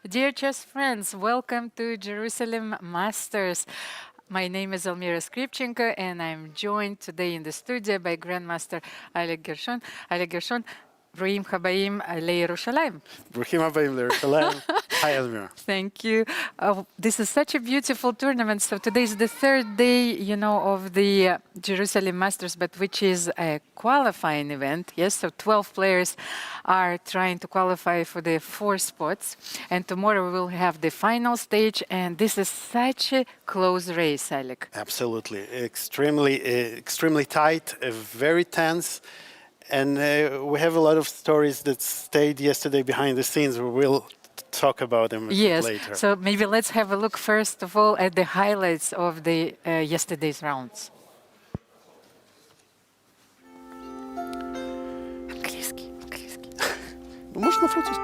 Dear chess friends, welcome to Jerusalem Masters. My name is Almira Skripchenko, and I'm joined today in the studio by Grandmaster Alik Gershon. Alik Gershon, Bruim Habayim Leirushalayim. Bruchim Habayim Leirushalayim. Hi, Almira. Thank you. This is such a beautiful tournament. So today is the third day, of the Jerusalem Masters, but which is a qualifying event. Yes, so 12 players are trying to qualify for the 4 spots. And tomorrow we will have the final stage. And this is such a close race, Alik. Absolutely. Extremely tight, very tense. And we have a lot of stories that stayed yesterday behind the scenes. We will talk about them later. So maybe let's have a look first of all at the highlights of the yesterday's rounds. Можно французский?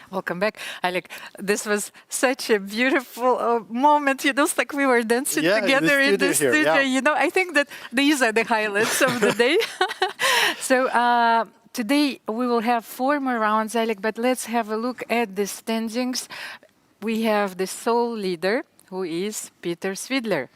Welcome back, Alik. This was such a beautiful moment. It's like we were dancing together in the studio. I think that these are the highlights of the day. So today we will have 4 more rounds, Alik, but let's have a look at the standings. We have the sole leader, who is Peter Swidler.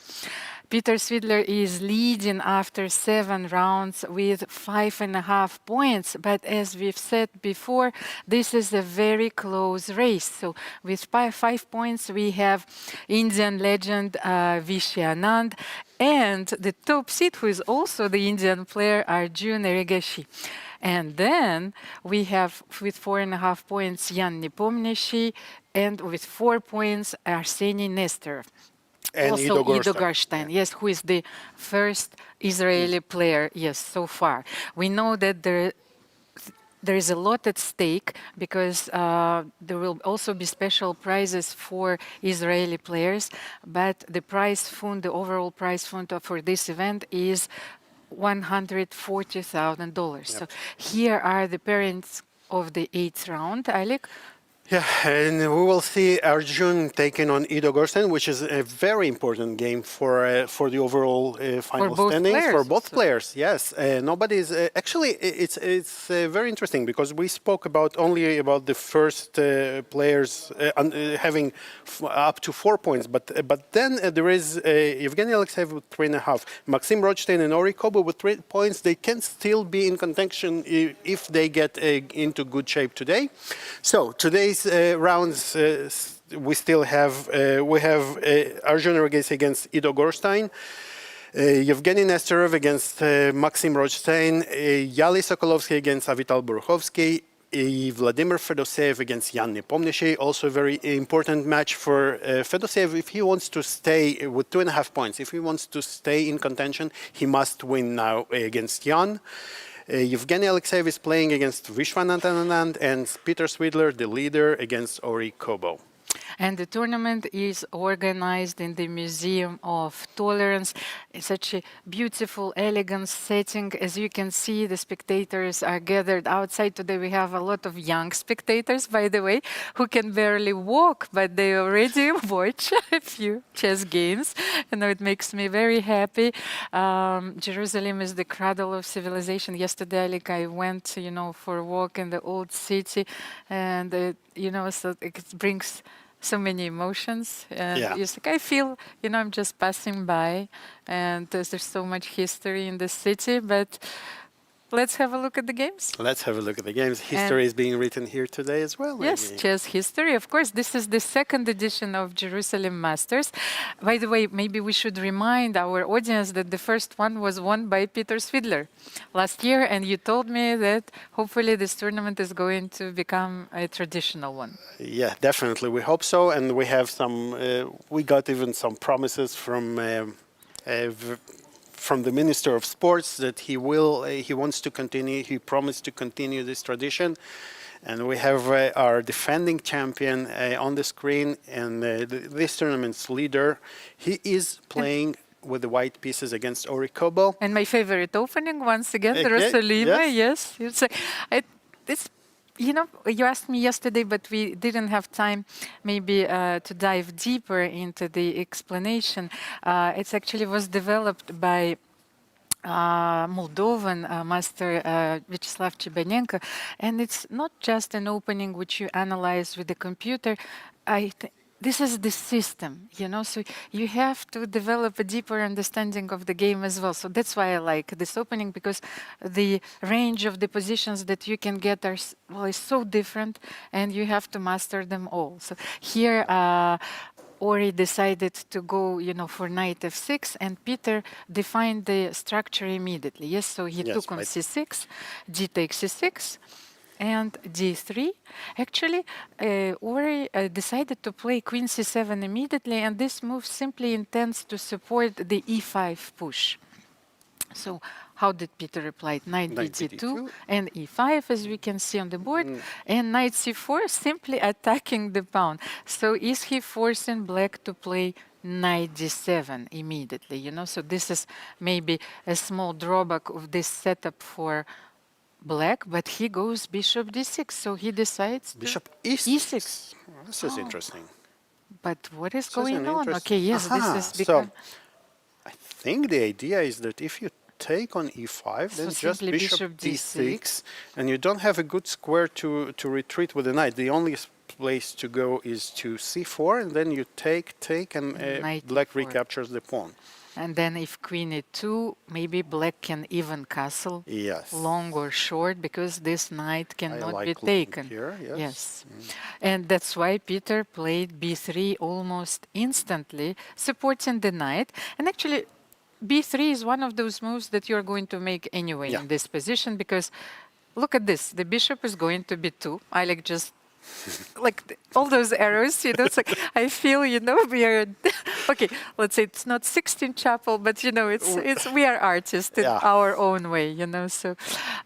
Peter Swidler is leading after 7 rounds with 5.5 points. But as we've said before, this is a very close race. So with 5 points, we have Indian legend Vishy Anand and the top seed, who is also the Indian player, Arjun Erigaisi. And then we have, with 4.5 points, Nepomniachtchi, and with 4 points, Arseniy Nesterov. And also Ido Gorshtein, yes, who is the first Israeli player, so far. We know that there is a lot at stake because there will also be special prizes for Israeli players, but the prize fund, the overall prize fund for this event is $140,000. Yep. So here are the parents of the 8th round, Alik. Yeah, and we will see Arjun taking on Ido Gorshtein, which is a very important game for the overall final standings for both players. Yes, nobody is actually. It's very interesting because we spoke only about the first players having up to 4 points, but then there is Evgeny Alekseev with 3.5, Maxim Rodshtein and Ori Kobo with 3 points. They can still be in contention if they get into good shape today. So today's rounds, we still have Arjun Erigaisi against Ido Gorshtein, Evgeny Nesterov against Maxim Rodshtein, Yahli Sokolovsky against Avital Boruchovsky, Vladimir Fedoseev against Nepomniachtchi. Also a very important match for Fedoseev. If he wants to stay with 2.5 points, if he wants to stay in contention, he must win now against Jan. Evgeny Alekseev is playing against Vishy Anand and Peter Swidler, the leader, against Ori Kobo. And the tournament is organized in the Museum of Tolerance. It's such a beautiful, elegant setting. As you can see, the spectators are gathered outside. Today we have a lot of young spectators, by the way, who can barely walk, but they already watch a few chess games. It makes me very happy. Jerusalem is the cradle of civilization. Yesterday, Alik, I went, for a walk in the old city, and so it brings so many emotions. And it's like I feel, I'm just passing by, and there's so much history in the city, but let's have a look at the games. Let's have a look at the games. History is being written here today as well. Yes, chess history. Of course, this is the second edition of Jerusalem Masters. By the way, maybe we should remind our audience that the first one was won by Peter Svidler last year, and you told me that hopefully this tournament is going to become a traditional one. Yeah, definitely. We hope so, and we have some. We got even some promises from the Minister of Sports that he wants to continue, he promised to continue this tradition. And we have our defending champion on the screen, and this tournament's leader. He is playing with the white pieces against Ori Kobo. And my favorite opening, once again, the Rosalima, yes. You asked me yesterday, but we didn't have time maybe to dive deeper into the explanation. It actually was developed by Moldovan master Vyacheslav Chebanenko, and it's not just an opening which you analyze with the computer. This is the system, so you have to develop a deeper understanding of the game as well. So that's why I like this opening, because the range of the positions that you can get is so different, and you have to master them all. So here, Ori decided to go, for knight f6, and Peter defined the structure immediately. Yes, so he took on c6, d takes c6, and d3. Actually, Ori decided to play queen c7 immediately, and this move simply intends to support the e5 push. So how did Peter reply? Knight bd2 and e5, as we can see on the board, and knight c4, simply attacking the pawn. So is he forcing black to play knight d7 immediately? So this is maybe a small drawback of this setup for black, but he goes bishop d6, so he decides bishop e6. Oh, this is interesting. But what is going on? Okay, yes, this is because I think the idea is that if you take on e5, then just bishop d6, and you don't have a good square to retreat with the knight. The only place to go is to c4, and then you take, and black recaptures the pawn. And then if queen e2, maybe black can even castle, long or short, because this knight cannot be taken. Here, yes. And that's why Peter played b3 almost instantly, supporting the knight. And actually, b3 is one of those moves that you're going to make anyway in this position, because look at this. The bishop is going to b2. I like just all those arrows, it's like I feel, we are okay. Let's say it's not 16 Chapel, but it's we are artists in our own way, So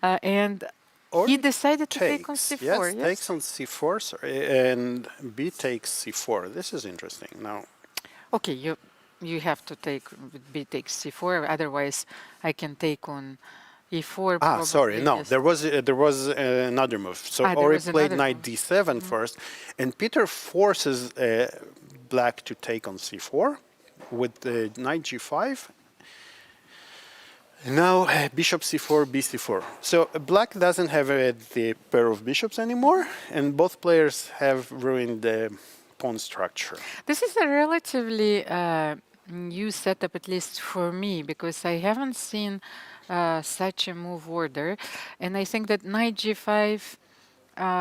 and he decided to take on c4. Yes, takes on c4, and b takes c4. This is interesting. Now, okay, you have to take b takes c4. Otherwise, I can take on e4. Sorry, no, there was another move. So Ori played knight d7 first, and Peter forces black to take on c4 with knight g5. Now bishop c4, bc4. So black doesn't have the pair of bishops anymore, and both players have ruined the pawn structure. This is a relatively new setup, at least for me, because I haven't seen such a move order, and I think that knight g5,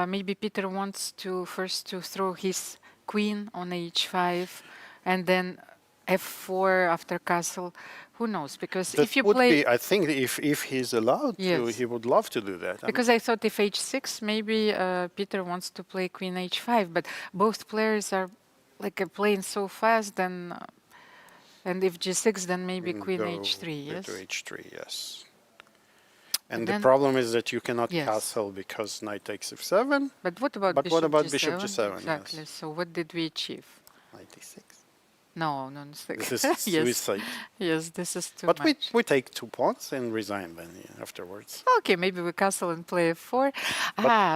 maybe Peter wants to first throw his queen on h5, and then f4 after castle. Who knows? Because that if you play, I think if he's allowed to, he would love to do that. Because I thought if h6, maybe Peter wants to play queen h5, but both players are playing so fast, then. And if g6, then maybe queen h3, yes? To h3, yes. And the problem is that you cannot castle because knight takes f7. But what about bishop g7? Exactly. Yes. So what did we achieve? Knight e6. No. This is suicide. Yes, this is too much. But we take 2 pawns and resign then afterwards. Okay, maybe we castle and play f4.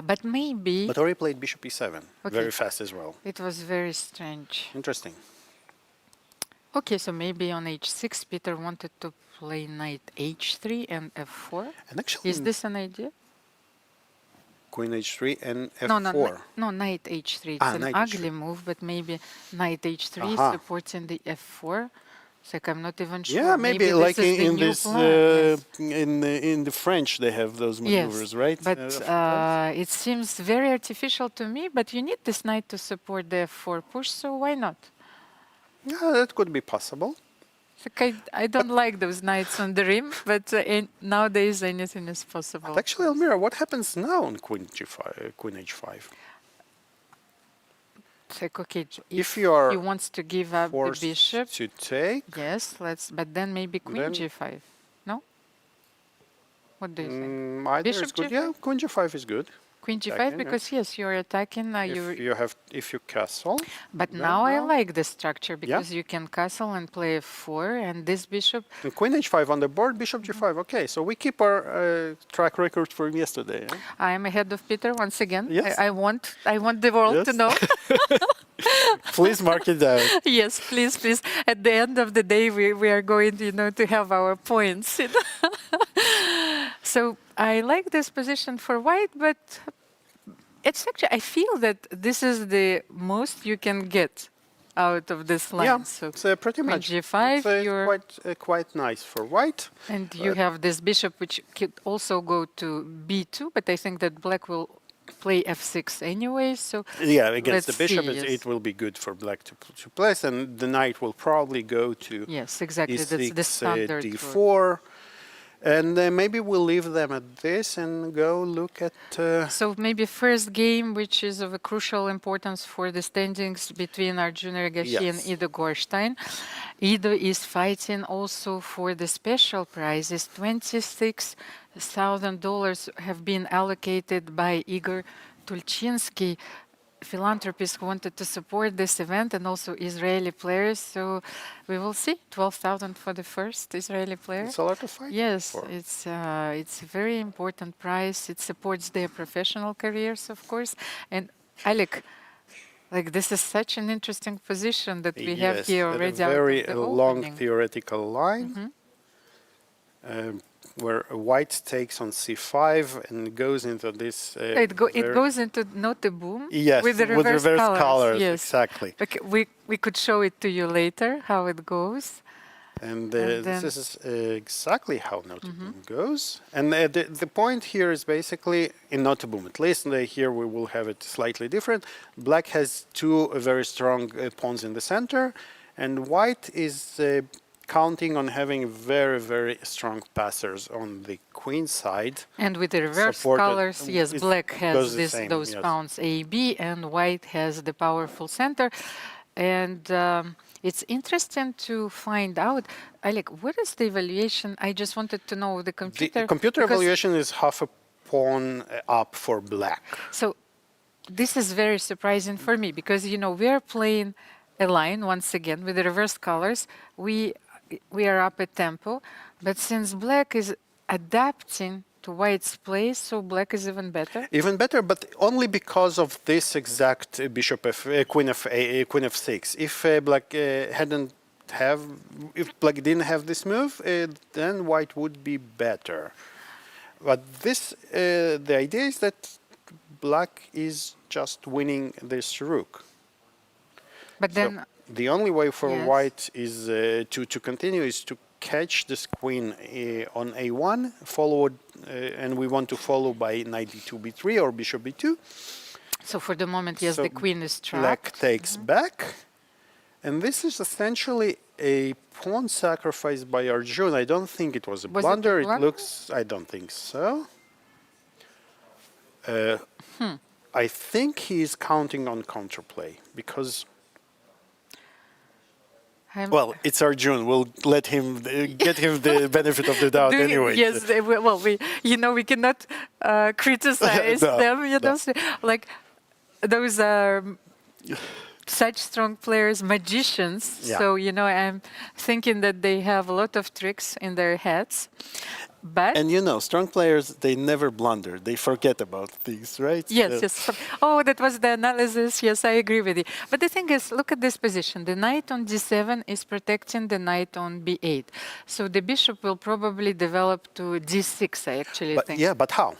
But maybe... But Ori played bishop e7. Very fast as well. It was very strange. Interesting. Okay, so maybe on h6, Peter wanted to play knight h3 and f4. And actually, is this an idea? Queen h3 and f4. No, knight h3. It's an ugly move, but maybe knight h3 supporting the f4. It's like I'm not even sure. Yeah, maybe like in this in the French they have those maneuvers, right? But it seems very artificial to me. But you need this knight to support the f4 push, so why not? Yeah, that could be possible. Okay, I don't like those knights on the rim, but nowadays anything is possible. But actually, Almira, what happens now on Queen g5, Queen h5? It's like, okay, if you are he wants to give up the bishop to take, yes, but then maybe Queen g5. No? What do you think? Either bishop is good. G5? Yeah, Queen g5 is good. Queen g5 because yes, you're attacking. If you castle. But now I like the structure because you can castle and play f4, and this bishop. And Queen h5 on the board, bishop g5. Okay, so we keep our track record from yesterday. Eh? I am ahead of Peter once again. Yes. I want the world to know. Please mark it down. Yes, please. At the end of the day, we are going, to have our points. So I like this position for white, but it's actually, I feel that this is the most you can get out of this line. Yeah, so it's pretty much g5. It's quite nice for white. And you have this bishop, which could also go to b2, but I think that black will play f6 anyway. So yeah, against the bishop, it will be good for black to place, and the knight will probably go to exactly. E6, that's the standard d4. And maybe we'll leave them at this and go look at... So maybe first game, which is of a crucial importance for the standings between Arjun Erigaisi and Ido Gorshtein. Ido is fighting also for the special prizes. $26,000 have been allocated by Igor Tulchinsky. Philanthropists wanted to support this event, and also Israeli players. So we will see 12,000 for the first Israeli player. It's a lot of fight. Yes, it's a very important prize. It supports their professional careers, of course. And Alik, like this is such an interesting position that we have here already. A very long theoretical line. Where white takes on c5 and goes into this... it goes into not a boom with the reverse colors. Yes. Exactly. Okay, we could show it to you later, how it goes. And this is exactly how not a boom goes. And the point here is basically, in not a boom at least, and here we will have it slightly different. Black has two very strong pawns in the center, and white is... counting on having very, very strong passers on the queen side. And with the reverse colors, yes, black has those pawns A, B, and white has the powerful center. And it's interesting to find out, Alik, what is the evaluation? I just wanted to know the computer. The computer evaluation is half a pawn up for black. So this is very surprising for me because, we are playing a line once again with the reverse colors. We are up at tempo, but since black is adapting to white's place, so black is even better. Even better, but only because of this exact queen f6. If black if black didn't have this move, then white would be better. But the idea is that black is just winning this rook. But then. The only way for white is to continue is to catch this queen on a1, followed, and we want to follow by knight d2, b3, or bishop b2. So for the moment, yes, the queen is trapped. Black takes back, and this is essentially a pawn sacrifice by Arjun. I don't think it was a blunder. It looks, I don't think so. I think he is counting on counterplay because. Well, it's Arjun. We'll let him get him the benefit of the doubt anyway. Yes, well, we cannot criticize No, them. no. Like those are such strong players, magicians. Yeah. So I'm thinking that they have a lot of tricks in their heads. But strong players, they never blunder. They forget about things, right? Yes. Oh, that was the analysis. Yes, I agree with you. But the thing is, look at this position. The knight on d7 is protecting the knight on b8. So the bishop will probably develop to d6, I actually think. Yeah, but how?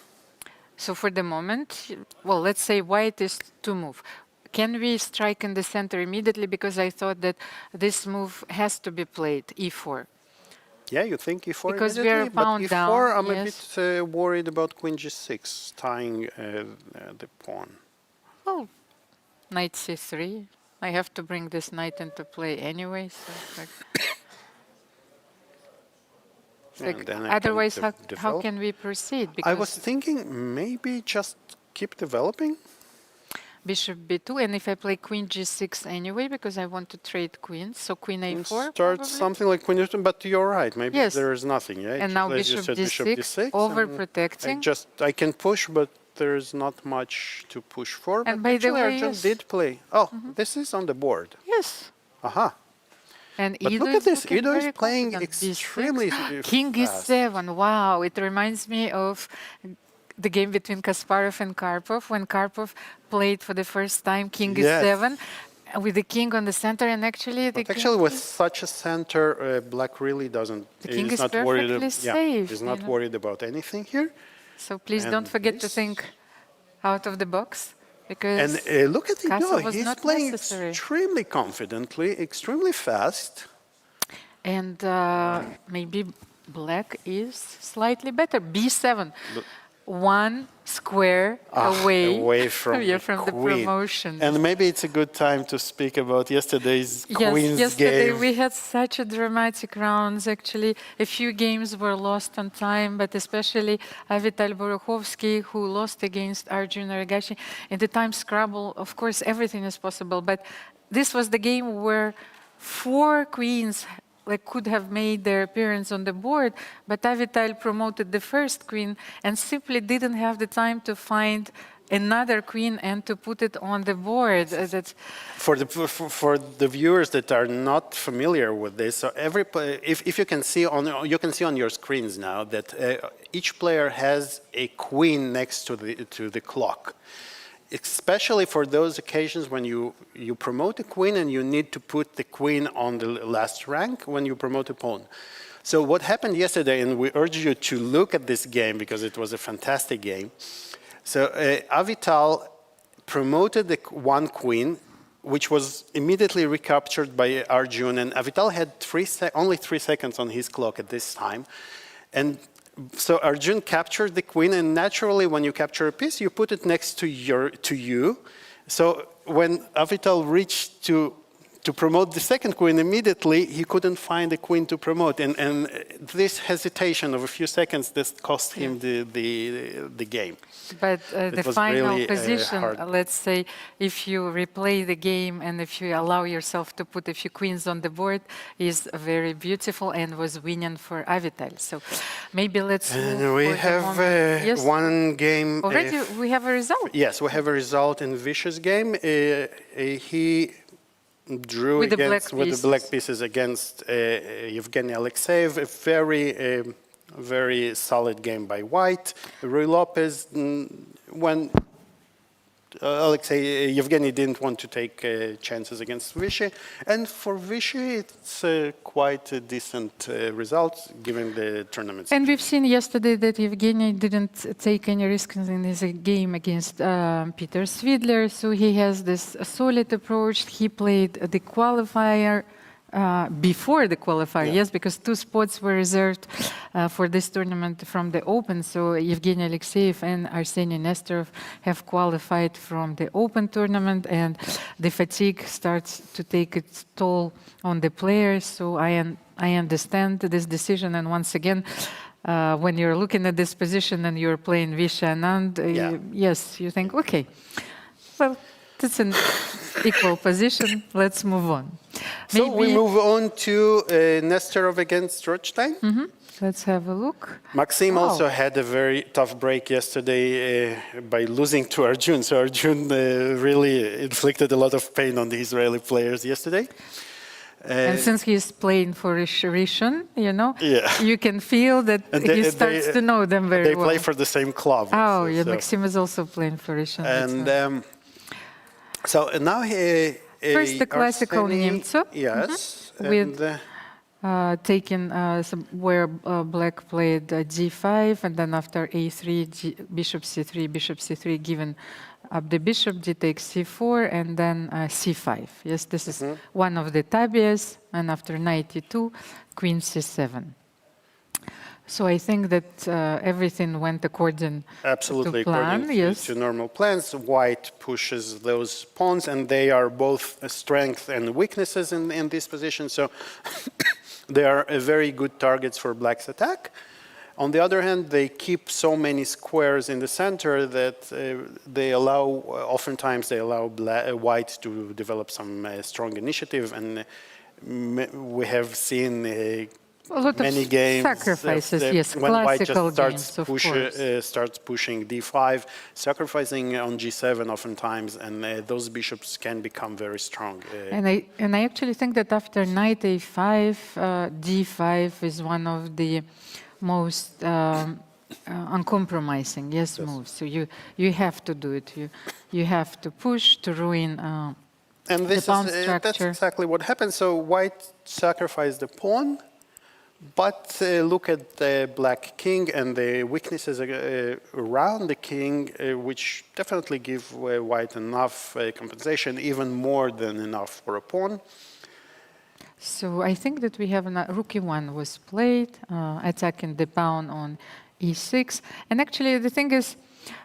So for the moment, well, let's say white is to move. Can we strike in the center immediately? Because I thought that this move has to be played, e4. Yeah, you think e4 because we are bound but e4, down. I'm a bit worried about queen g6, tying the pawn. Oh, knight c3. I have to bring this knight into play anyway. So otherwise, how can we proceed? Because I was thinking maybe just keep developing. Bishop b2, and if I play queen g6 anyway, because I want to trade queens, so queen a4. Start probably? something like queen e2, but you're right. Maybe there is nothing. Yeah? And now bishop d6, overprotecting. I can push, but there is not much to push for. And but by the way, Arjun did play. Oh, this is on the board. Yes. Aha. And but Ido look at this. Ido is confident. playing extremely King fast. e7. Wow, it reminds me of the game between Kasparov and Karpov, when Karpov played for the first time King e7 with the king on the center, and actually with such a center, black really doesn't. The king is perfectly safe. He's not worried about anything here. So please don't forget to think out of the box, because look at Ido. He's playing extremely confidently, extremely fast. And maybe black is slightly better. b7. One square away from the promotion. And maybe it's a good time to speak about yesterday's Queen's yesterday game. We had such a dramatic rounds. Actually, a few games were lost on time, but especially Avital Boruchovsky, who lost against Arjun Erigaisi. In the time scrabble, of course, everything is possible. But this was the game where 4 queens could have made their appearance on the board, but Avital promoted the first queen and simply didn't have the time to find another queen and to put it on the board. For the viewers that are not familiar with this, so if you can see on your screens now that each player has a queen next to the clock. Especially for those occasions when you promote a queen and you need to put the queen on the last rank when you promote a pawn. So what happened yesterday, and we urge you to look at this game because it was a fantastic game. So Avital promoted the one queen, which was immediately recaptured by Arjun, and Avital had only 3 seconds on his clock at this time. And so Arjun captured the queen, and naturally, when you capture a piece, you put it next to you. So when Avital reached to promote the second queen, immediately he couldn't find a queen to promote, and this hesitation of a few seconds that cost him the game. But the final really, position, let's say, if you replay the game and if you allow yourself to put a few queens on the board, is very beautiful and was winning for Avital. So maybe let's move we have one game. Already we have a result. Yes, we have a result in Vishy's game. He drew with the black pieces against Evgeny Alekseev. A very solid game by white. Rui Lopez, when Evgeny didn't want to take chances against Vishy. And for Vishy, it's quite a decent result given the tournament. And we've seen yesterday that Evgeny didn't take any risks in his game against Peter Swidler. So he has this solid approach. He played the qualifier before the qualifier, yes, because 2 spots were reserved for this tournament from the Open. So Evgeny Alekseev and Arseniy Nesterov have qualified from the Open tournament, and the fatigue starts to take its toll on the players. So I understand this decision, and once again, when you're looking at this position and you're playing Vishy Anand, yes, you think, okay, well, it's an equal position, let's move on. So we move on to Nesterov against Rodshtein. Let's have a look. Maxim also had a very tough break yesterday by losing to Arjun. So Arjun really inflicted a lot of pain on the Israeli players yesterday. And since he's playing for Rishon, yeah. you can feel that he starts to know them very well. They play for the same club. Oh, yeah, so. Maxim is also playing for Rishon. And so now first the classical Nemtsov. Yes. With taking where black played d5, and then after a3, bishop c3, given up the bishop, d takes c4, and then c5. Yes, this is one of the tabias, and after knight e2, queen c7. So I think that everything went according Absolutely, to plan. According to normal plans. White pushes those pawns, and they are both strengths and weaknesses in this position. So they are very good targets for black's attack. On the other hand, they keep so many squares in the center that they allow, oftentimes they allow white to develop some strong initiative, and we have seen a lot many of games, sacrifices, yes, when white just starts pushing d5, sacrificing on g7 oftentimes, and those bishops can become very strong. And I actually think that after knight a5, d5 is one of the most uncompromising moves. So you have to do it. You have to push to ruin and the pawn structure. That's exactly what happened. So white sacrificed the pawn. But look at the black king and the weaknesses around the king, which definitely give white enough compensation, even more than enough for a pawn. So I think that we have rook e1 was played, attacking the pawn on e6. And actually the thing is,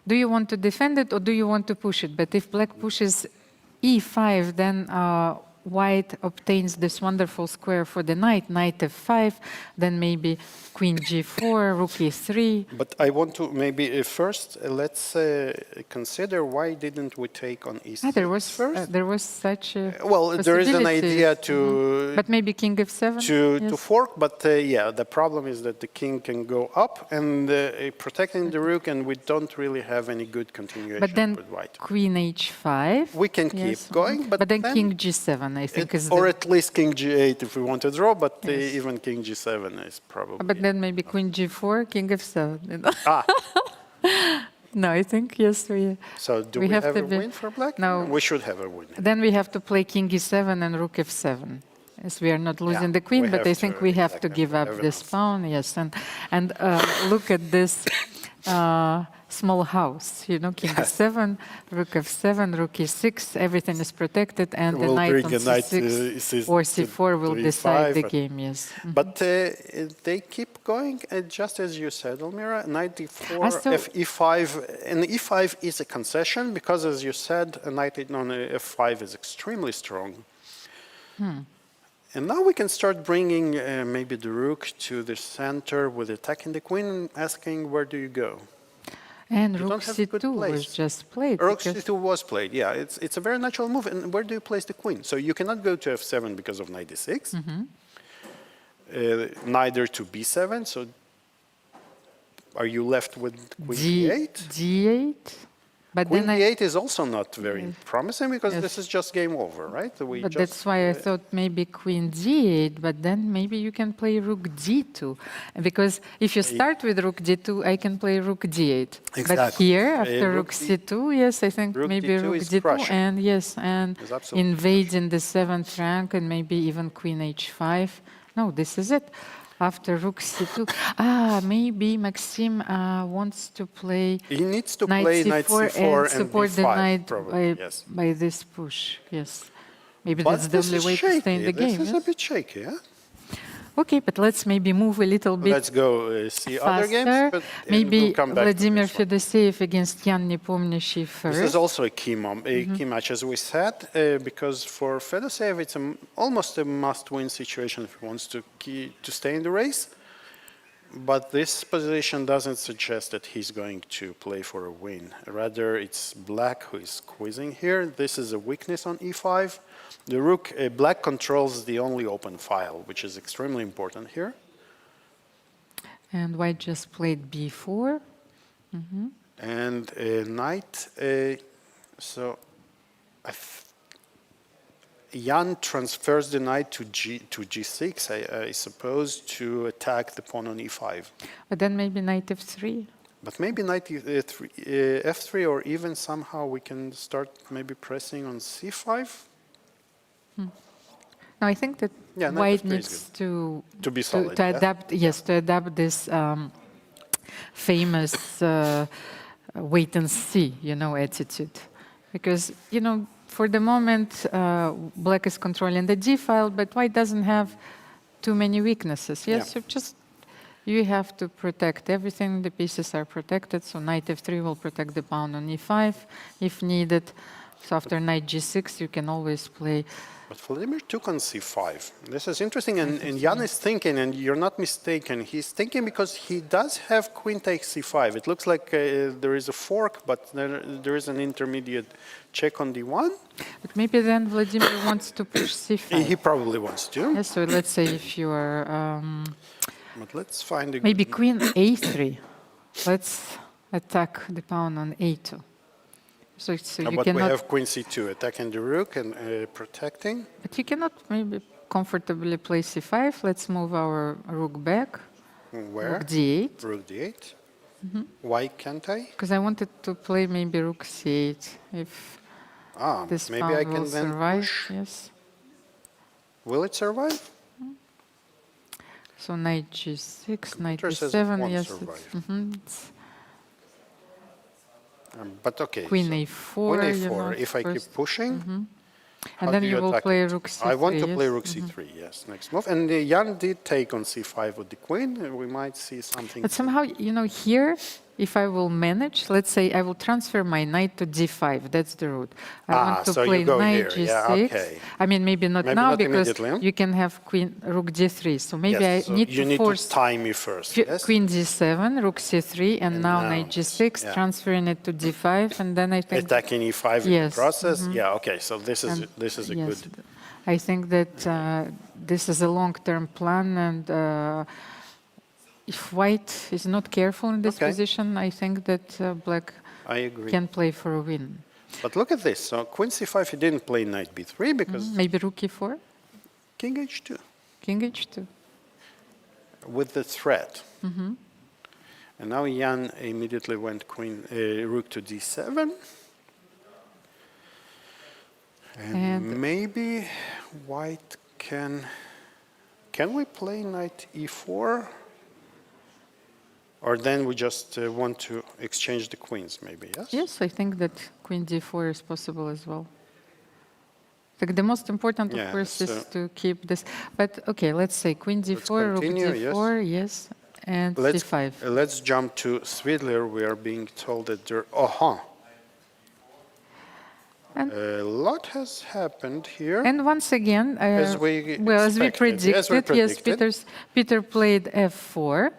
do you want to defend it or do you want to push it? But if black pushes e5, then white obtains this wonderful square for the knight f5, then maybe queen g4, rook e3. But I want to maybe first let's consider why didn't we take on e6 there was such a there is an idea to but maybe king f7 to fork, but yeah, the problem is that the king can go up and protecting the rook, and we don't really have any good continuation but then with white. Queen h5 we can keep going, but then king g7 I think is or at least king g8 if we want to draw, but even king g7 is probably. But then maybe queen g4, king f7. No, I think yes. So do we have a win for black? No, we should have a win. Then we have to play king e7 and rook f7. Yes, we are not losing the queen, but I think we have to give up this pawn. Yes, and look at this small house. King e7, rook f7, rook e6. Everything is protected, and the knight on c6 or c4 will decide the game. Yes, but they keep going, just as you said, Almira. Knight e4, e5, and e5 is a concession because, as you said, a knight on f5 is extremely strong. And now we can start bringing maybe the rook to the center with attacking the queen and asking, where do you go? And rook c2 was just played. Rook c2 was played, yeah. It's a very natural move. And where do you place the queen? So you cannot go to f7 because of knight d6. Neither to b7. So are you left with queen d8? d8. But queen d8 is also not very promising because this is just game over, right? But that's why I thought maybe queen d8, but then maybe you can play rook d2. Because if you start with rook d2, I can play rook d8. Exactly. But here, after rook c2, yes, I think rook maybe d2 rook d2 crushing. and invading the 7th rank and maybe even queen h5. No, this is it. After rook c2, maybe Maxim wants to play. He needs to play knight c4 and support b5, the knight probably, by this push. Yes, maybe but that's the only way to stay in the game. This is a bit shaky, yeah? Okay, but let's maybe move a little bit. Let's go see faster. other games. But maybe we'll come back Vladimir Fedoseev against Jan Nepomniachtchi first. This is also a key match, as we said, because for Fedoseev it's almost a must-win situation if he wants to stay in the race. But this position doesn't suggest that he's going to play for a win. Rather, it's black who is squeezing here. This is a weakness on e5. The rook, black controls the only open file, which is extremely important here. And white just played b4. And knight, so Jan transfers the knight to g6, I suppose, to attack the pawn on e5. But then maybe knight f3. But maybe knight f3, or even somehow we can start maybe pressing on c5. No, I think that white needs to be solid, to adapt. Yes, to adapt this famous wait and see, attitude, because for the moment black is controlling the d file, but white doesn't have too many weaknesses. Yes, so just you have to protect everything. The pieces are protected, so knight f3 will protect the pawn on e5 if needed. So after knight g6, you can always play. But Vladimir took on c5. This is interesting, and Jan is thinking, and you're not mistaken, he's thinking because he does have queen takes c5. It looks like there is a fork, but there is an intermediate check on d1. But maybe then Vladimir wants to push c5. He probably wants to. Yes, so let's say if you are... but let's find a maybe queen a3. Let's attack the pawn on a2. So you but cannot, we have queen c2, attacking the rook and protecting. But you cannot maybe comfortably play c5. Let's move our rook back. Where? Rook d8. Rook d8. Why can't I? Because I wanted to play maybe rook c8. If this maybe pawn I will can then survive. push. Yes. Will it survive? So knight g6, knight says it e7. won't Yes. survive. It's But okay. queen so a4. Queen a4. If I keep pushing, And then you will play rook c3. I want to play rook c3. Yes, next move. And Jan did take on c5 with the queen. We might see something. But somehow, here, if I will manage, let's say I will transfer my knight to d5. That's the route. I want to so play you go knight here. g6. Yeah, okay. I mean, maybe not Maybe now not because immediately. you can have rook d3. So maybe Yes, so I need you to need force to time me first. Yes? queen d7, rook c3, and now now knight g6, yeah. transferring it to d5, and then I think Attacking e5 in Yes, the process. Yeah. Okay. So this is a yes, good. I think that this is a long-term plan, and if white is not careful in this position, I think that black I agree. can play for a win. But look at this. So queen c5, he didn't play knight b3 because Maybe rook e4, king h2 king h2. with the threat. And now Jan immediately went rook to d7. And maybe white can we play knight e4? Or then we just want to exchange the queens, maybe, yes? Yes, I think that queen d4 is possible as well. Like the most important, of course, is to keep this. But okay, let's say queen d4, rook d4, yes, and c5. Let's jump to Swidler. We are being told that there... A lot has happened here. And once again, as we predicted, yes, Peter played f4.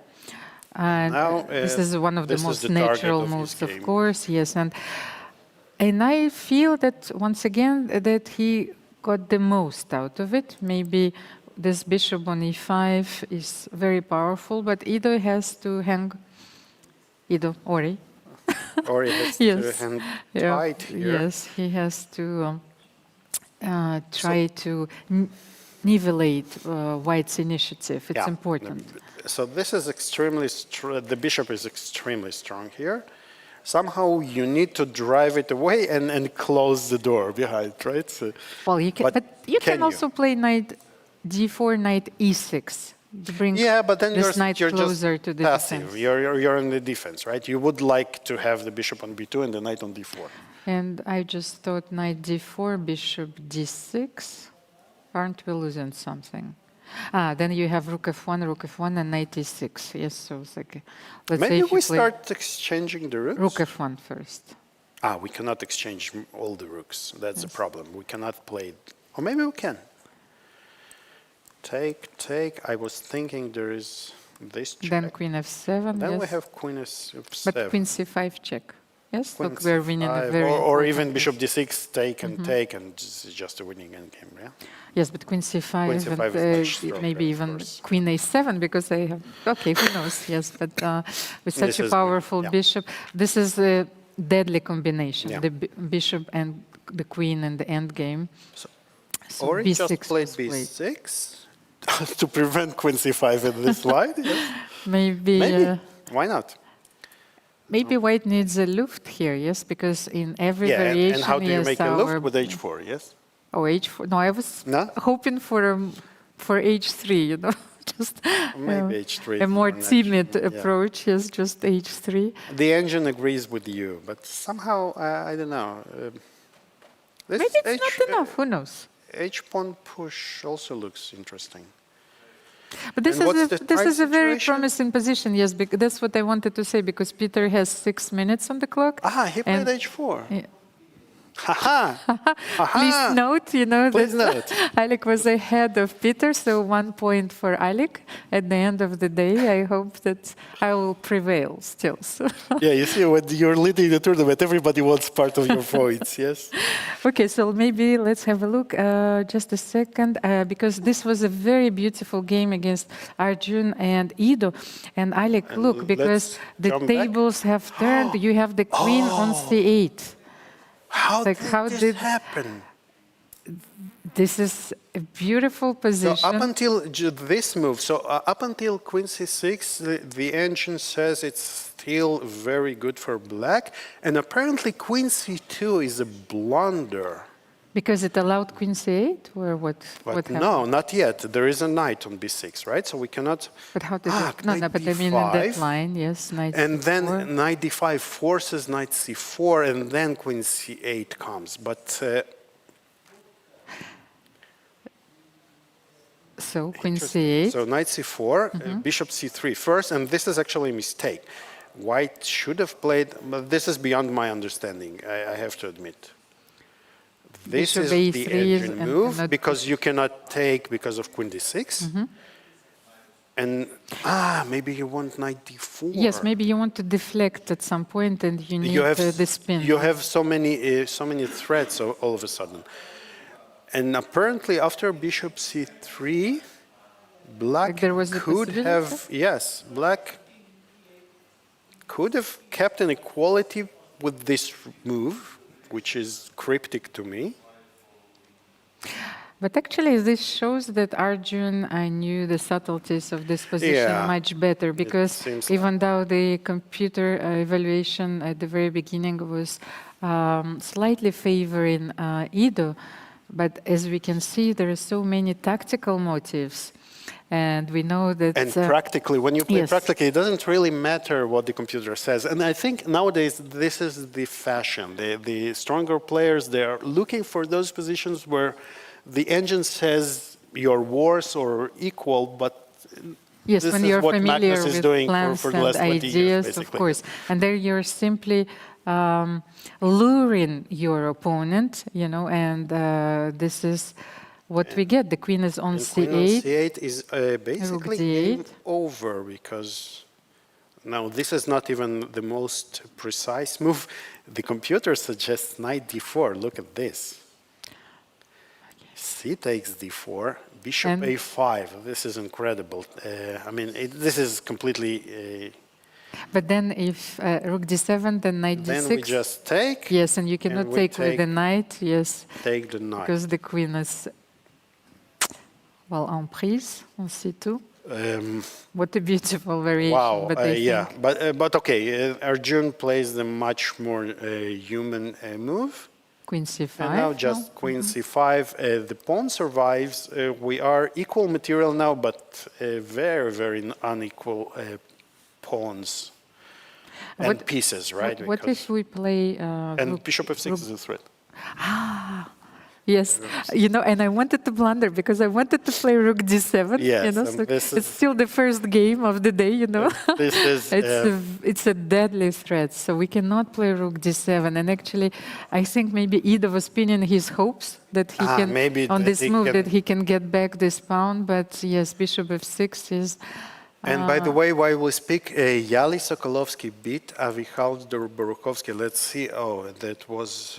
And now, this is one of the most natural moves, of course, yes. And I feel that, once again, that he got the most out of it. Maybe this bishop on e5 is very powerful, but Ido has to hang... Ori. Ori has to hang tight here. Yes, he has to try to nivellate white's initiative. It's important. So this is extremely the bishop is extremely strong here. Somehow you need to drive it away and close the door behind, right? So, well, you can, but you can also play knight d4, knight e6. To bring but then this knight you're closer just to the passive. defense. You're in the defense, right? You would like to have the bishop on b2 and the knight on d4. And I just thought knight d4, bishop d6. Aren't we losing something? Then you have rook f1, and knight e6. Yes, so it's like... Maybe we start exchanging the rooks? Rook f1 first. We cannot exchange all the rooks. That's the problem. We cannot play... Or maybe we can. Take. I was thinking there is This check. Then queen f7. Then yes. we have queen f7. But queen c5 check. Yes, Queen look, we're winning a c5, very or even important bishop d6, take and take, and this is just a winning endgame, yeah? Yes, but queen c5, Queen c5 and is much stronger, maybe of even course. queen a7, because I have, okay, who knows, yes, but with such This a is powerful good, yeah. bishop, this is a deadly combination, Yeah. the bishop and the queen in the endgame. So Ori just b6 played was played. b6 to prevent queen c5 in this slide. Yes. Maybe, Why not? maybe white needs a luft here, yes, because in every Yeah, variation, and how do you yes, make a luft with h4, yes? Oh, h4. No, I was No? hoping for h3, you know, just Maybe h3 a is more more timid natural, yeah. approach, yes, just h3. The engine agrees with you, but somehow, I don't know. This Maybe it's not enough, who knows? H-pawn push also looks interesting. But this And what's is the this time is a very situation? promising position, yes, because that's what I wanted to say, because Peter has 6 minutes on the clock. He played and- h4. Yeah. Haha! Please note, you know, Please that note. Alik was ahead of Peter, so 1 point for Alik. At the end of the day, I hope that I will prevail still. So. Yeah, you see, when you're leading the tournament, everybody wants part of your points, yes? Okay, so maybe let's have a look. Just a second, because this was a very beautiful game against Arjun and Ido. And Alik, And look, because let's the jump back. tables have turned. You have the queen on c8. How Like, did how this did- happen? This is a beautiful So position. up until this move, up until queen c6, the engine says it's still very good for black, and apparently queen c2 is a blunder. Because it allowed queen c8, or what? But what happened? no, not yet. There is a knight on b6, right? So we cannot. But how did it? knight No, but I mean in that b5. line, yes, knight And c4. then knight d5 forces knight c4, and then queen c8 comes. But So queen interesting. c8. So knight c4, bishop c3 first, and this is actually a mistake. White should have played, but this is beyond my understanding, I have to admit. This Bishop is a3 the is engine and move, not because you cannot take because of queen d6. And, maybe you want knight d4. Yes, maybe you want to deflect at some point, and you need the spin. You have so many threats all of a sudden. And apparently after bishop c3, black there was a could possibility? have, yes, black could have kept an equality with this move, which is cryptic to me. But actually, this shows that Arjun, I knew the subtleties of this position Yeah, much better, because seems even though the computer evaluation at the very beginning was slightly favoring Ido, but as we can see, there are so many tactical motives. And we know that... And practically, when you play yes. practically, it doesn't really matter what the computer says. And I think nowadays this is the fashion. The stronger players, they are looking for those positions where the engine says you're worse or equal, but yes, this when is you're what familiar Magnus is with doing plans for the and last 20 ideas, years, of basically. course. And there you're simply luring your opponent, you know, and this is what we get. The queen is on And c8. queen on c8 is basically d8. game over, because now this is not even the most precise move. The computer suggests knight d4. Look at this. C takes d4, bishop And a5. This is incredible. I mean, this is completely... but then if rook d7, then knight d6. then we just take. Yes, and you cannot we take with the knight, yes, Take the knight. because the queen is, well, en prise on c2. What a beautiful variation. Wow, but I yeah. think But okay, Arjun plays the much more human move. queen c5. And now just queen c5. The pawn survives. We are equal material now, but very, very unequal pawns and pieces, right? What if we play and rook, bishop f6 is a threat. yes, you know, and I wanted to blunder because I wanted to play rook d7. Yes, you know, and so this it's is- still the first game of the day, you know. This is it's a deadly threat, so we cannot play rook d7. And actually, I think maybe Ido was pinning his hopes that he can, maybe on that this he move, can- that he can get back this pawn. But yes, bishop f6 is And by the way, while we speak, Yahli Sokolovsky beat Avital Boruchovsky. Let's see. Oh, that was...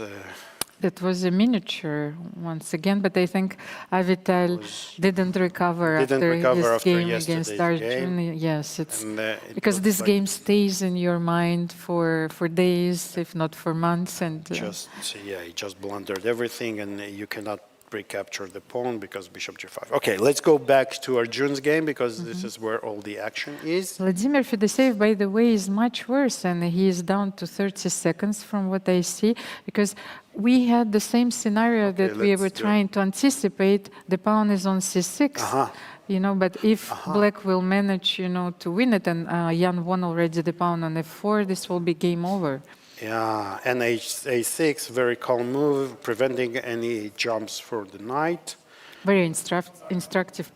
That was a miniature once again, but I think Avital didn't recover after his game against Arjun. Yes, it's because this game stays in your mind for days, if not for months. And he just blundered everything, and you cannot recapture the pawn because bishop g5. Okay, let's go back to Arjun's game because this is where all the action is. Vladimir Fedoseev, by the way, is much worse, and he is down to 30 seconds from what I see, because we had the same scenario that we were trying to anticipate. The pawn is on c6, you know, but if black will manage, you know, to win it, and Jan won already the pawn on f4, this will be game over. Yeah, and a6, very calm move, preventing any jumps for the knight. Very instructive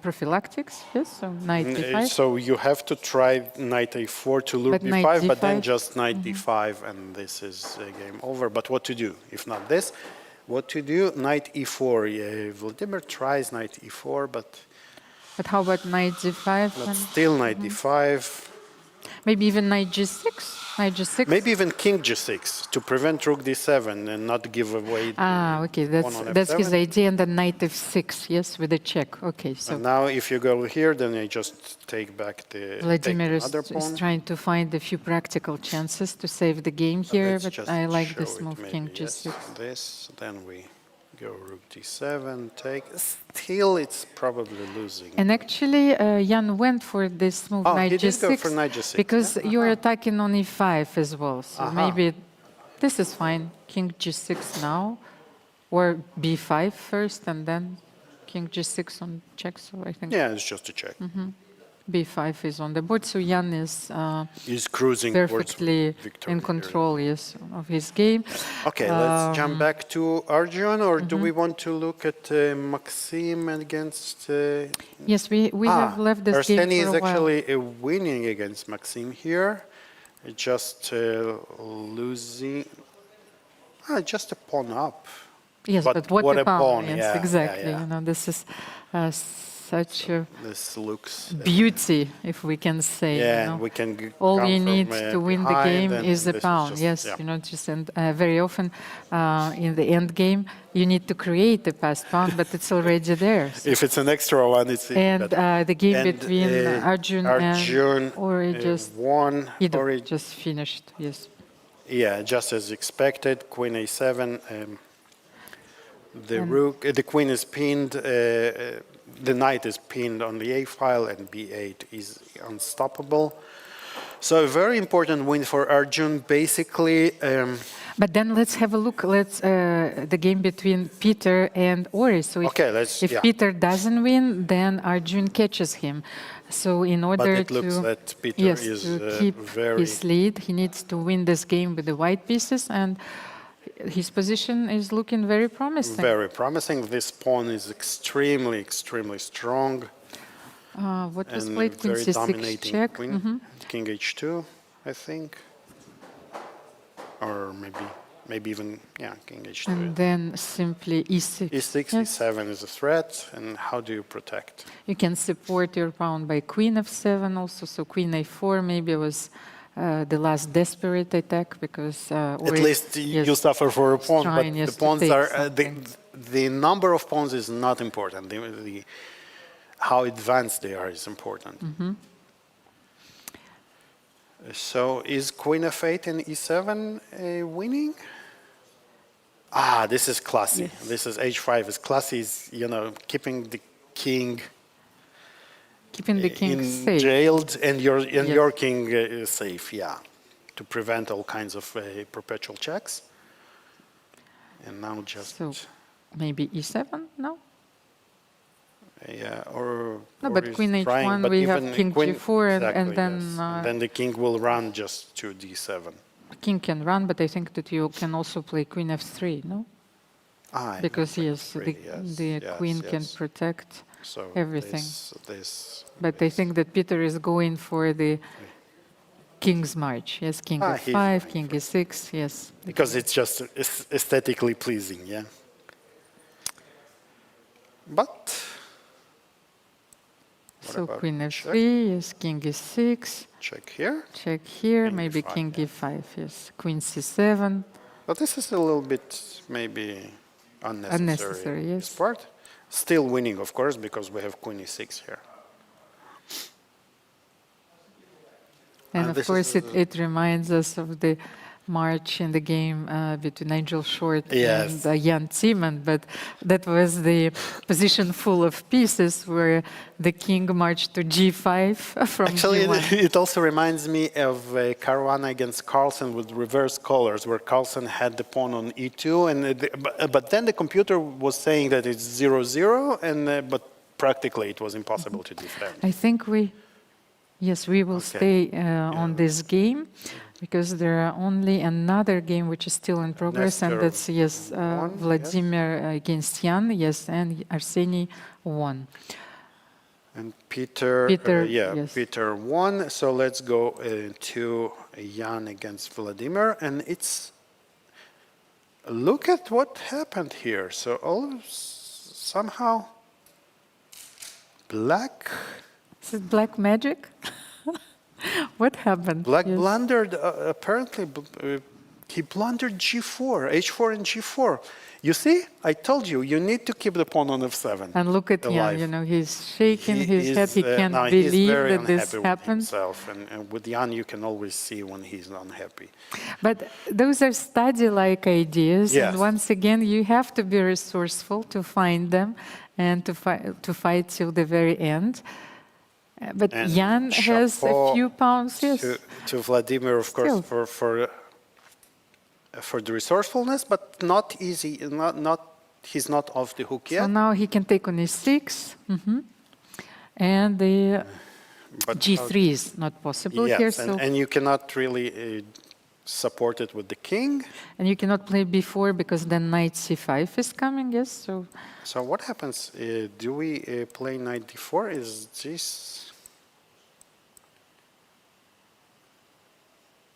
prophylactics, yes, so knight d5. So you have to try knight a4 to lure d5, but then just knight d5, and this is game over. But what to do? If not this, what to do? Knight e4. Vladimir tries knight e4, but... But how about knight d5? But still knight d5. Maybe even knight g6? Knight g6? Maybe even king g6 to prevent rook d7 and not give away. Okay, that's his idea. And then knight f6, yes, with a check. Okay, so and now if you go here, then I just take back the Vladimir is trying to find a few practical chances to save the game here, but I like this move, king g6. Yes, this, then we go rook d7, take. Still, it's probably losing. And actually, Jan went for this move, knight he g6, did go for knight g6, because you're attacking on e5 as well. So maybe this is fine. King g6 now, or b5 first, and then king g6 on check. So I think it's just a check. b5 is on the board, so Jan is cruising perfectly in control, yes, of his game. Okay, let's jump back to Arjun, or do we want to look at Maxim against... Yes, we have left this game for a while. Arseniy is actually winning against Maxim here, just losing... just a pawn up. Yes, but what a pawn. Yes, yeah, exactly. You know, this is such a this looks beauty, if we can say. Yeah, you know? we can. All you need to win the game is a pawn. Yes, you know, just and very often in the end game you need to create a passed pawn, but it's already there. So. If it's an extra one, it's and the game between Arjun and Ori just won. Ori just finished. Yes. Yeah, just as expected. Queen a7. The queen is pinned. The knight is pinned on the a file, and b8 is unstoppable. So a very important win for Arjun, basically. But then let's have a look. Let's the game between Peter and Ori. So if Peter doesn't win, then Arjun catches him. So in order to keep his lead, he needs to win this game with the white pieces, and his position is looking very promising. Very promising. This pawn is extremely, extremely strong. What was played? Queen c6 check. King h2, I think. Or maybe even, king h2. And then simply e6. e6, e7 is a threat. And how do you protect? You can support your pawn by queen f7 also. So queen a4 maybe was the last desperate attack, because at least you suffer for a pawn, but the pawns are the number of pawns is not important. How advanced they are is important. So is queen f8 and e7 winning? This is classy. Yes. This is h5 is classy. Is keeping the king. Keeping the king safe. Jailed, and your king is safe, to prevent all kinds of perpetual checks. And now just... So, maybe e7, no? Or but queen h1, we have king g4, and then... then the king will run just to d7. King can run, but I think that you can also play queen f3, no? Because the queen can protect everything. But I think that Peter is going for the king's march. Yes, king f5, king e6, yes. Because it's just aesthetically pleasing, So queen f3, yes, king e6. Check here. Check here, King maybe e5, king e5, yes. Queen c7. But this is a little bit maybe unnecessary, yes. This part. Still winning, of course, because we have queen e6 here. And of course, it reminds us of the match in the game between Nigel Short and Jan Timman, but that was the position full of pieces where the king marched to g5 from Actually, g1. it also reminds me of Caruana against Carlsen with reverse colors, where Carlsen had the pawn on e2, and but then the computer was saying that it's 0-0, and but practically it was impossible to defend. I think we will stay on this game, because there are only another game which is still in progress, and that's Vladimir against Jan, and Arseniy won. And Peter won. So let's go to Jan against Vladimir, and it's look at what happened here. So somehow black. Is it black magic? What happened? Black blundered, apparently, he blundered g4, h4 and g4. You see, I told you, you need to keep the pawn on f7. And look at Jan, he's shaking his head, he can't believe that this happened. Himself. And with Jan, you can always see when he's unhappy. But those are study-like ideas, and once again, you have to be resourceful to find them and to fight till the very end. But and Jan has a few pounds, to Vladimir, of course, for the resourcefulness, but not easy. He's not off the hook yet. So now he can take on e6, and the g3 is not possible here. And you cannot really support it with the king. And you cannot play b4 because then knight c5 is coming. Yes. So what happens? Do we play knight d4? Is this?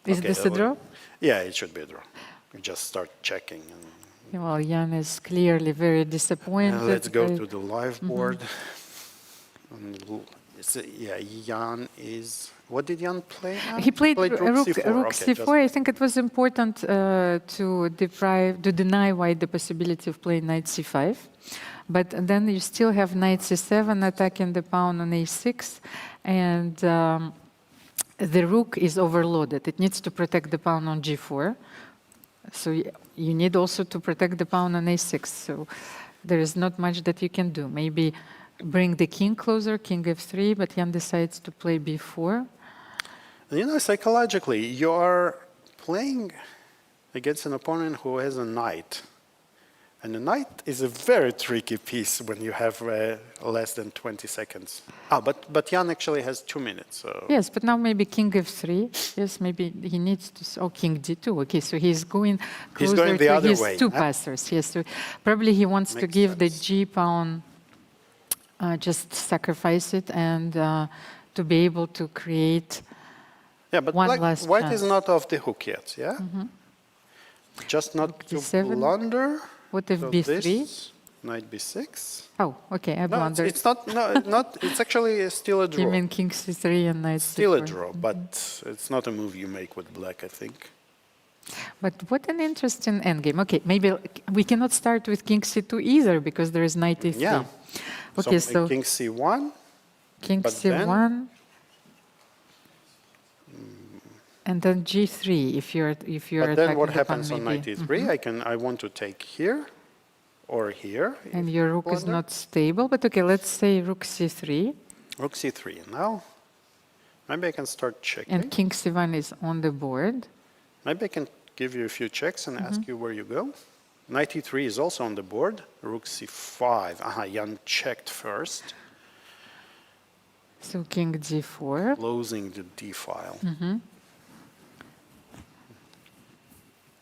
Is this a draw? Yeah, it should be a draw. You just start checking. Well, Jan is clearly very disappointed. Let's go to the live board. Jan is... What did Jan play? He played rook c4. I think it was important to deny White the possibility of playing knight c5. But then you still have knight c7 attacking the pawn on a6, and the rook is overloaded. It needs to protect the pawn on g4. So you need also to protect the pawn on a6. So there is not much that you can do. Maybe bring the king closer, king f3, but Jan decides to play b4. Psychologically, you are playing against an opponent who has a knight. And the knight is a very tricky piece when you have less than 20 seconds. But Jan actually has 2 minutes. So. Yes, but now maybe king f3. Yes, maybe he needs to... Oh, king d2. Okay, so he's going closer the to other his way, two passers. Yes, so probably he wants to give the g-pawn, just sacrifice it, and to be able to create but one last White chance. is not off the hook yet, yeah? Just not to blunder. What if b3? Knight b6. Oh, okay, I blundered. It's not. It's actually still a draw. You mean king c3 and knight still c4. a draw, but it's not a move you make with black, I think. But what an interesting endgame. Okay, maybe we cannot start with king c2 either because there is knight e3. Yeah. Okay, so king c1. King c1. And then g3 if you're But then what happens on knight e3? I want to take here or here. And your rook is not stable. But okay, let's say rook c3. Rook c3. Now, maybe I can start checking. And king c1 is on the board. Maybe I can give you a few checks and ask you where you go. Knight e3 is also on the board. Rook c5. Jan checked first. So king d4. Closing the d file.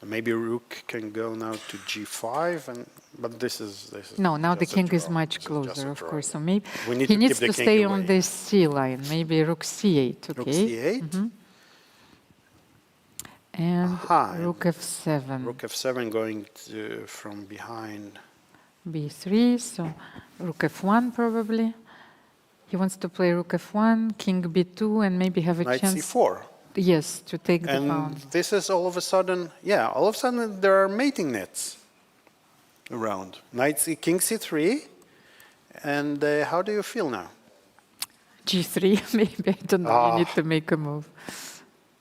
Maybe rook can go now to g5, but this is no. Now the king is much closer, of course. So maybe he needs to stay on this c line. Maybe rook c8. Okay. Rook c8. And rook f7. Rook f7 going from behind. b3. So rook f1 probably. He wants to play rook f1, king b2, and maybe have a Knight chance. c4. Yes, to take the pawn. And this is all of a sudden, there are mating nets around. King c3. And how do you feel now? g3, maybe. I don't know. You need to make a move.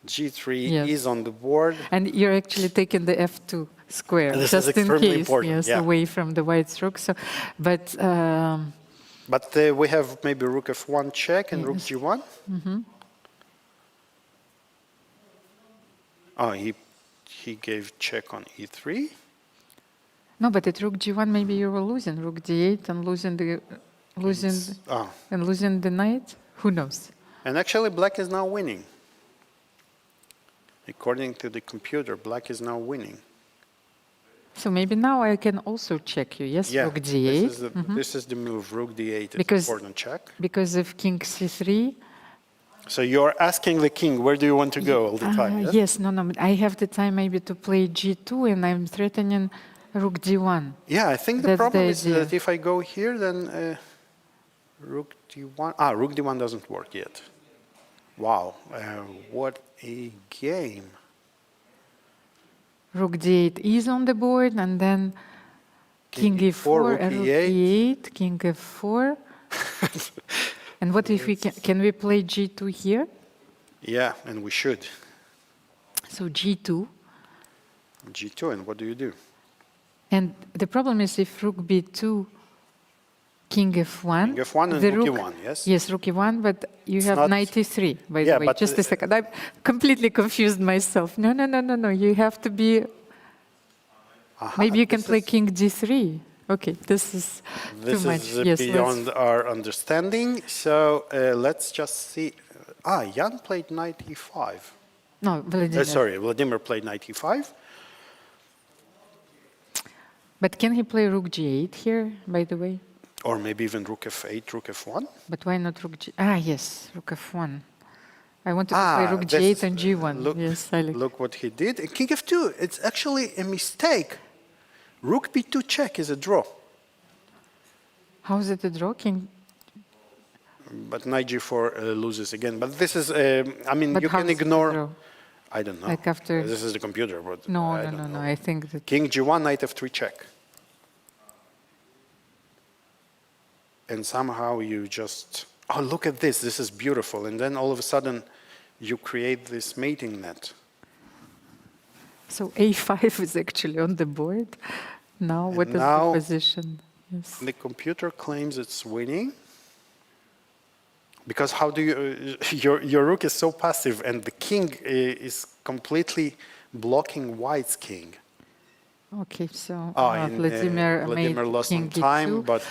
g3 is on the board. And you're actually taking the f2 square, and this just is in extremely case, important. away from the white's rook. So, but we have maybe rook f1 check and rook g1. Oh, he gave check on e3. No, but at rook g1, maybe you were losing rook d8 and losing the knight. Who knows? And actually, black is now winning. According to the computer, black is now winning. So maybe now I can also check you. Yes, rook d8. This is the move. Rook d8 is important check. Because of king c3. So you're asking the king, where do you want to go all the time? Yes, no. I have the time maybe to play g2, and I'm threatening rook d1. Yeah, I think the problem is that if I go here, then rook d1. Rook d1 doesn't work yet. Wow, what a game. Rook d8 is on the board, and then king e4, rook e8, king f4. And what if we can we play g2 here? Yeah, and we should. So g2. G2, and what do you do? And the problem is if rook b2, king f1. King f1 and rook e1, yes? Yes, rook e1, but you have knight e3, by the way. But just a second. I completely confused myself. No. You have to be... Maybe you can play king d3. Okay, this is too much. This is beyond our understanding. So let's just see. Jan played knight e5. No, Vladimir. Vladimir played knight e5. But can he play rook g8 here, by the way? Or maybe even rook f8, rook f1. But why not rook g... yes, rook f1. I wanted to play rook g8 and g1. Yes, Alik. Look what he did. King f2, it's actually a mistake. Rook b2 check is a draw. How is it a draw? King... But knight g4 loses again. But this is, you can ignore... I don't know. Like after... This is the computer. But no. I think that... King g1, knight f3 check. And somehow you just... Oh, look at this. This is beautiful. And then all of a sudden, you create this mating net. So a5 is actually on the board. Now, what is the position? Yes. The computer claims it's winning. Because how do you... your rook is so passive, and the king is completely blocking white's king. Okay, so Vladimir lost on time, but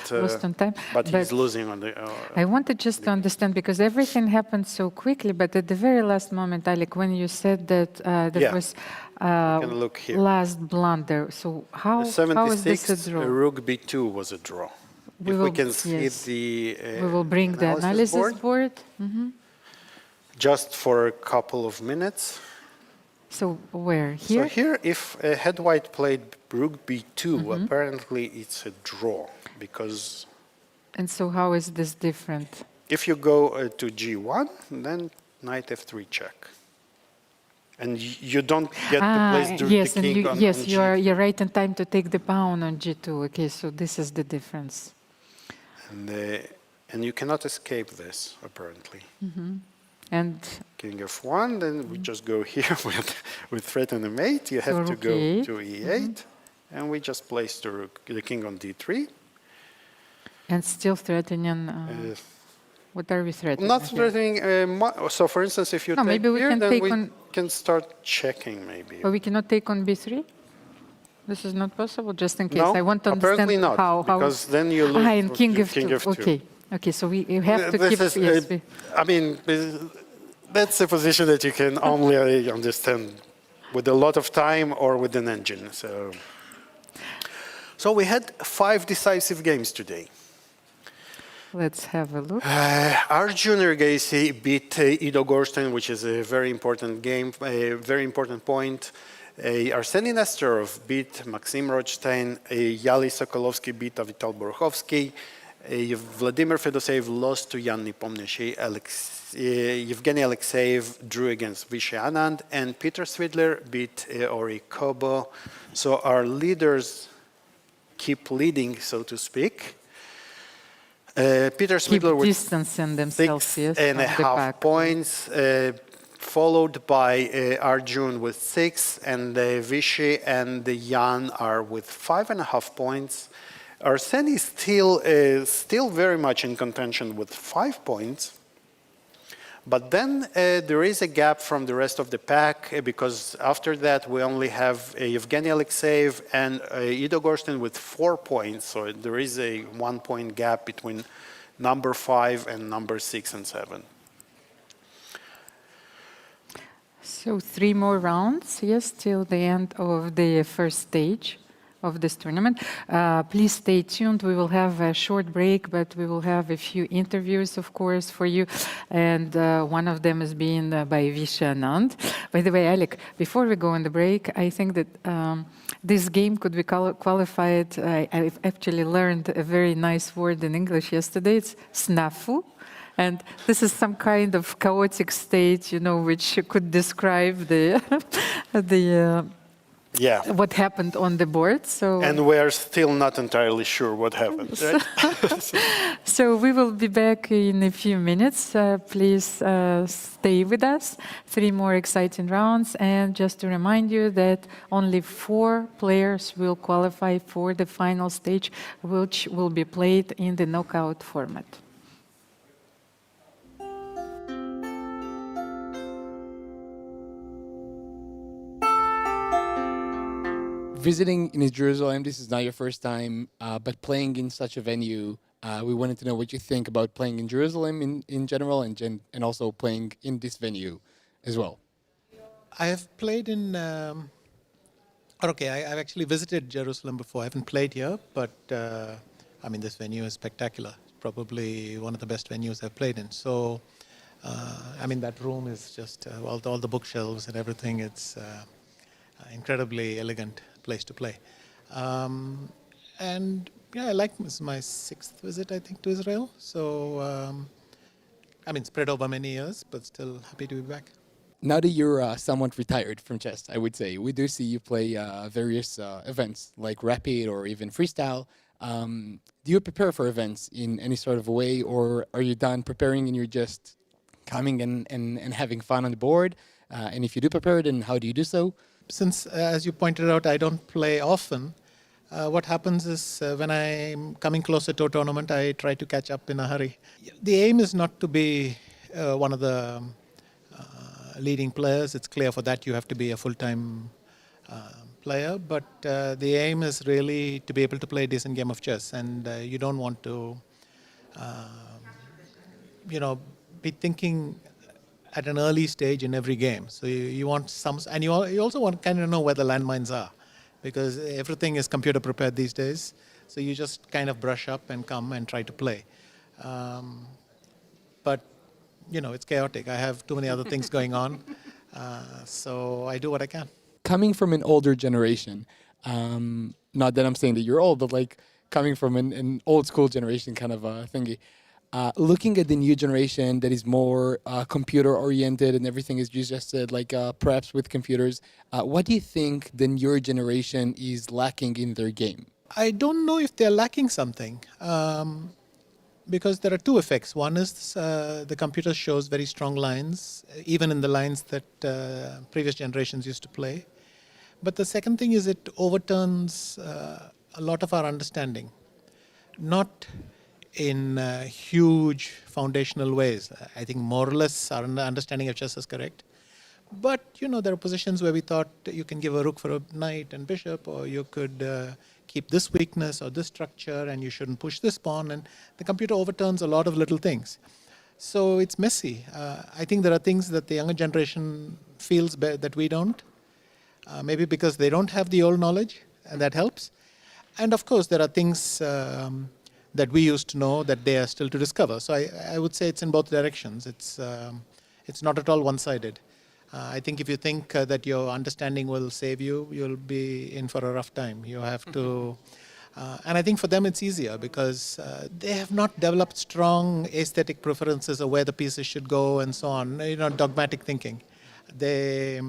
he's losing on the... I wanted just to understand, because everything happened so quickly, but at the very last moment, Alik, when you said that there was last blunder, so how is this a draw? Rook b2 was a draw. We can see the we will bring the analysis board. Just for a couple of minutes. So where? Here? So here, if head white played rook b2, apparently it's a draw, because... And so how is this different? If you go to g1, then knight f3 check. And you don't get to place the king on g2. You're right in time to take the pawn on g2. Okay, so this is the difference. And you cannot escape this, apparently. And king f1, then we just go here with threaten a mate. You have to go to e8, and we just place the king on d3. And still threatening. What are we threatening? Not threatening. So, for instance, if you take maybe we here, can then we can start checking, maybe. But we cannot take on b3. This is not possible. Just in case, no, I want to understand apparently not, how. Because then you lose. And king f2. Okay. So we have to keep. That's a position that you can only understand with a lot of time or with an engine. So we had 5 decisive games today. Let's have a look. Arjun Erigaisi beat Ido Gorshtein, which is a very important game, a very important point. Arseniy Nesterov beat Maxim Rodshtein. Yahli Sokolovsky beat Avital Boruchovsky. Vladimir Fedoseev lost to Jan Nepomniachtchi. Evgeny Alekseev drew against Vishy Anand, and Peter Svidler beat Ori Kobo. So our leaders keep leading, so to speak. Peter Svidler with distancing themselves, 6.5 points, followed by Arjun with 6, and Vishy and Jan are with 5.5 points. Arseniy is still very much in contention with 5 points. But then there is a gap from the rest of the pack because after that we only have Evgeny Alekseev and Ido Gorshtein with 4 points. So there is a 1 point gap between number 5 and number 6 and 7. So 3 more rounds, yes, till the end of the first stage of this tournament. Please stay tuned. We will have a short break, but we will have a few interviews, of course, for you. And one of them is being by Vishy Anand. By the way, Alik, before we go on the break, I think that this game could be qualified. I've actually learned a very nice word in English yesterday. It's snafu. And this is some kind of chaotic state, you know, which could describe the what happened on the board. So, and we are still not entirely sure what happened. Right? So we will be back in a few minutes. Please stay with us. 3 more exciting rounds. And just to remind you that only 4 players will qualify for the final stage, which will be played in the knockout format. Visiting in Jerusalem, this is not your first time, but playing in such a venue, we wanted to know what you think about playing in Jerusalem in general and also playing in this venue as well. I have played in, I've actually visited Jerusalem before. I haven't played here, but I mean, this venue is spectacular. Probably one of the best venues I've played in. So, I mean, that room is just, all the bookshelves and everything, it's incredibly elegant place to play. And yeah, I like this is my 6th visit, I think, to Israel. So, I mean, spread over many years, but still happy to be back. Now that you're somewhat retired from chess, I would say, we do see you play various events like rapid or even freestyle. Do you prepare for events in any sort of a way, or are you done preparing and you're just coming and having fun on the board? And if you do prepare, then how do you do so? Since, as you pointed out, I don't play often, what happens is when I'm coming closer to a tournament, I try to catch up in a hurry. The aim is not to be one of the leading players. It's clear for that you have to be a full-time player, but the aim is really to be able to play a decent game of chess, and you don't want to, be thinking at an early stage in every game. So you want some, and you also want to kind of know where the landmines are, because everything is computer prepared these days. So you just kind of brush up and come and try to play. But, it's chaotic. I have too many other things going on. So I do what I can. Coming from an older generation, not that I'm saying that you're old, but like coming from an old school generation kind of thingy, looking at the new generation that is more computer-oriented and everything is just said, like perhaps with computers, what do you think the newer generation is lacking in their game? I don't know if they're lacking something, because there are two effects. One is the computer shows very strong lines, even in the lines that previous generations used to play. But the second thing is it overturns a lot of our understanding, not in huge foundational ways. I think more or less our understanding of chess is correct. But, there are positions where we thought you can give a rook for a knight and bishop, or you could keep this weakness or this structure, and you shouldn't push this pawn. And the computer overturns a lot of little things. So it's messy. I think there are things that the younger generation feels that we don't. Maybe because they don't have the old knowledge, and that helps. And of course, there are things that we used to know that they are still to discover. So I would say it's in both directions. It's not at all one-sided. I think if you think that your understanding will save you, you'll be in for a rough time. You have to And I think for them it's easier because they have not developed strong aesthetic preferences of where the pieces should go and so on, dogmatic thinking. They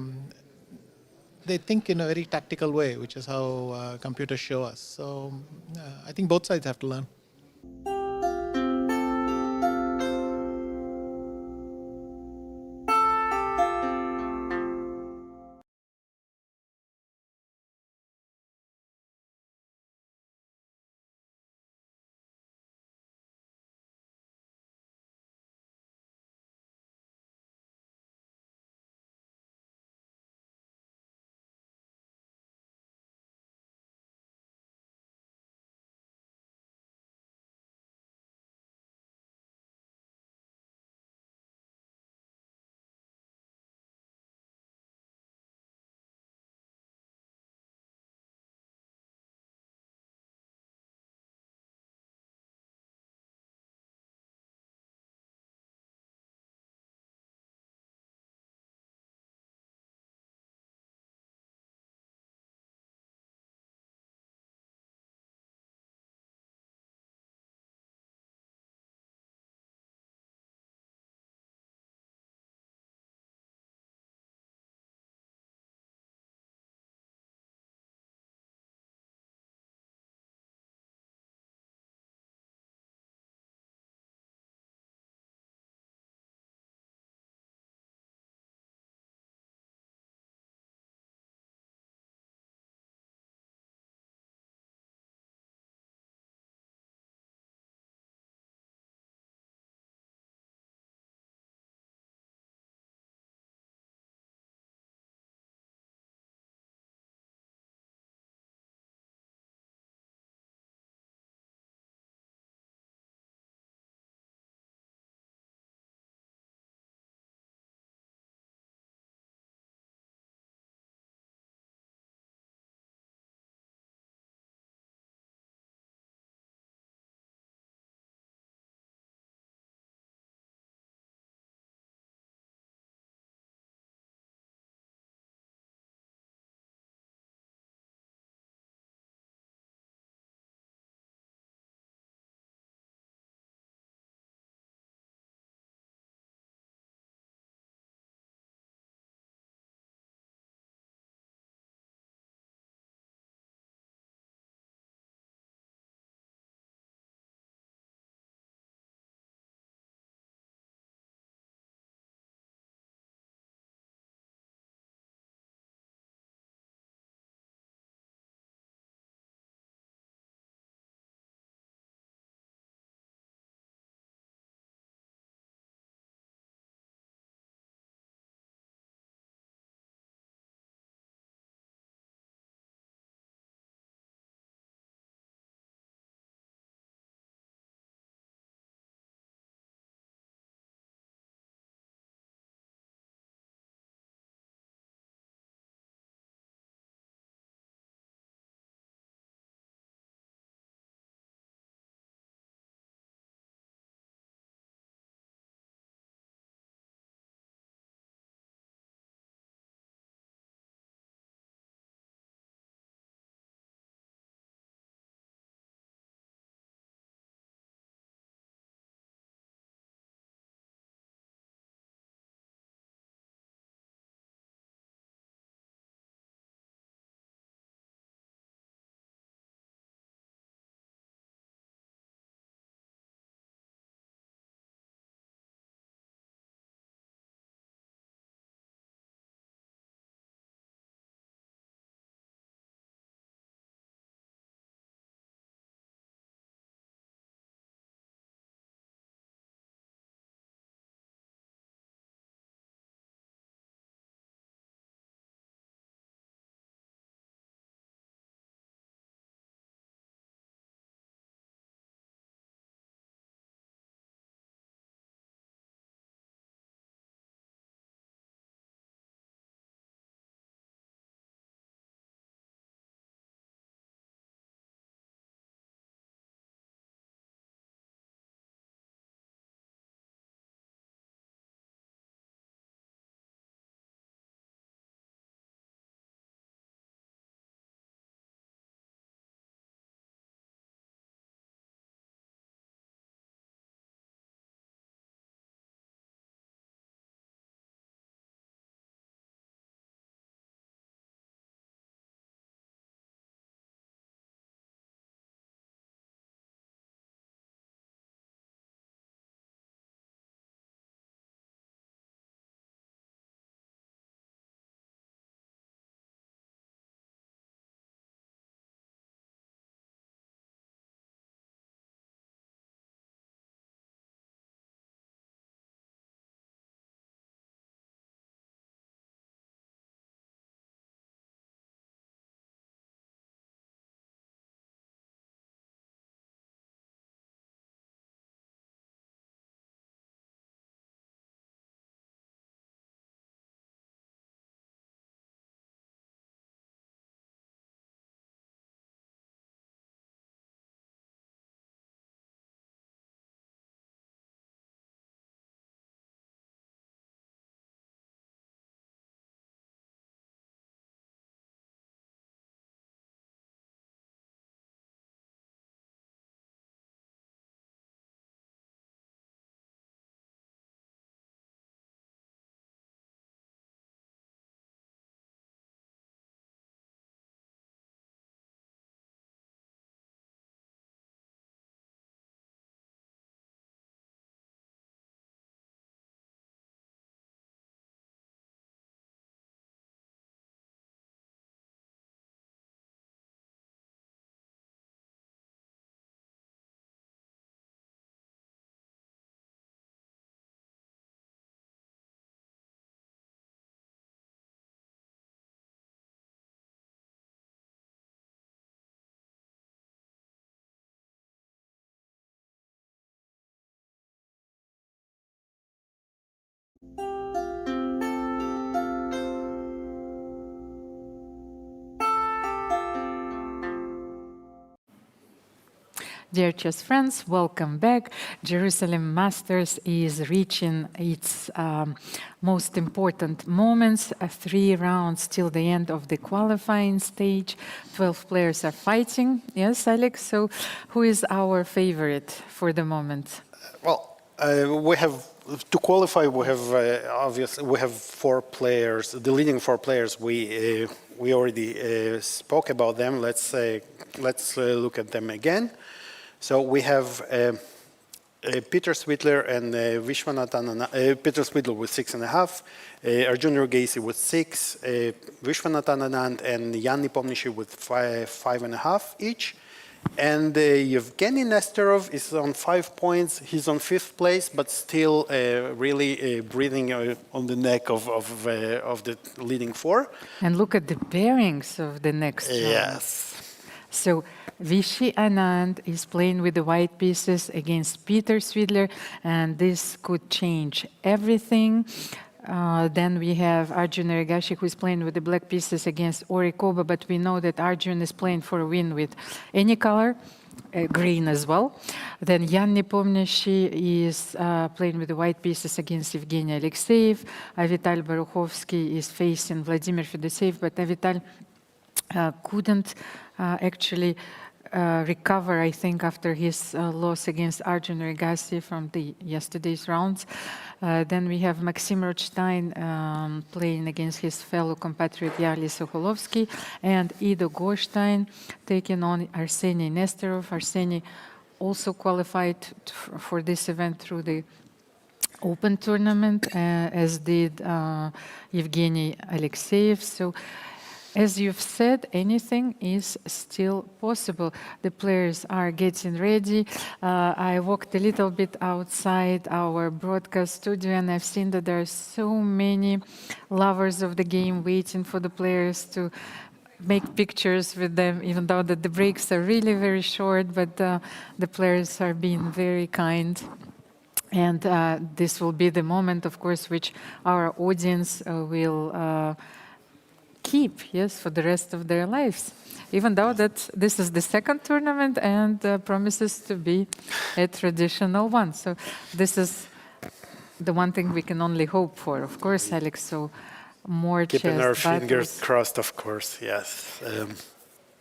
think in a very tactical way, which is how computers show us. So I think both sides have to learn. Dear chess friends, welcome back. Jerusalem Masters is reaching its most important moments. 3 rounds till the end of the qualifying stage. 12 players are fighting. Yes, Alex? So who is our favorite for the moment? Well, we have to qualify. We have obviously we have 4 players. The leading 4 players. We already spoke about them. Let's look at them again. So we have Peter Swidler and Peter Swidler with 6.5, Arjun Erigaisi with 6, Vishy Anand and Nepomniachtchi with 5.5 each. And Evgeny Nesterov is on 5 points. He's on 5th place, but still really breathing on the neck of the leading 4. And look at the bearings of the next round. Yes. So Vishy Anand is playing with the white pieces against Peter Swidler, and this could change everything. Then we have Arjun Erigaisi, who is playing with the black pieces against Ori Kobo, but we know that Arjun is playing for a win with any color, green as well. Then Nepomniachtchi is playing with the white pieces against Evgeny Alekseev. Avital Boruchovsky is facing Vladimir Fedoseev, but Avital couldn't actually recover, I think, after his loss against Arjun Erigaisi from yesterday's rounds. Then we have Maxim Rodshtein playing against his fellow compatriot Yahli Sokolovsky, and Ido Gorshtein taking on Arseniy Nesterov. Arseniy also qualified for this event through the Open tournament, as did Evgeny Alekseev. So, as you've said, anything is still possible. The players are getting ready. I walked a little bit outside our broadcast studio, and I've seen that there are so many lovers of the game waiting for the players to make pictures with them, even though that the breaks are really very short, but the players are being very kind. And this will be the moment, of course, which our audience will keep, yes, for the rest of their lives, even though that this is the second tournament and promises to be a traditional one. So this is the one thing we can only hope for, of course, Alex. So more keeping our battles. fingers crossed, of course. Yes.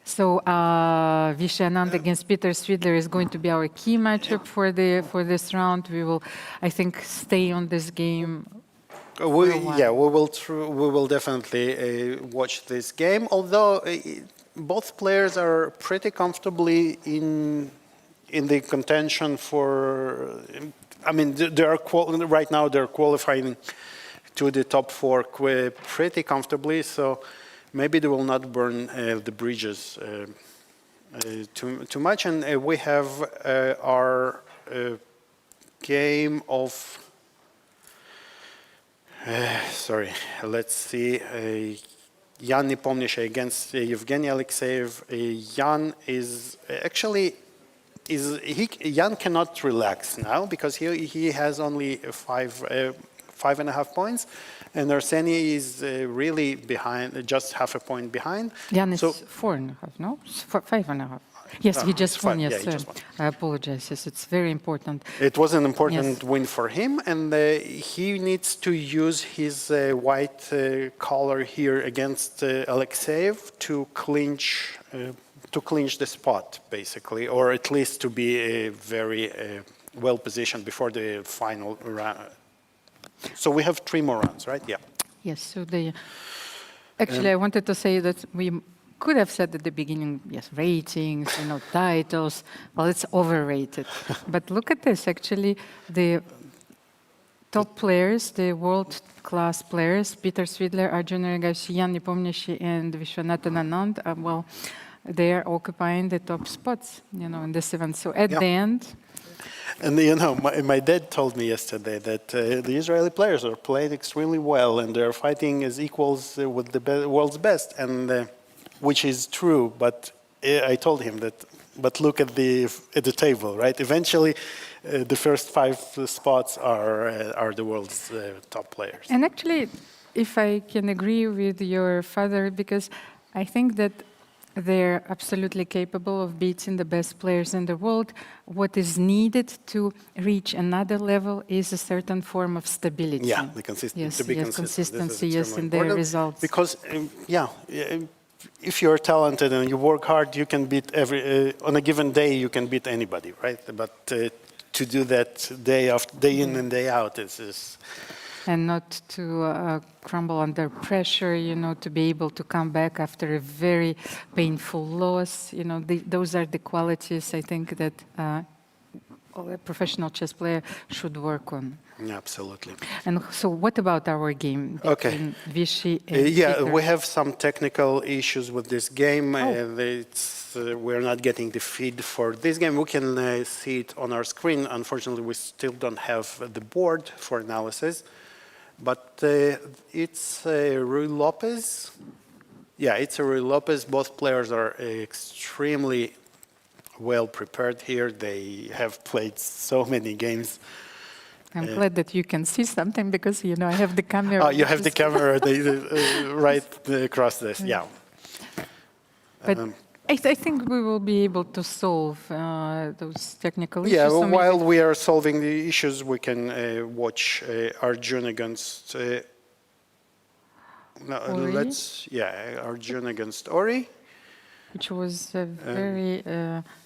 So Vishy Anand against Peter Swidler is going to be our key matchup for this round. We will, I think, stay on this game. We will definitely watch this game. Although both players are pretty comfortably in the contention for. I mean, they are right now. They're qualifying to the top 4 pretty comfortably. So maybe they will not burn the bridges too much. And we have our game of. Sorry, let's see. Jan Nepomniachtchi against Evgeny Alekseev. Jan is actually Jan cannot relax now because he has only 5.5 points, and Arseniy is really behind, just half a point behind. Jan is 4.5, no? 5.5. Yes, he just won. Yes, he just won. I apologize. Yes, it's very important. It was an important win for him, and he needs to use his white color here against Alekseev to clinch the spot, basically, or at least to be very well positioned before the final round. So we have 3 more rounds, right? Yeah. Yes. So actually, I wanted to say that we could have said at the beginning, yes, ratings, titles. Well, it's overrated. But look at this. Actually, the top players, the world-class players, Peter Swidler, Arjun Erigaisi, Nepomniachtchi, and Vishy Anand, well, they are occupying the top spots, in this event. So at the end. And my dad told me yesterday that the Israeli players are playing extremely well, and they're fighting as equals with the world's best, and which is true. But I told him that. But look at the table, right? Eventually, the first 5 spots are the world's top players. And actually, if I can agree with your father, because I think that they're absolutely capable of beating the best players in the world. What is needed to reach another level is a certain form of stability. Yeah, the consistency. Yes, consistency, yes, in their results. Because, if you're talented and you work hard, you can beat on a given day, you can beat anybody, right? But to do that day in and day out is and not to crumble under pressure, to be able to come back after a very painful loss. Those are the qualities I think that a professional chess player should work on. Absolutely. And so what about our game? Okay. Vishy and we have some technical issues with this game. We're not getting the feed for this game. We can see it on our screen. Unfortunately, we still don't have the board for analysis. But it's Ruy Lopez. Yeah, it's a Ruy Lopez. Both players are extremely well prepared here. They have played so many games. I'm glad that you can see something because, I have the camera. Oh, you have the camera right across this, yeah. But I think we will be able to solve those technical issues. Yeah, while we are solving the issues, we can watch Arjun against... Arjun against Ori. Which was a very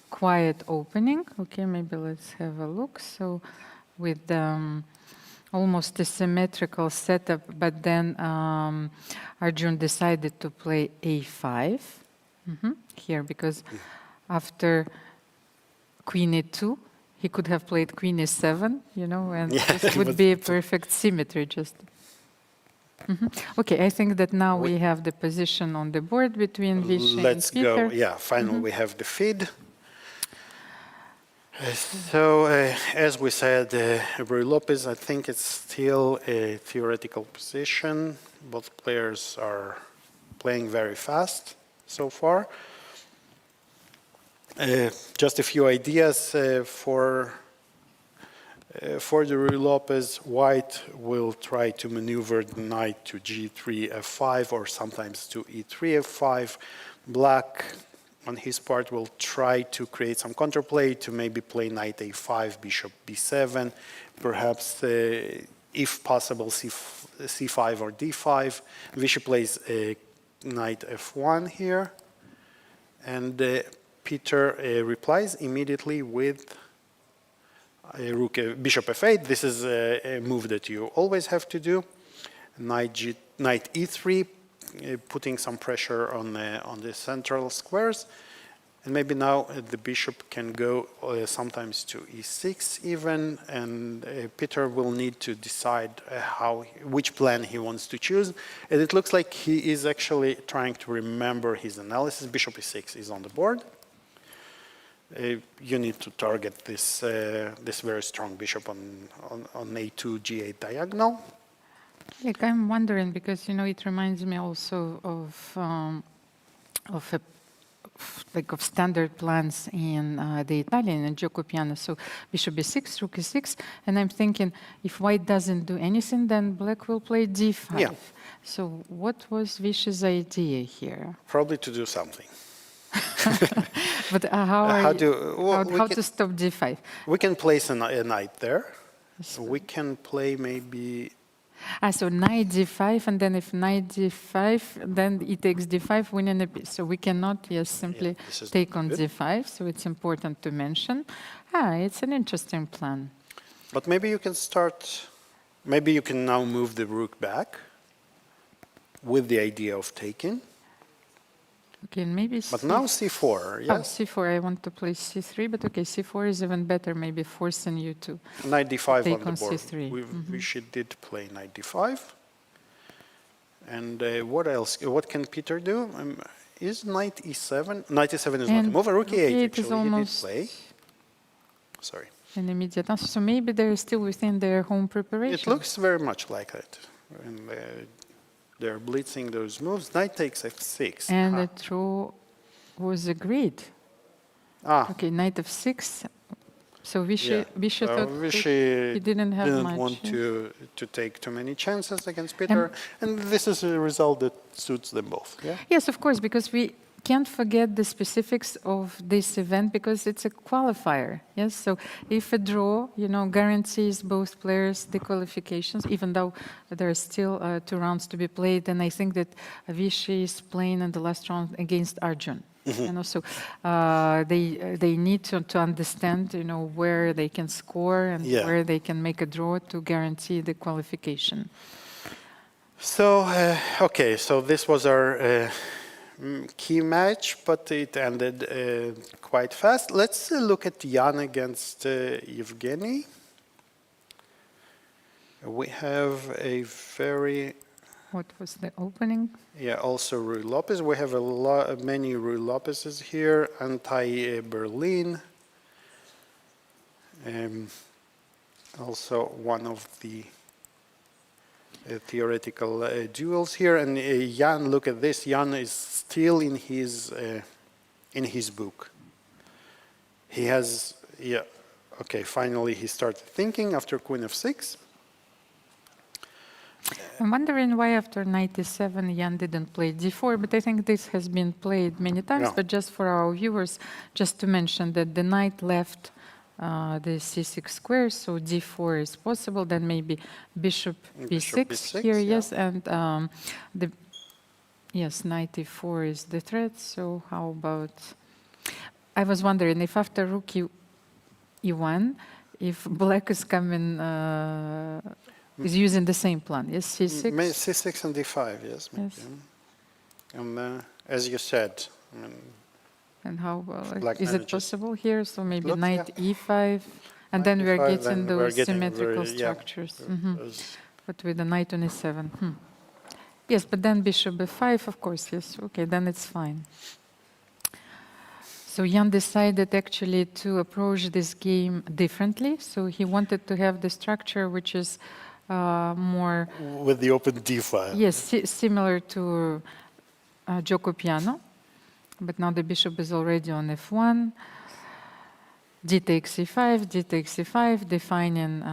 quiet opening. Okay, maybe let's have a look. So with almost a symmetrical setup, but then Arjun decided to play a5 here, because after queen e2, he could have played queen e7, and this would be a perfect symmetry just. Okay, I think that now we have the position on the board between Vishy and Peter. Let's go. Yeah, finally we have the feed. So, as we said, Ruy Lopez, I think it's still a theoretical position. Both players are playing very fast so far. Just a few ideas for the Ruy Lopez. White will try to maneuver the knight to g3, f5, or sometimes to e3, f5. Black, on his part, will try to create some counterplay to maybe play knight a5, bishop b7, perhaps, if possible, c5 or d5. Vishy plays knight f1 here, and Peter replies immediately with bishop f8. This is a move that you always have to do. Knight e3, putting some pressure on the central squares. And maybe now the bishop can go sometimes to e6 even, and Peter will need to decide which plan he wants to choose. And it looks like he is actually trying to remember his analysis. Bishop e6 is on the board. You need to target this very strong bishop on a2 g8 diagonal. Like, I'm wondering, because it reminds me also of standard plans in the Italian and Gioco Piano. So bishop b6, rook e6, and I'm thinking if white doesn't do anything, then black will play d5. Yeah. So what was Vishy's idea here? Probably to do something. But how to stop d5? We can place a knight there. We can play maybe... So knight d5, and then if knight d5, then he takes d5, winning a piece. So we cannot simply take on d5, so it's important to mention. It's an interesting plan. But maybe you can maybe you can now move the rook back with the idea of taking. Okay, maybe But now c4, yes? Oh, c4, I want to play c3, but okay, c4 is even better, maybe forcing you to knight d5 take on the board. c3. Vishy did play knight d5. And what else? What can Peter do? Is knight e7? Knight e7 is not a move. Rook e8, actually, he did play. Sorry. An immediate answer. So maybe they're still within their home preparation. It looks very much like it. And, they're blitzing those moves. Knight takes f6. And the throw was agreed. Okay, knight f6. So Vishy thought he didn't much. Want to take too many chances against Peter. And this is a result that suits them both. Yeah? Yes, of course, because we can't forget the specifics of this event because it's a qualifier. Yes, so if a draw, guarantees both players the qualifications, even though there are still 2 rounds to be played, and I think that Vishy is playing in the last round against Arjun. So they need to understand, where they can score and where they can make a draw to guarantee the qualification. So okay, so this was our key match, but it ended quite fast. Let's look at Jan against Evgeny. We have a very... What was the opening? Yeah, also Ruy Lopez. We have many Ruy Lopez's here. Anti-Berlin. Also one of the theoretical duels here. And Jan, look at this. Jan is still in his book. He has, okay, finally he started thinking after Queen f6. I'm wondering why after knight e7 Jan didn't play d4, but I think this has been played many times. But just for our viewers, just to mention that the knight left the c6 square, so d4 is possible. Then maybe bishop b6 here, yes, and knight e4 is the threat. So how about? I was wondering if after rook e1, if black is coming. Is using the same plan, yes, c6? C6 and d5, yes. Maybe. And as you said, and how about, is it possible here? So maybe knight e5, and then we're getting those symmetrical structures. But with the knight on e7. Yes, but then bishop b5, of course, yes. Okay, then it's fine. So Jan decided actually to approach this game differently. So he wanted to have the structure which is more... With the open d-file. Yes, similar to Gioco Piano. But now the bishop is already on f1. D takes e5, d takes e5, defining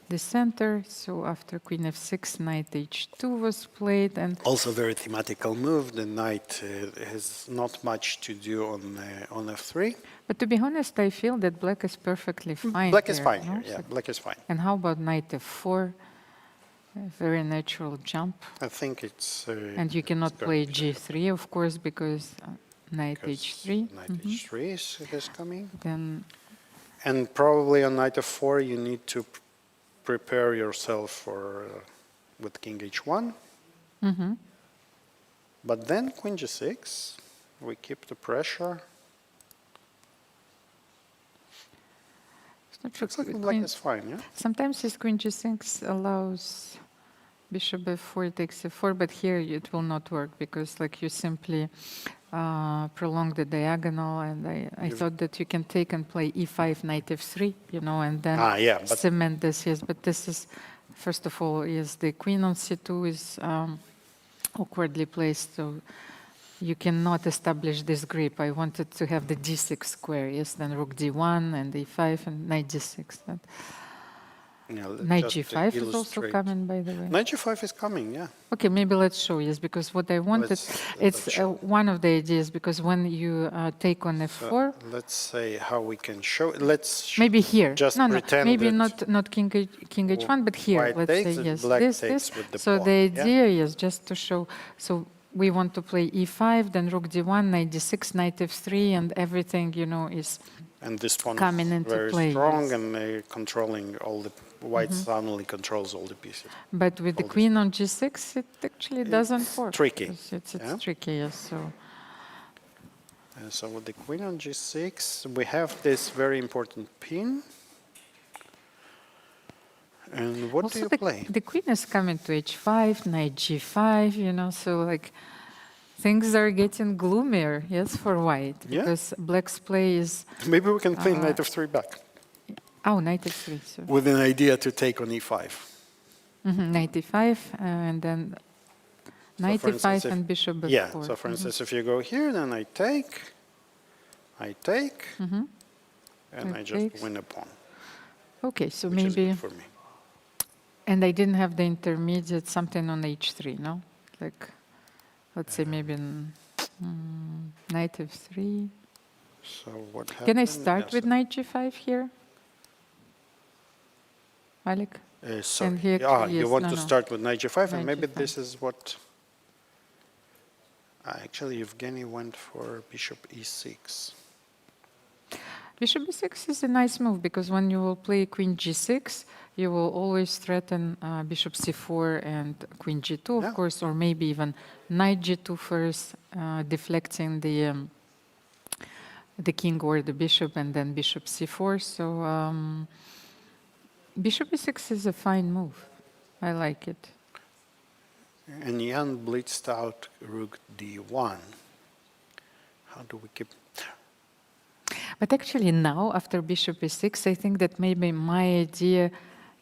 the center. So after queen f6, knight h2 was played. And also very thematical move. The knight has not much to do on f3. But to be honest, I feel that black is perfectly fine. Black is fine here, yeah, black is fine. And how about knight f4? A very natural jump. I think it's... and you cannot play g3, of course, because knight h3. Knight h3 is coming. Then, and probably on knight f4, you need to prepare yourself for with king h1. But then queen g6, we keep the pressure. Looks like black is fine, yeah? Sometimes his queen g6 allows bishop f4 takes f4, but here it will not work because like you simply prolong the diagonal, and I thought that you can take and play e5, knight f3, and then cement this, yes. But this is, first of all, yes, the queen on c2 is awkwardly placed, so you cannot establish this grip. I wanted to have the d6 square, yes, then rook d1 and e5 and knight g6. Knight g5 is also coming, by the way. Knight g5 is coming, yeah. Okay, maybe let's show, yes, because what I wanted, it's one of the ideas, because when you take on f4... let's say how we can show, let's... Maybe here. Just pretend maybe not king h1, but here, let's say, yes, this. So the idea is just to show, so we want to play e5, then rook d1, knight d6, knight f3, and everything, is and this one coming into very play. Strong and controlling all the white suddenly controls all the pieces. But with the queen on g6, it actually doesn't work. Tricky. It's tricky, yes. So with the queen on g6, we have this very important pin. And what also do you play? The queen is coming to h5, knight g5, so like things are getting gloomier, yes, for white, because black's play is... Maybe we can play knight f3 back. Oh, knight f3. So. With an idea to take on e5. Knight e5, and then knight e5 and bishop b4. Yeah, so for instance, if you go here, then I take, and I just win a pawn. Okay, so which maybe... is good for me. And I didn't have the intermediate, something on h3, no? Like, let's say maybe... Knight f3. So what happened? Can I start with knight g5 here? Alik? Sorry. And here You want to no. start with knight g5, and Knight maybe g5. this is what... Actually, Evgeny went for bishop e6. Bishop e6 is a nice move because when you will play queen g6, you will always threaten bishop c4 and queen g2, of course, or maybe even knight g2 first, deflecting the king or the bishop, and then bishop c4. So bishop e6 is a fine move. I like it. And Jan blitzed out rook d1. How do we keep... But actually now, after bishop e6, I think that maybe my idea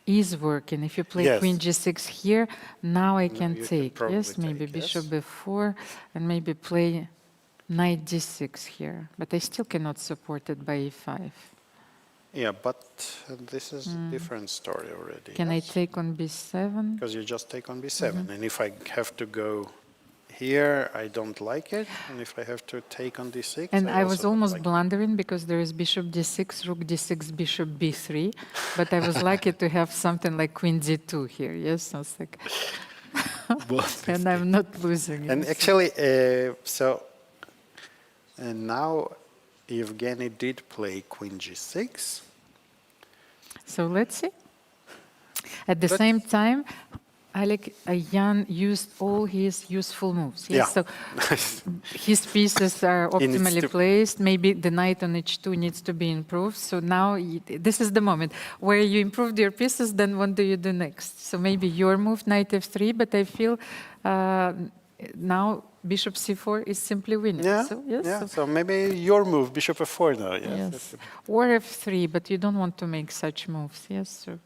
is working. If you play queen g6 here, now I can take. Yes, maybe bishop b4, and maybe play knight d6 here. But I still cannot support it by e5. Yeah, but this is a different story already. Can I take on b7? Because you just take on b7. And if I have to go here, I don't like it. And if I have to take on d6, and I was also almost like blundering because there is bishop d6, rook d6, bishop b3. But I was lucky to have something like queen d2 here. Yes, I was like, and I'm not losing. And actually, and now Evgeny did play queen g6. So let's see. At the same time, Alik, Jan used all his useful moves. Yes? So his pieces are optimally placed. Maybe the knight on h2 needs to be improved. So now this is the moment where you improved your pieces, then what do you do next? So maybe your move, knight f3, but I feel now bishop c4 is simply winning. Yeah, so, yes, so maybe your move, bishop f4 now. Yes. Or f3, but you don't want to make such moves. Yes, so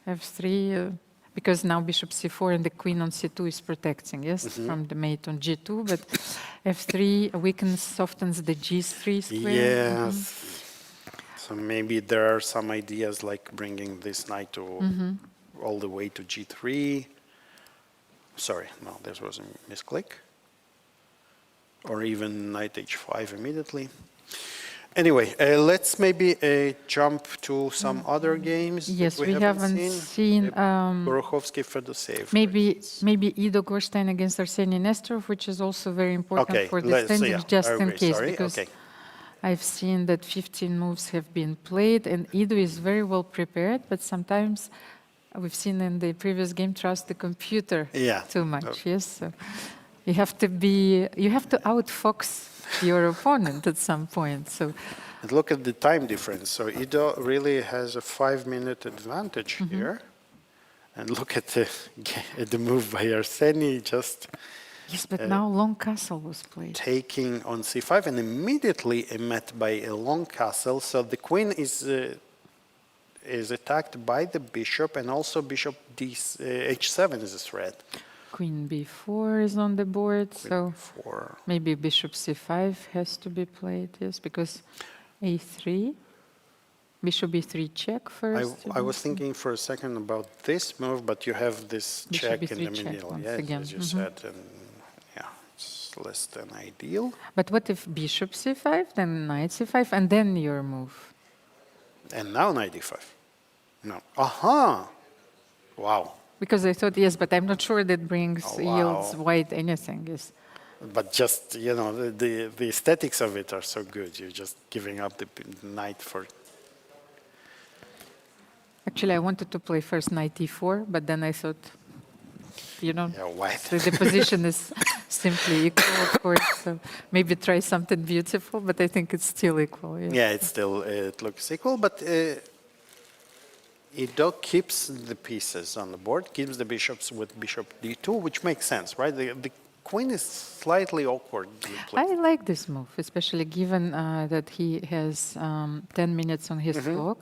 f3, because now bishop c4 and the queen on c2 is protecting, yes, from the mate on g2, but f3 weakens, softens the g3 square. Yes. So maybe there are some ideas like bringing this knight to all the way to g3. Sorry, no, this was a misclick. Or even knight h5 immediately. Anyway, let's maybe jump to some other games. Yes, we haven't seen Boruchovsky, Fedoseev. Maybe Ido Gorshtein against Arseniy Nesterov, which is also very important for the standings, just in case, because I've seen that 15 moves have been played, and Ido is very well prepared, but sometimes we've seen in the previous game, trust the computer too much. Yes, so you have to outfox your opponent at some point. So and look at the time difference. So Ido really has a 5-minute advantage here. And look at the move by Arseniy, just yes, but now long castle was played. Taking on c5 and immediately met by a long castle. So the queen is attacked by the bishop, and also bishop h7 is a threat. Queen b4 is on the board, so maybe bishop c5 has to be played, yes, because a3, bishop b3 check first. I was thinking for a second about this move, but you have this bishop check in the middle, as you said, and it's less than ideal. But what if bishop c5, then knight c5, and then your move? And now knight d5. No. Aha! Wow. Because I thought, yes, but I'm not sure that yields white anything. Yes. But just, the aesthetics of it are so good. You're just giving up the knight for... Actually, I wanted to play first knight e4, but then I thought, white. So the position is simply equal, of course. So maybe try something beautiful, but I think it's still equal. Yes. Yeah, it looks equal, but... Ido keeps the pieces on the board, keeps the bishops with bishop d2, which makes sense, right? The queen is slightly awkward. I like this move, especially given that he has 10 minutes on his clock.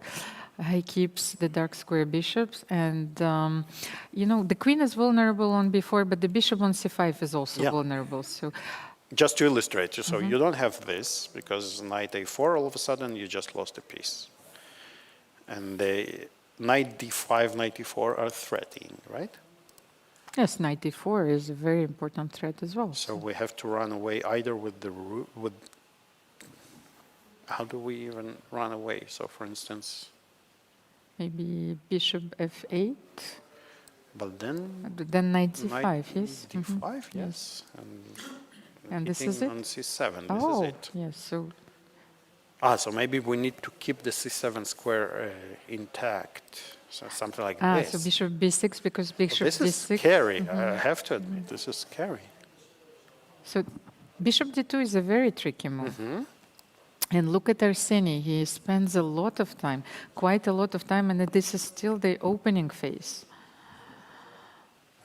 He keeps the dark square bishops, and the queen is vulnerable on b4, but the bishop on c5 is also vulnerable. So, just to illustrate, so you don't have this, because knight a4, all of a sudden you just lost a piece. And knight d5, knight e4 are threatening, right? Yes, 94 is a very important threat as well. So we have to run away either with the rook, how do we even run away? So for instance, maybe bishop f8. But then knight d5, yes. d5, yes. And this is it? On c7, oh, this is it. Yes, so... So maybe we need to keep the c7 square intact. So something like this. So bishop b6 because bishop this d6. This is scary, I have to admit, this is scary. So bishop d2 is a very tricky move. And look at Arseniy, he spends a lot of time, quite a lot of time, and this is still the opening phase.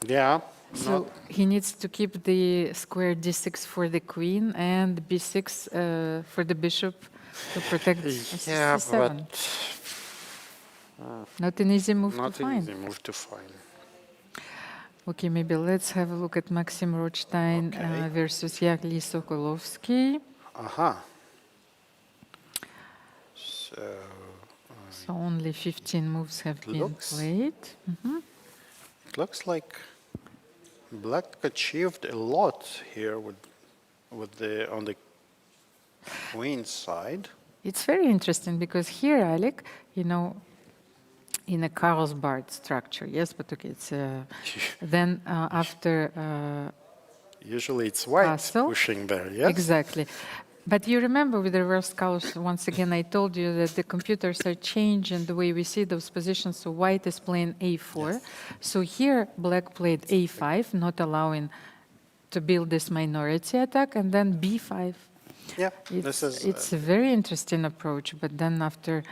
Yeah. So he needs to keep the square d6 for the queen and b6 for the bishop to protect yeah, c7. But not an easy move to find. Not an easy move to find. Okay, maybe let's have a look at Maxim Rodshtein versus Yahli Sokolovsky. So only 15 moves have been played. It looks like Black achieved a lot here with the on the queen side. It's very interesting because here, Alik, you know, in a Carlsbad structure, yes, but okay, it's then after usually it's white castle, pushing there, yes? Exactly. But you remember with the reverse cows, once again, I told you that the computers are changing the way we see those positions. So white is playing a4. Yes. So here, black played a5, not allowing to build this minority attack, and then b5. Yeah, it's a very interesting approach. But then after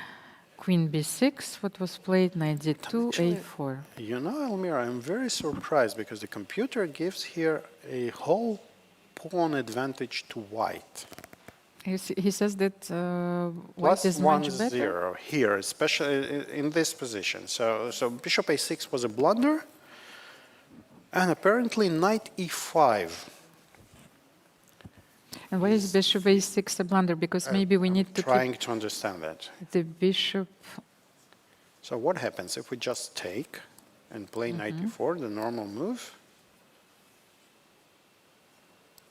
queen b6, what was played? Knight d2, actually, a4. You know, Almira, I'm very surprised because the computer gives here a whole pawn advantage to white. He says that white is much better. +1-0 here, especially in this position. So bishop a6 was a blunder, and apparently knight e5. And why is bishop a6 a blunder? Because maybe we need to trying to understand that. The bishop. So what happens if we just take and play knight e4, the normal move?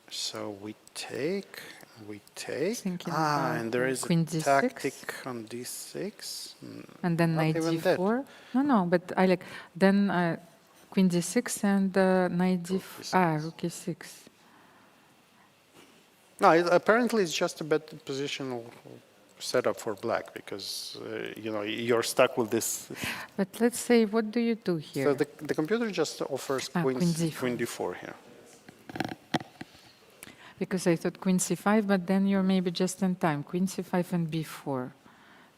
So we take. And there is a tactic on d6. And then knight d4. No, but I like then queen d6 and knight d4. Rook e6. No, apparently it's just a better positional setup for black because you know you're stuck with this. But let's say, what do you do here? So the computer just offers queen d4 here. Because I thought queen c5, but then you're maybe just in time. Queen c5 and b4.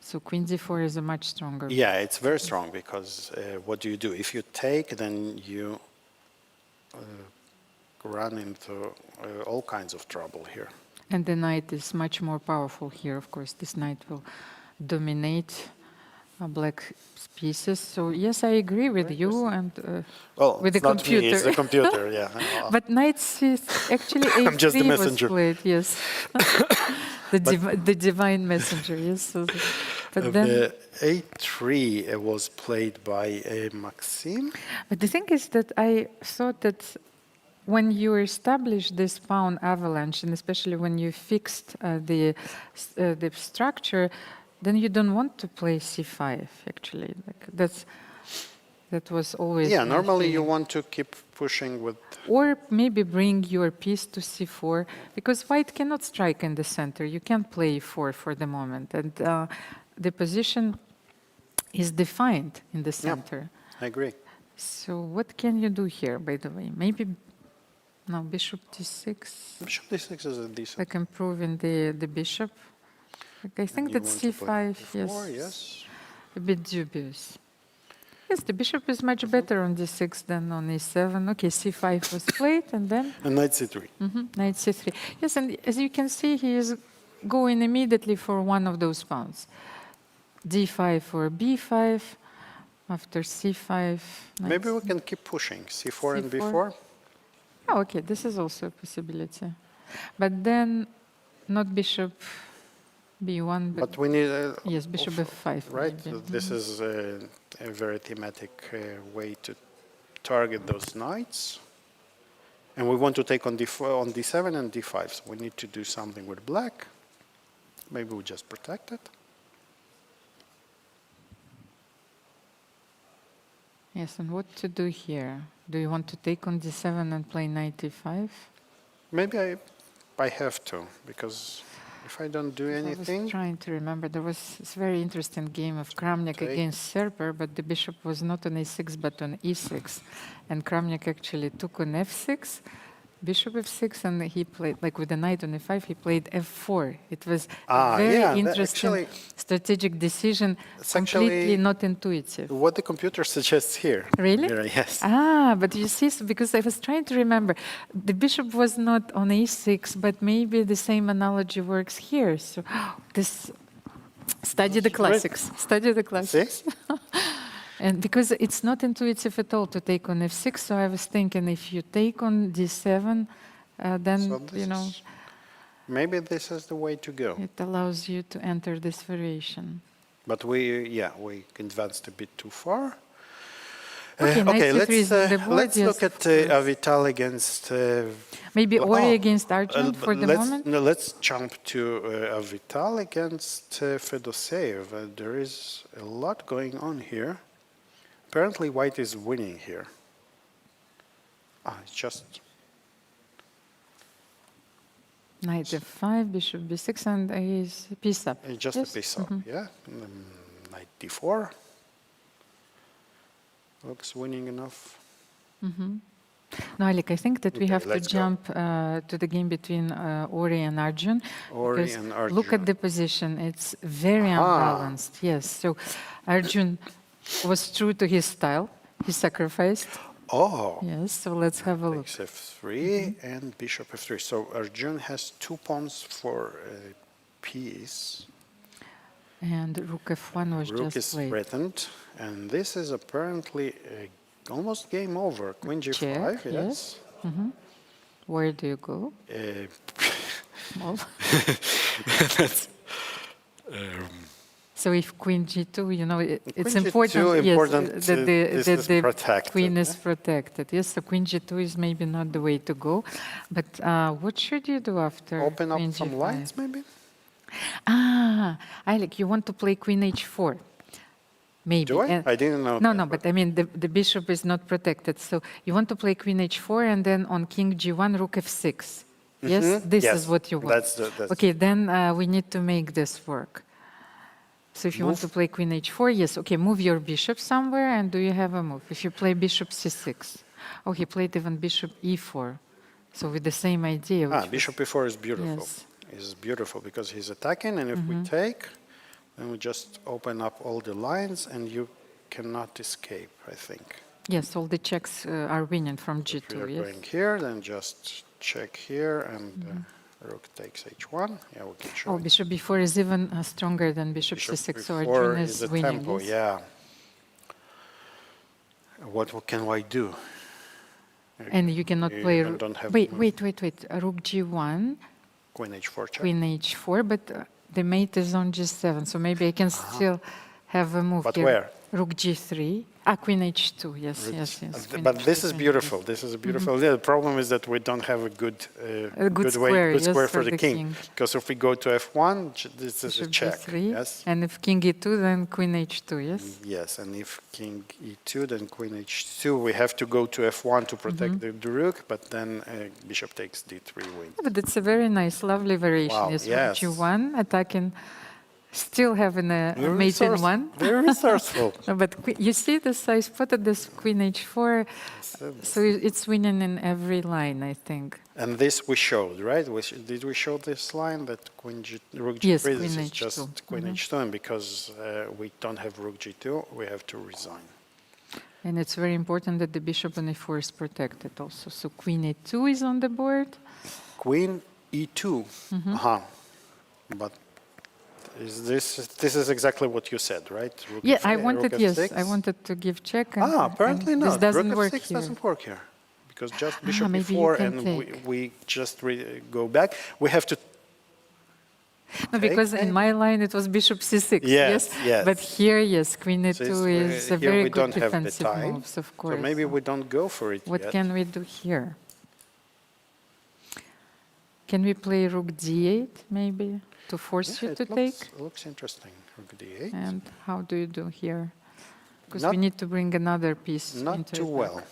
So queen d4 is a much stronger. Yeah, it's very strong because what do? If you take, then you run into all kinds of trouble here. And the knight is much more powerful here. Of course, this knight will dominate black pieces. So yes, I agree with you and with the computer. Me, it's the computer, yeah. But knight is actually I'm just the messenger. Was played, yes. the divine messenger, yes. So but then the a3 was played by Maxim. But the thing is that I thought that when you establish this pawn avalanche, and especially when you fixed the structure, then you don't want to play c5, actually. Like that was always... Yeah, normally you want to keep pushing with... Or maybe bring your piece to c4, because white cannot strike in the center. You can't play e4 for the moment. And the position is defined in the center. Yeah, I agree. So what can you do here, by the way? Maybe... No, bishop d6. Bishop d6 is a decent... Like improving the bishop. Like I think that c5, yes, a bit dubious. Yes, the bishop is much better on d6 than on e7. Okay, c5 was played, and then... And knight c3. Knight c3. Yes, and as you can see, he is going immediately for one of those pawns. d5 or b5, after c5... Maybe we can keep pushing, c4 and b4. Oh, okay, this is also a possibility. But then, not bishop b1, but we need... yes, bishop f5. Right? This is a very thematic way to target those knights. And we want to take on d7 and d5. So we need to do something with black. Maybe we just protect it. Yes, and what to do here? Do you want to take on d7 and play knight e5? Maybe I have to, because if I don't do anything... I was trying to remember. There was this very interesting game of Kramnik against Serper, but the bishop was not on a6 but on e6. And Kramnik actually took on f6, bishop f6, and he played, like with the knight on e5, he played f4. It was a very interesting strategic decision, completely not intuitive. What the computer suggests here. Really? Yes. But you see, because I was trying to remember, the bishop was not on e6, but maybe the same analogy works here. So this, study the classics. Study the classics. And because it's not intuitive at all to take on f6, so I was thinking if you take on d7, then, so maybe this is the way to go. It allows you to enter this variation. But we advanced a bit too far. Okay, let's look at Avital against... maybe Ori against Arjun for the moment? No, let's jump to Avital against Fedoseev. There is a lot going on here. Apparently, white is winning here. It's just... Knight f5, bishop b6, and is piece up. It's just a piece up, yeah. Knight d4. Looks winning enough. No, Alik, I think that we have to jump to the game between Ori and Arjun. Ori and Arjun. Look at the position. It's very unbalanced. Yes. So Arjun was true to his style. He sacrificed. Oh. Yes. So let's have a look. Takes f3 and bishop f3. So Arjun has 2 pawns for a piece. And rook f1 was Rook just is threatened. And this is apparently almost game over. Queen g5, check, yes. Where do you go? Small. So if queen g2, it's important, that the queen is protected. Yes, so queen g2 is maybe not the way to go. But what should you do after open up queen some g5? lines, maybe? Alik, you want to play queen h4. Maybe. Do I? I didn't know. No, but I mean, the bishop is not protected. So you want to play queen h4 and then on king g1, rook f6. Yes? This is what you want. Okay, then we need to make this work. So if you want to play queen h4, yes, okay, move your bishop somewhere, and do you have a move? If you play bishop c6. Oh, he played even bishop e4. So with the same idea. Bishop e4 is beautiful. Yes. It's beautiful because he's attacking, and if we take, then we just open up all the lines, and you cannot escape, I think. Yes, all the checks are winning from g2, If we are yes. going here, then just check here, and rook takes h1. Yeah, we can show it. Bishop b4 is even stronger than bishop c6, so Arjun is winning. Tempo, yes. yeah. What can I do? And you cannot play... Don't have wait. Rook g1, Queen h4 check. queen h4, but the mate is on g7, so maybe I can still have a move But here. where? Rook g3. Queen h2, yes. But this is beautiful. This is a beautiful. The problem is that we don't have a good square for the king. Because if we go to f1, this is a check. G3. Yes. And if king e2, then queen h2, yes? Yes, and if king e2, then queen h2. We have to go to f1 to protect the rook, but then bishop takes d3 win. But it's a very nice, lovely variation. Wow, Yes, yes. g1, attacking, still having a mate in one. Very resourceful. But you see this, I spotted this queen h4, so it's winning in every line, I think. And this we showed, right? Did we show this line that rook g3 Yes, this queen is h2. just queen h2, and because we don't have rook g2, we have to resign. And it's very important that the bishop on e4 is protected also. So queen e2 is on the board. Queen e2. But this is exactly what you said, right? Rook Yeah, F8, I wanted, rook yes, F6. I wanted to give check. And, apparently and not. This doesn't Rook work F6 here. doesn't work here. Because just bishop maybe you e4 can and take. we just go back. We have to... No, because in my line it was bishop c6. Yes, yes. But here, yes, queen e2 So is a here very we good don't have the defensive time, moves, of course. so maybe we don't go for it What yet. can we do here? Can we play rook d8, maybe, to force you to take? It looks interesting, rook d8. And how do you do here? Because Not- we need to bring another piece Not into too attack. well.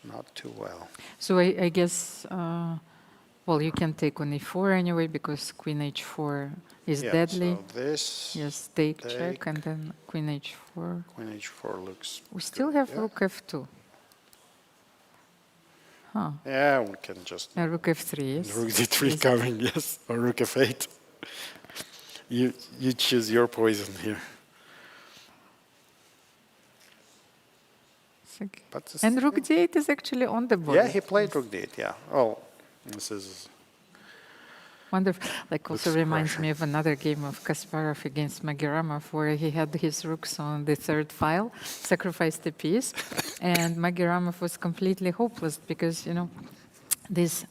Not too well. So I guess, well, you can take on e4 anyway, because queen h4 is deadly. So this, Yes, take, take. check, and then queen h4. queen h4 looks We still good, have yeah. rook f2. Huh. Yeah, we can just Rook f3, yes. rook d3 Yes. coming, yes, or rook f8. You choose your poison here. Okay. But this- And rook d8 is actually on the board. yeah, he played rook d8. Yeah. Oh, this is Wonderful. Like also Looks reminds pressure. me of another game of Kasparov against Magiramov, where he had his rooks on the third file, sacrificed a piece, and Magiramov was completely hopeless because, you know, this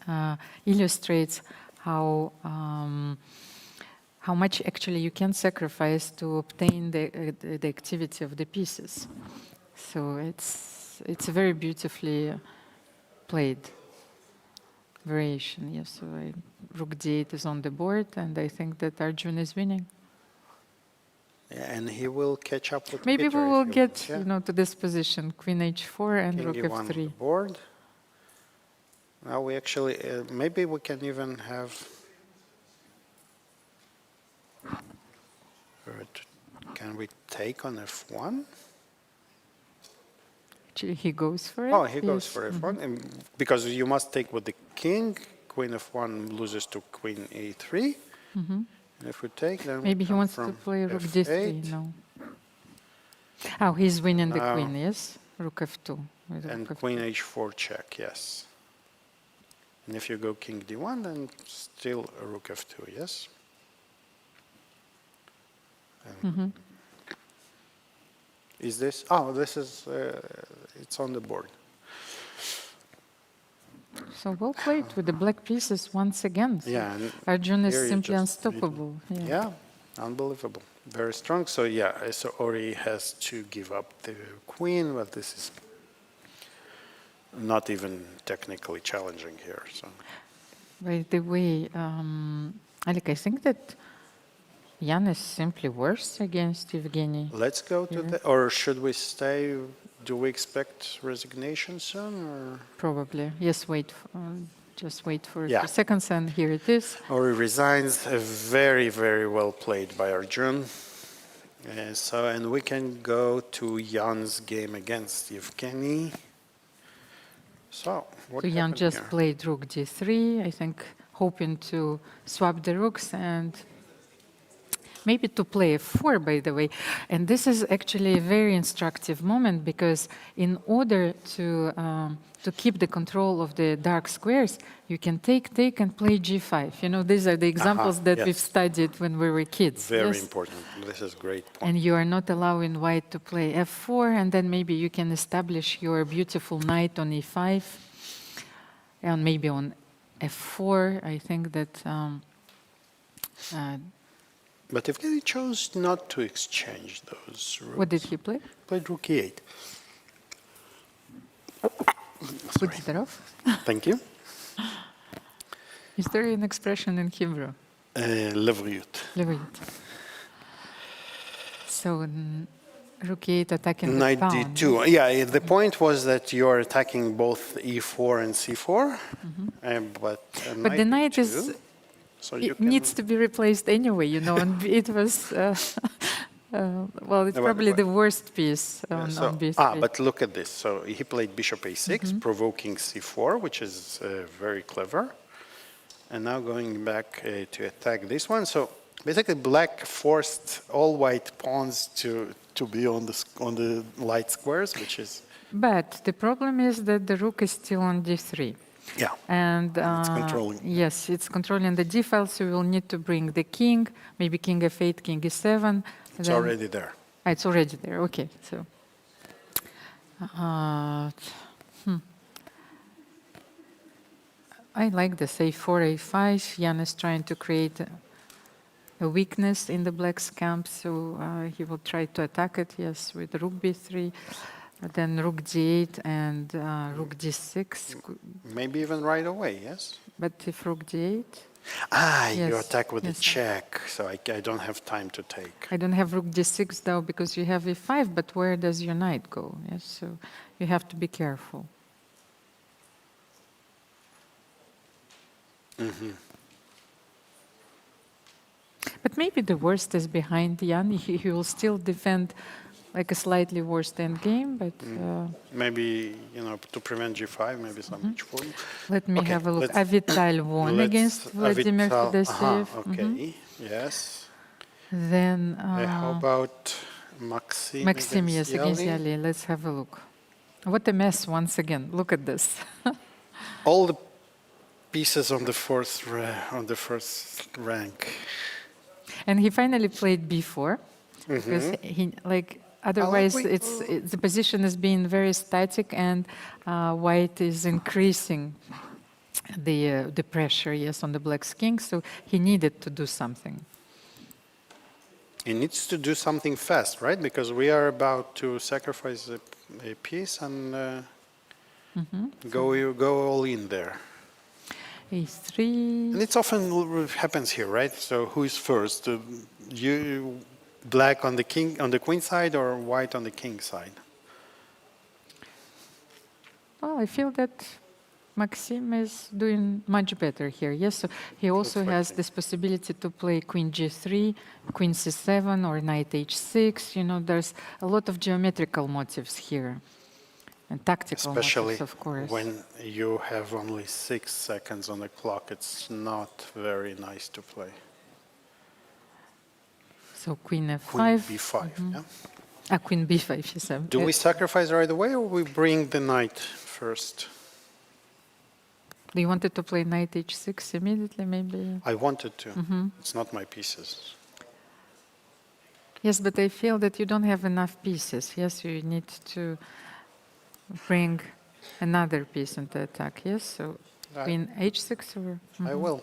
illustrates how much actually you can sacrifice to obtain the activity of the pieces. So it's a very beautifully played variation. Yes, so rook d8 is on the board, and I think that Arjun is winning. yeah, and he will catch up with Maybe Peter we if will he get, wants, yeah. you know, to this position, queen h4 and King rook e1 on the f3. board. Now we actually, maybe we can even have. Can we take on f1? Actually, he goes for it. Oh, he goes yes. for f1, and because you must take with the king. Queen f1 loses to queen e3. And if we take, then Maybe we he come wants to from play rook f8. d3. No. Oh, he's winning the Now- queen. Yes, rook f2. with And rook f2. queen h4 check, yes. And if you go king d1, then still a rook f2, yes? And is this? Oh, this is, it's on the board. So well played with the black pieces once again. So Yeah, and Arjun is here you simply just need to- unstoppable. Yeah. yeah, unbelievable. Very strong. So yeah, so Ori has to give up the queen, but this is not even technically challenging here. So By the way, Alik, I think that Jan is simply worse against Evgeny. let's go to the, or should we stay? Do we expect resignation soon, or? Probably. Yes, wait. Just wait for a Yeah. few seconds, and here it is. Ori resigns. Very, very well played by Arjun. So, and we can go to Jan's game against Evgeny. So, what So Jan happened just here? played rook d3, I think, hoping to swap the rooks and maybe to play f4, by the way. And this is actually a very instructive moment because in order to keep the control of the dark squares, you can take, and play g5. You know, these are the examples that yes. we've studied when we were kids. Very yes? important. This is great point. And you are not allowing white to play f4, and then maybe you can establish your beautiful knight on e5, and maybe on f4. I think that But Evgeny chose not to exchange those rooks. what did he play? Played rook e8. Svidler. Thank you. Is there an expression in Hebrew? Levriut. Levit. So rook e8 attacking the Knight pawn. d2. Yeah, the point was that you are attacking both e4 and c4, but But the knight d2, is so you it can, needs to be replaced anyway, you know, and it was well, it's No, but- probably the worst piece on b3. but look at this. So he played bishop a6, provoking c4, which is very clever. And now going back to attack this one. So basically, black forced all white pawns to be on the light squares, which is But the problem is that the rook is still on d3. yeah. And It's controlling. Yes, it's controlling the d file, so we will need to bring the king, maybe king f8, king e7. It's then- already there. It's already there. Okay, so. I like this a4, a5. Jan is trying to create a weakness in the black's camp, so he will try to attack it, yes, with rook b3, then rook d8 and rook d6. Maybe even right away, yes? But if rook d8? You attack with a check, so I don't have time to take. I don't have rook d6 though, because you have e5, but where does your knight go? Yes, so you have to be careful. But maybe the worst is behind Jan. He will still defend like a slightly worse endgame, but... maybe, to prevent g5, maybe some h4. Let me have a look. Avital won against Vladimir Fedoseev. Okay, yes. Then... how about Maxim against Yahli? Yahli. Let's have a look. What a mess once again. Look at this. All the pieces on the first rank. And he finally played b4 because he otherwise the position is being very static, and white is increasing the pressure, yes, on the black's king. So he needed to do something. He needs to do something fast, right? Because we are about to sacrifice a piece and go all in there. a3. And it often happens here, right? So who is first? You black on the queen side, or white on the king side? Well, I feel that Maxim is doing much better here. Yes, so he also has this possibility to play queen g3, queen c7, or knight h6. There's a lot of geometrical motifs here. And tactical Especially motifs, of course. When you have only 6 seconds on the clock, it's not very nice to play. So queen f5. Queen b5, yeah? Queen b5, she said. Do we sacrifice right away, or we bring the knight first? Do you wanted to play knight h6 immediately, maybe? I wanted to. It's not my pieces. Yes, but I feel that you don't have enough pieces. Yes, you need to bring another piece into attack. Yes, so queen h6 or... I will.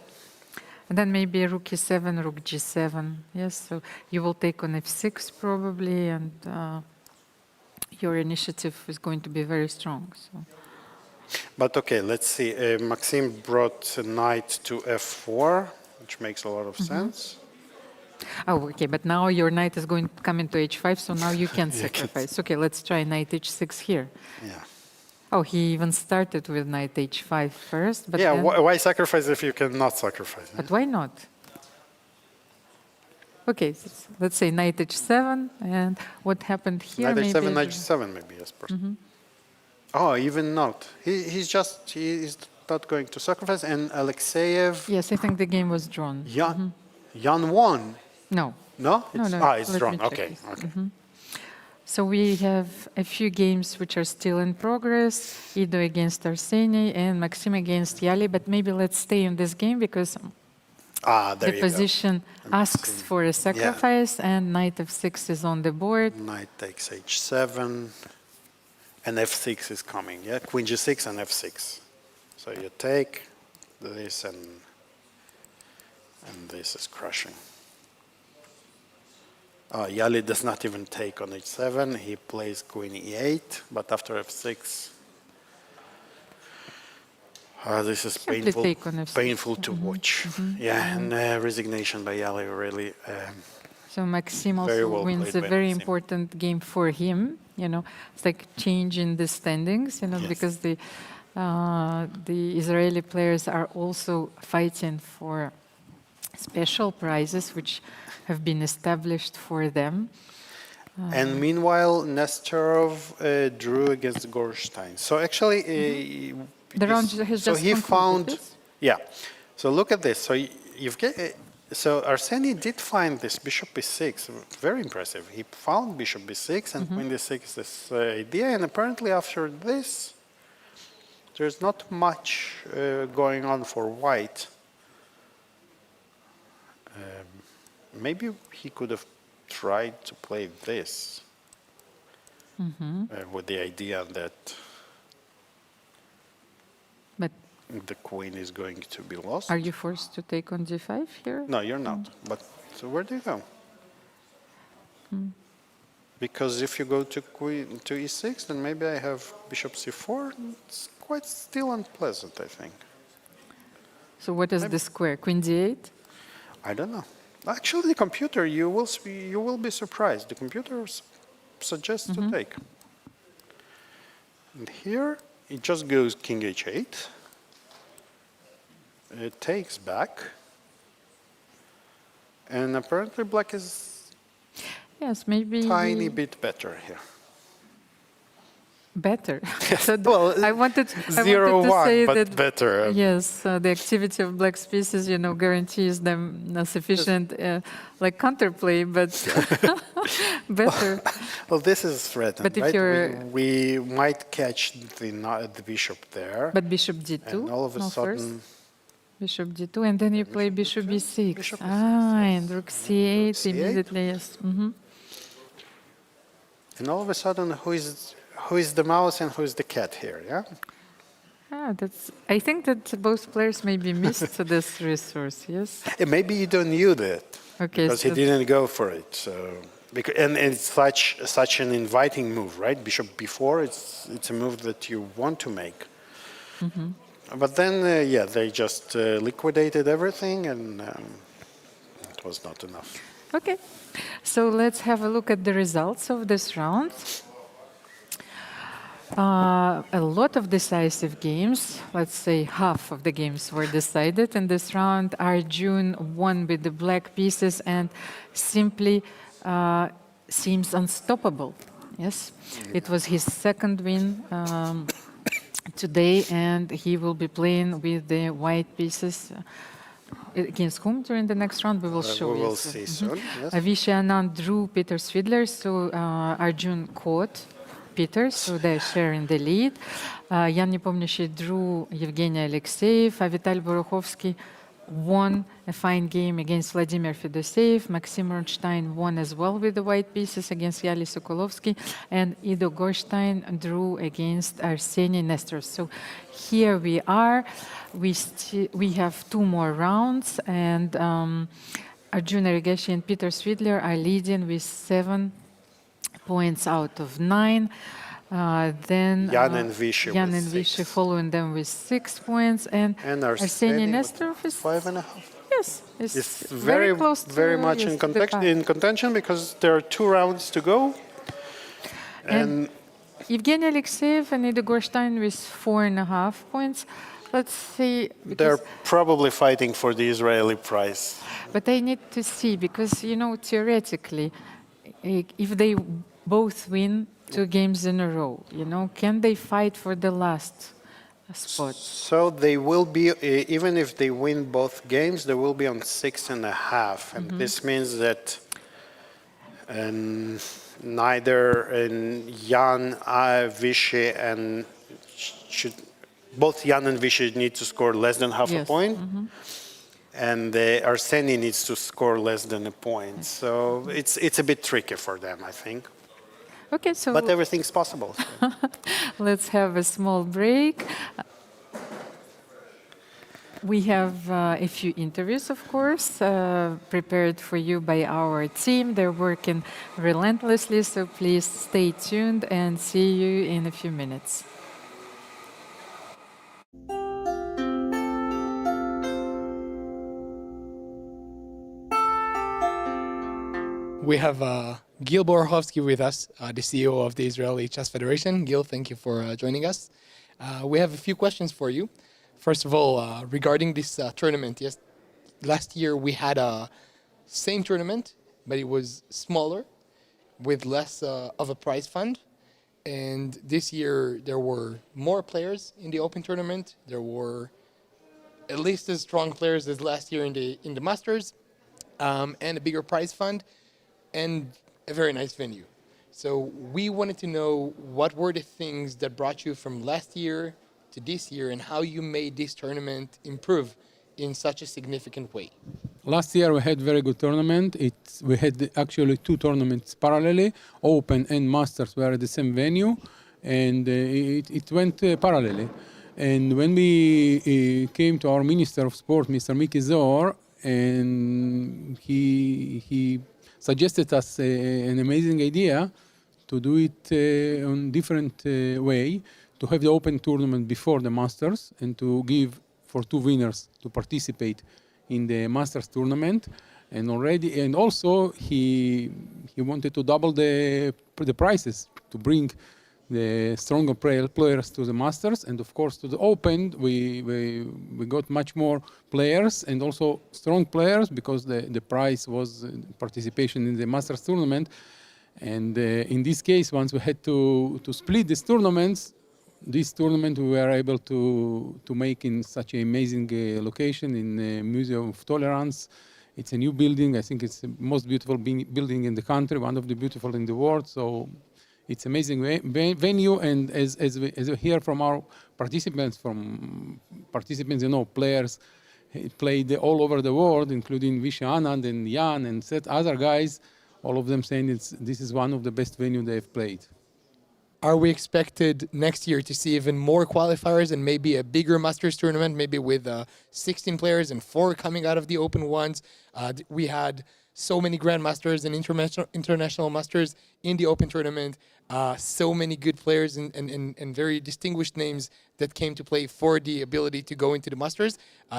And then maybe rook e7, rook g7. Yes, so you will take on f6 probably, and your initiative is going to be very strong. So. But okay, let's see. Maxim brought a knight to f4, which makes a lot of sense. Oh, okay, but now your knight is going to come into h5, so now you can sacrifice. Okay, let's try knight h6 here. Yeah. Oh, he even started with knight h5 first. But yeah, then... why sacrifice if you cannot sacrifice? But why not? Okay, so let's say knight h7, and what happened here? Knight h7, knight g7 maybe, yes. Oh, even not. He's not going to sacrifice, and Alekseev... Yes, I think the game was drawn. Jan won. No. No? It's drawn. Okay. So we have a few games which are still in progress. Ido against Arseniy and Maxim against Yahli. But maybe let's stay in this game because the position asks for a sacrifice, and knight f6 is on the board. Knight takes h7, and f6 is coming. Yeah, queen g6 and f6. So you take this, and this is crushing. Yahli does not even take on h7. He plays queen e8, but after f6, this is painful to watch. Yeah, and resignation by Yahli really. So Maxim also wins a very important game for him. It's like changing the standings. Because the Israeli players are also fighting for special prizes which have been established for them. And meanwhile, Nesterov drew against Gorshtein. So actually, the round has just he found. Yeah. So look at this. So Arseniy did find this bishop b6. Very impressive. He found bishop b6 and queen d6. This idea, and apparently after this, there's not much going on for white. Maybe he could have tried to play this with the idea that... But the queen is going to be lost. Are you forced to take on d5 here? No, you're not. But so where do you go? Because if you go to queen to e6, then maybe I have bishop c4. It's quite still unpleasant, I think. So what is the square? Queen d8? I don't know. Actually, the computer, you will be surprised. The computer suggests to take. And here, it just goes king h8. It takes back. And apparently black is maybe tiny bit better here. Better. Yes. Well, I wanted to say but that better. Yes, the activity of black pieces, guarantees them sufficient counterplay, but better. Well, this is threatened, but if right? We might catch the bishop there. But bishop d2. And all of a sudden. Bishop d2, and then you play bishop b6. Bishop and rook c8 rook c8. immediately. Yes. And all of a sudden, who is the mouse and who is the cat here? Yeah. I think that both players maybe missed this resource. Yes. Maybe you don't knew that. Okay. Because he didn't go for it. So, and it's such an inviting move, right? Bishop b4. It's a move that you want to make. But then, they just liquidated everything, and it was not enough. Okay, so let's have a look at the results of this round. A lot of decisive games, let's say half of the games were decided in this round. Arjun won with the black pieces and simply seems unstoppable. Yes, it was his second win today, and he will be playing with the white pieces. Against whom during the next round we will show you. We will see soon. Yes. Vishy Anand drew Peter Svidler, so Arjun caught Peter, so they're sharing the lead. Nepomniachtchi drew Evgeny Alekseev. Avital Boruchovsky won a fine game against Vladimir Fedoseev. Maxim Rodshtein won as well with the white pieces against Yahli Sokolovsky. And Ido Gorshtein drew against Arseniy Nesterov. So here we are. We have 2 more rounds. And Arjun Erigaisi and Peter Swidler are leading with 7 points out of 9. Then Jan and Vishy following them with 6 points, and Arseniy Nesterov is 5.5. Yes, it's very close to very much in contention because there are 2 rounds to go. And Evgeny Alekseev and Ido Gorshtein with 4.5 points. Let's see. They're probably fighting for the Israeli prize. But I need to see because theoretically, if they both win 2 games in a row, can they fight for the last spot? So they will be, even if they win both games, they will be on 6.5. And this means that neither Jan, Vishy, and both Jan and Vishy need to score less than half a point. And Arseniy needs to score less than a point. So it's a bit tricky for them, I think. Okay, so but everything's possible. So. Let's have a small break. We have a few interviews, of course, prepared for you by our team. They're working relentlessly, so please stay tuned and see you in a few minutes. We have Gil Boruchovsky with us, the CEO of the Israeli Chess Federation. Gil, thank you for joining us. We have a few questions for you. First of all, regarding this tournament, yes, last year we had a same tournament, but it was smaller, with less of a prize fund. And this year there were more players in the Open tournament. There were at least as strong players as last year in the Masters, and a bigger prize fund, and a very nice venue. So we wanted to know what were the things that brought you from last year to this year and how you made this tournament improve in such a significant way. Last year we had very good tournament. We had actually 2 tournaments parallelly, Open and Masters were at the same venue, and it went parallelly. And when we came to our Minister of Sport, Mr. Miki Zohar, and he suggested us an amazing idea to do it on different way, to have the open tournament before the Masters and to give for 2 winners to participate in the Masters tournament. And also he wanted to double the prices to bring the stronger players to the Masters, and of course to the Open we got much more players and also strong players, because the prize was participation in the Masters tournament. And in this case, once we had to split these tournaments, this tournament we were able to make in such an amazing location in the Museum of Tolerance. It's a new building. I think it's the most beautiful building in the country, one of the beautiful in the world. So it's amazing venue, and as we hear from our participants, players played all over the world, including Vishy Anand and Jan and other guys, all of them saying this is one of the best venues they've played. Are we expected next year to see even more qualifiers and maybe a bigger Masters tournament, maybe with 16 players and 4 coming out of the Open ones? We had so many Grandmasters and international Masters in the Open tournament, so many good players and very distinguished names that came to play for the ability to go into the Masters.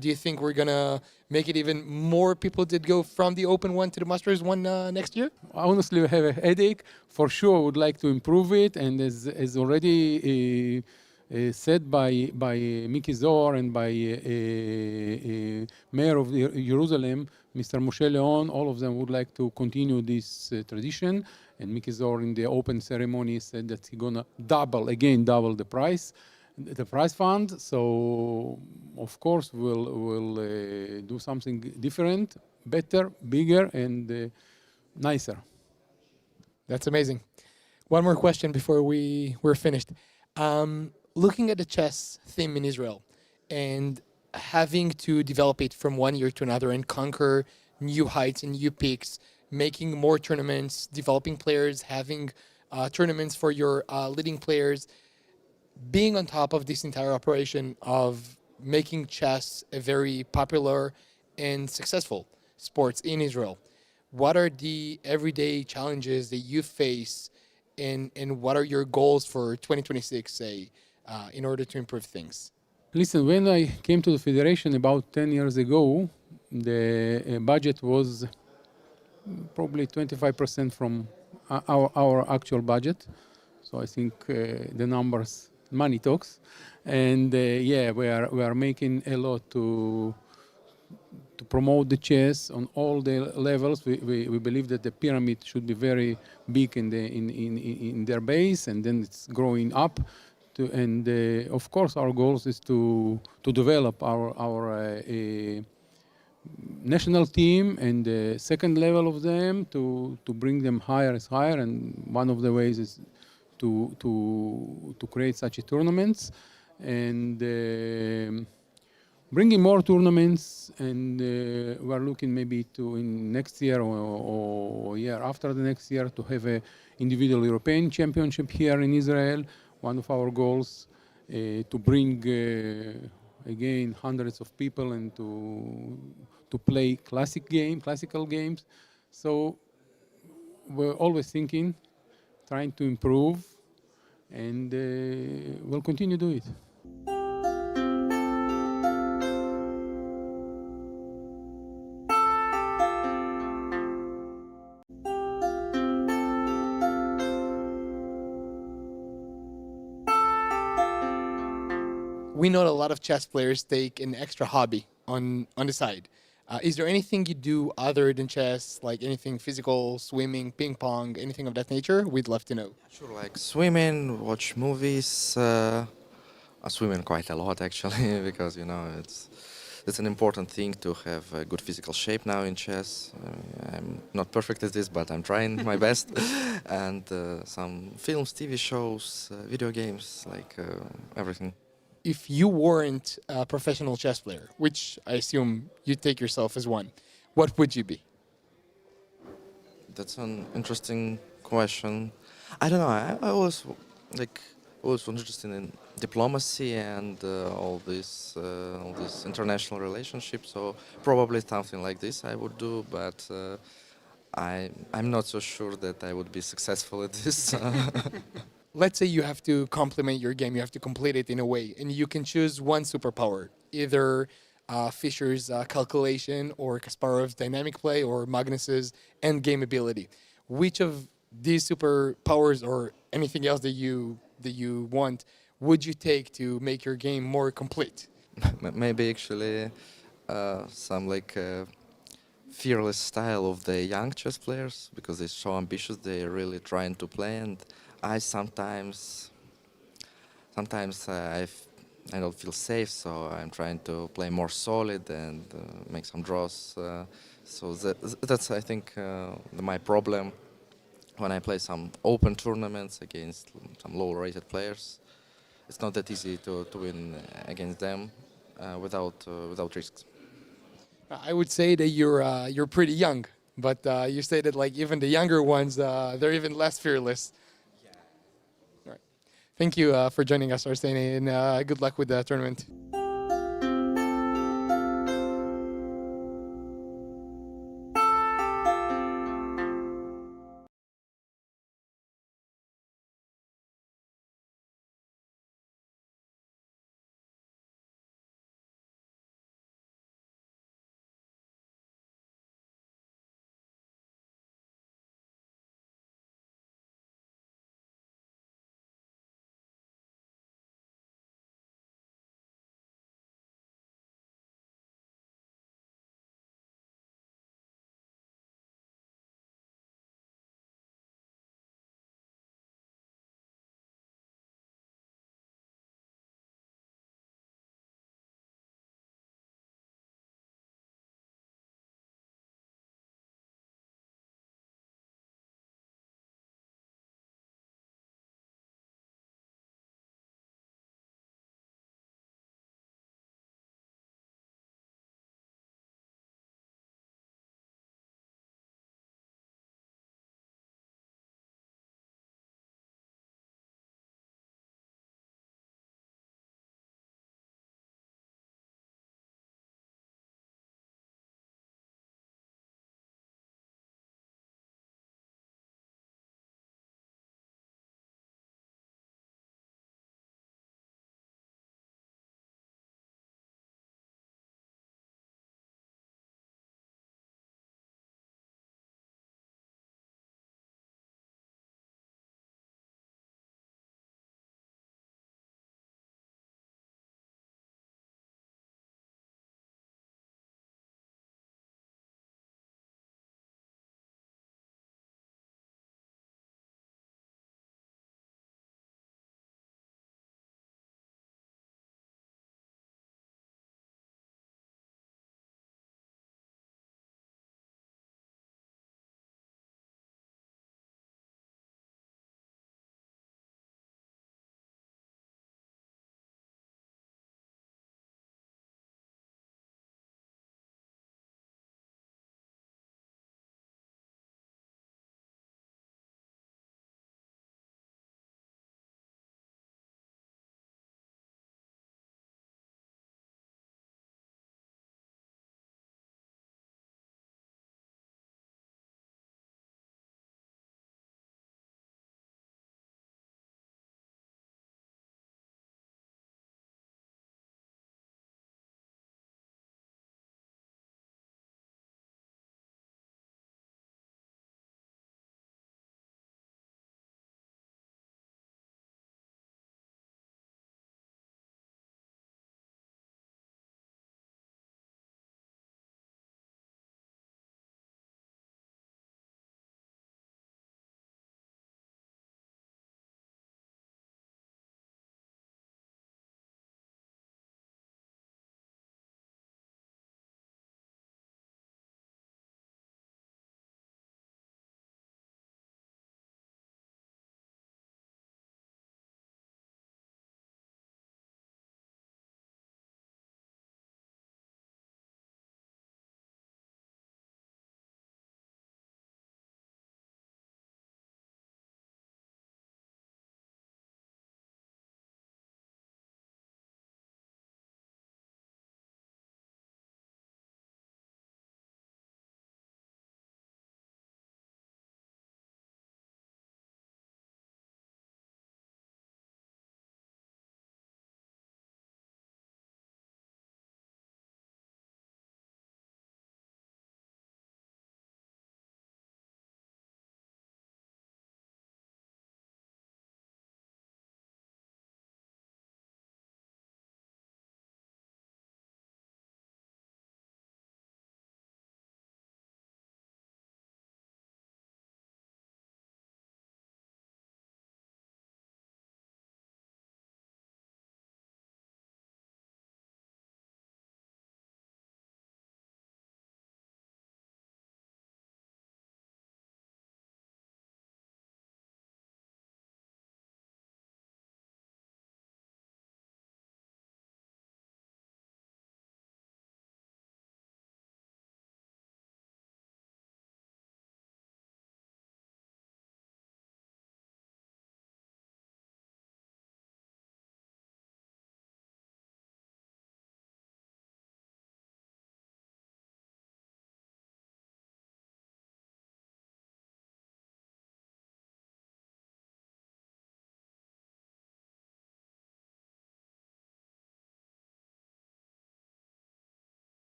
Do you think we're going to make it even more people that go from the Open one to the Masters one next year? Honestly, we have a headache. For sure, we would like to improve it. And as already said by Miki Zohar and by Mayor of Jerusalem, Mr. Moshe Leon, all of them would like to continue this tradition. And Miki Zohar in the open ceremony said that he's going to double the price fund. So, of course, we'll do something different, better, bigger, and nicer. That's amazing. One more question before we're finished. Looking at the chess theme in Israel and having to develop it from one year to another and conquer new heights and new peaks, making more tournaments, developing players, having tournaments for your leading players, being on top of this entire operation of making chess a very popular and successful sport in Israel. What are the everyday challenges that you face, and what are your goals for 2026, say, in order to improve things? Listen, when I came to the Federation about 10 years ago, the budget was probably 25% from our actual budget. So I think the numbers, money talks. And we are making a lot to promote the chess on all the levels. We believe that the pyramid should be very big in their base, and then it's growing up. Of course, our goals is to develop our national team and the second level of them to bring them higher. And one of the ways is to create such tournaments and bringing more tournaments. And we're looking maybe to in next year or year after the next year to have a individual European championship here in Israel. One of our goals to bring again hundreds of people and to play classical games. So we're always thinking, trying to improve, and we'll continue to do it. We know a lot of chess players take an extra hobby on the side. Is there anything you do other than chess, like anything physical, swimming, ping pong, anything of that nature? We'd love to know. Sure, like swimming, watch movies. I swim quite a lot actually because it's an important thing to have a good physical shape now in chess. I'm not perfect at this, but I'm trying my best. And some films, TV shows, video games, like everything. If you weren't a professional chess player, which I assume you take yourself as one, what would you be? That's an interesting question. I don't know. I was interested in diplomacy and all this international relationships. So probably something like this I would do, but I'm not so sure that I would be successful at this. Let's say you have to complement your game, you have to complete it in a way, and you can choose one superpower, either Fischer's calculation or Kasparov's dynamic play or Magnus's end game ability. Which of these superpowers or anything else that you want would you take to make your game more complete? Maybe actually some like fearless style of the young chess players, because they're so ambitious, they're really trying to play, and I sometimes I don't feel safe, so I'm trying to play more solid and make some draws. So that's I think my problem when I play some open tournaments against some low-rated players. It's not that easy to win against them without risks. I would say that you're pretty young, but you say that like even the younger ones, they're even less fearless. All right. Thank you for joining us, Arseniy, and good luck with the tournament.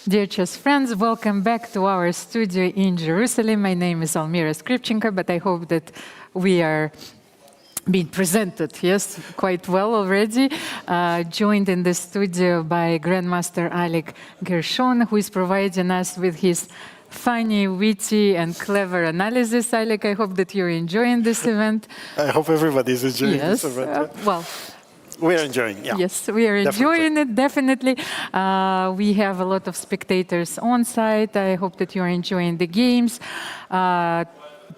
Dear chess friends, welcome back to our studio in Jerusalem. My name is Almira Skripchenko, but I hope that we are being presented, yes, quite well already. Joined in the studio by Grandmaster Alik Gershon, who is providing us with his funny, witty, and clever analysis. Alik, I hope that you're enjoying this event. I hope everybody's enjoying yes, this event. Well, we are enjoying, yeah. Yes, we are enjoying it, definitely. We have a lot of spectators on site. I hope that you are enjoying the games.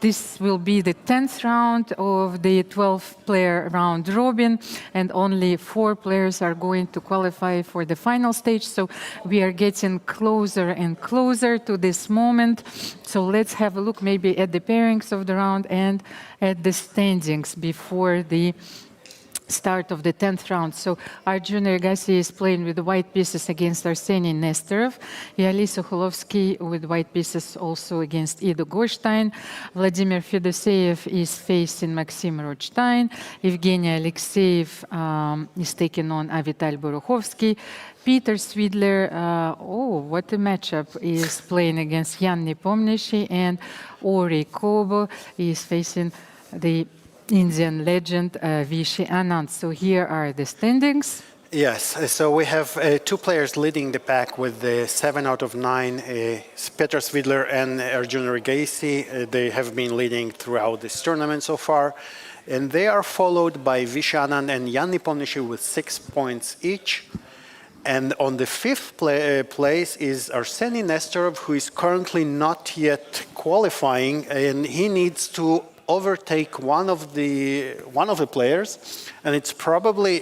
This will be the 10th round of the 12-player round robin, and only 4 players are going to qualify for the final stage. So we are getting closer and closer to this moment. So let's have a look maybe at the pairings of the round and at the standings before the start of the 10th round. So Arjun Erigaisi is playing with the white pieces against Arseniy Nesterov. Yahli Sokolovsky with white pieces also against Ido Gorshtein. Vladimir Fedoseev is facing Maxim Rodshtein. Evgeny Alekseev is taking on Avital Boruchovsky. Peter Swidler, oh, what a matchup, is playing against Nepomniachtchi, and Ori Kobo is facing the Indian legend Vishy Anand. So here are the standings. Yes, so we have 2 players leading the pack with the 7 out of 9, Peter Svidler and Arjun Erigaisi. They have been leading throughout this tournament so far. And they are followed by Vishy Anand and Nepomniachtchi with 6 points each. And on the 5th place is Arseniy Nesterov, who is currently not yet qualifying, and he needs to overtake one of the players, and it's probably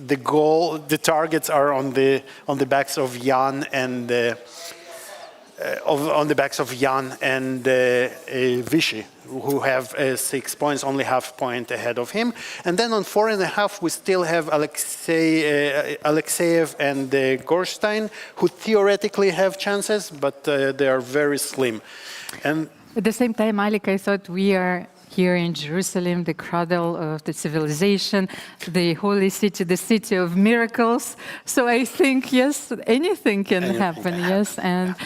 the goal. The targets are on the backs of Jan and Vishy, who have 6 points, only half point ahead of him. And then on 4.5, we still have Alekseev and Gorshtein, who theoretically have chances, but they are very slim. And at the same time, Alik, I thought we are here in Jerusalem, the cradle of the civilization, the holy city, the city of miracles. So I think, yes, anything can happen, yes. And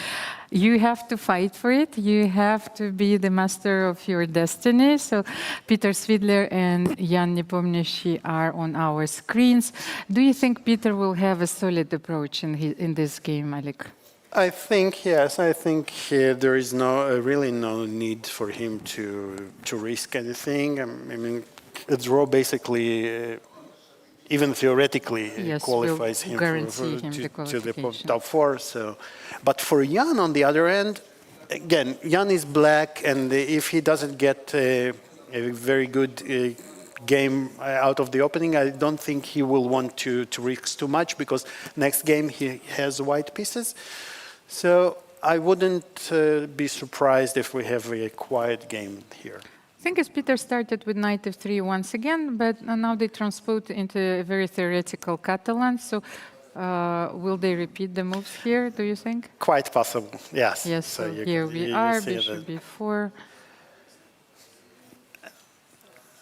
you have to fight for it. You have to be the master of your destiny. So Peter Svidler and Nepomniachtchi are on our screens. Do you think Peter will have a solid approach in this game, Alik? I think, yes. I think there is really no need for him to risk anything. I mean, a draw basically, even theoretically, qualifies him to the top 4. So, but for Jan, on the other end, again, Jan is black, and if he doesn't get a very good game out of the opening, I don't think he will want to risk too much, because next game he has white pieces. So I wouldn't be surprised if we have a quiet game here. I think as Peter started with knight f3 once again, but now they transpose into a very theoretical Catalan. So will they repeat the moves here, do you think? Quite possible, yes. Yes, so here we are, bishop b4.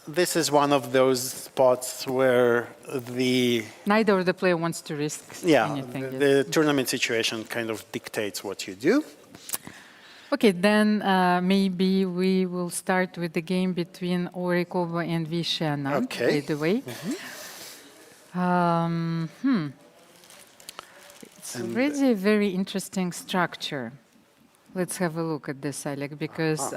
This is one of those spots where neither of the player wants to risk anything. The tournament situation kind of dictates what you do. Okay, then maybe we will start with the game between Ori Kobo and Vishy Anand, by the way. It's already a very interesting structure. Let's have a look at this, Alik, because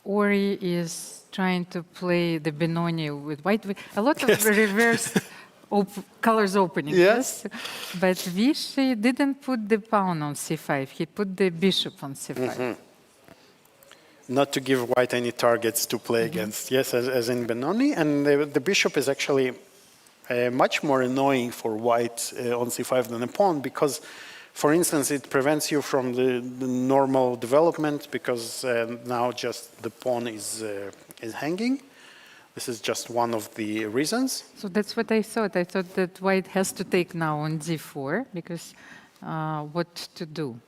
Ori is trying to play the Benoni with white. A lot of reverse colors opening, yes? But Vishy didn't put the pawn on c5. He put the bishop on c5. Not to give white any targets to play against, yes, as in Benoni. And the bishop is actually much more annoying for white on c5 than a pawn, because, for instance, it prevents you from the normal development, because now just the pawn is hanging. This is just one of the reasons. So that's what I thought. I thought that white has to take now on d4, because what to do?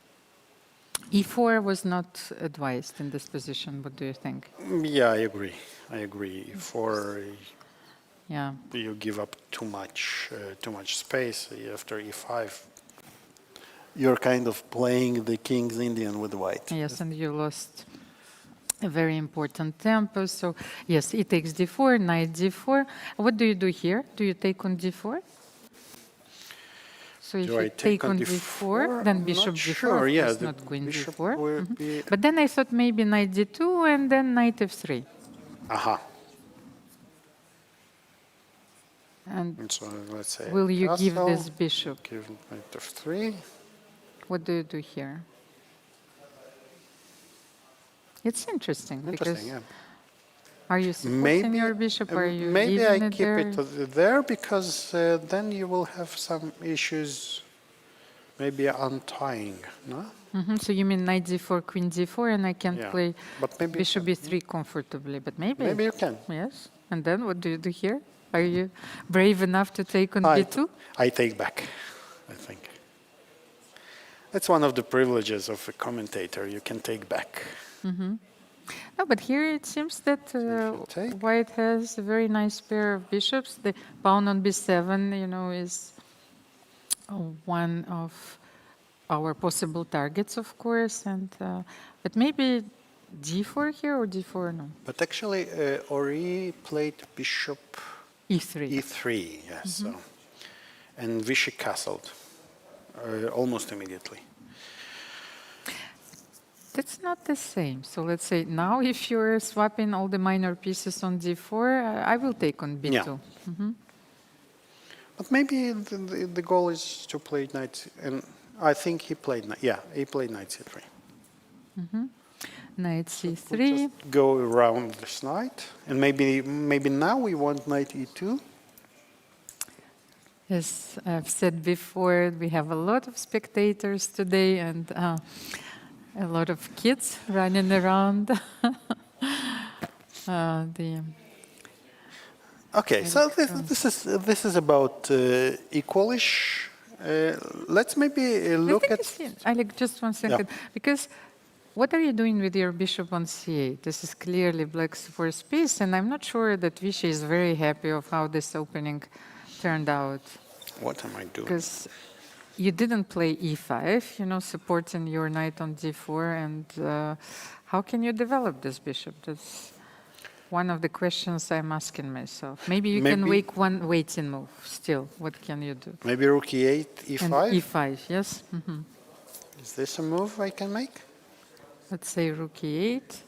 e4 was not advised in this position. What do you think? Yeah, I agree. I agree. E4. Yeah. You give up too much space after e5. You're kind of playing the king's Indian with white. Yes, and you lost a very important tempo. So yes, e takes d4, knight d4. What do you do here? Do you take on d4? So if you take on d4, then bishop d4, sure. Yeah, not queen d4. Would be... But then I thought maybe knight d2 and then knight f3. Aha. And so let's say will you give castle, this bishop? give knight f3. What do you do here? It's interesting because yeah. are you supporting your bishop? Are you maybe I leaving keep it there because then you will have some issues, maybe untying, no? So you mean knight d4, queen d4, and I can't play but maybe bishop b3 comfortably, but maybe you can. Yes. And then what do you do here? Are you brave enough to take on b2? I take back, I think. That's one of the privileges of a commentator. You can take back. No, but here it seems that white has a very nice pair of bishops. The pawn on b7, you know, is one of our possible targets, of course. And but maybe d4 here or d4 no. But actually, Ori played bishop e3. e3, yes. So. And Vishy castled almost immediately. That's not the same. So let's say now if you're swapping all the minor pieces on d4, I will take on b2. Yeah. But maybe the goal is to play knight, and I think he played he played knight c3. Knight c3. We'll just go around this knight, and maybe now we want knight e2. As I've said before, we have a lot of spectators today and a lot of kids running around. Okay, so this is about equalish. Let's maybe look at. Alec, just 1 second, because what are you doing with your bishop on c8? This is clearly black's first piece, and I'm not sure that Vishy is very happy of how this opening turned out. What am I doing? Because you didn't play e5, you know, supporting your knight on d4, and how can you develop this bishop? That's one of the questions I'm asking myself. Maybe you can make one waiting move still. What can you do? Maybe rook e8, e5? And e5, yes. Is this a move I can make? Let's say rook e8.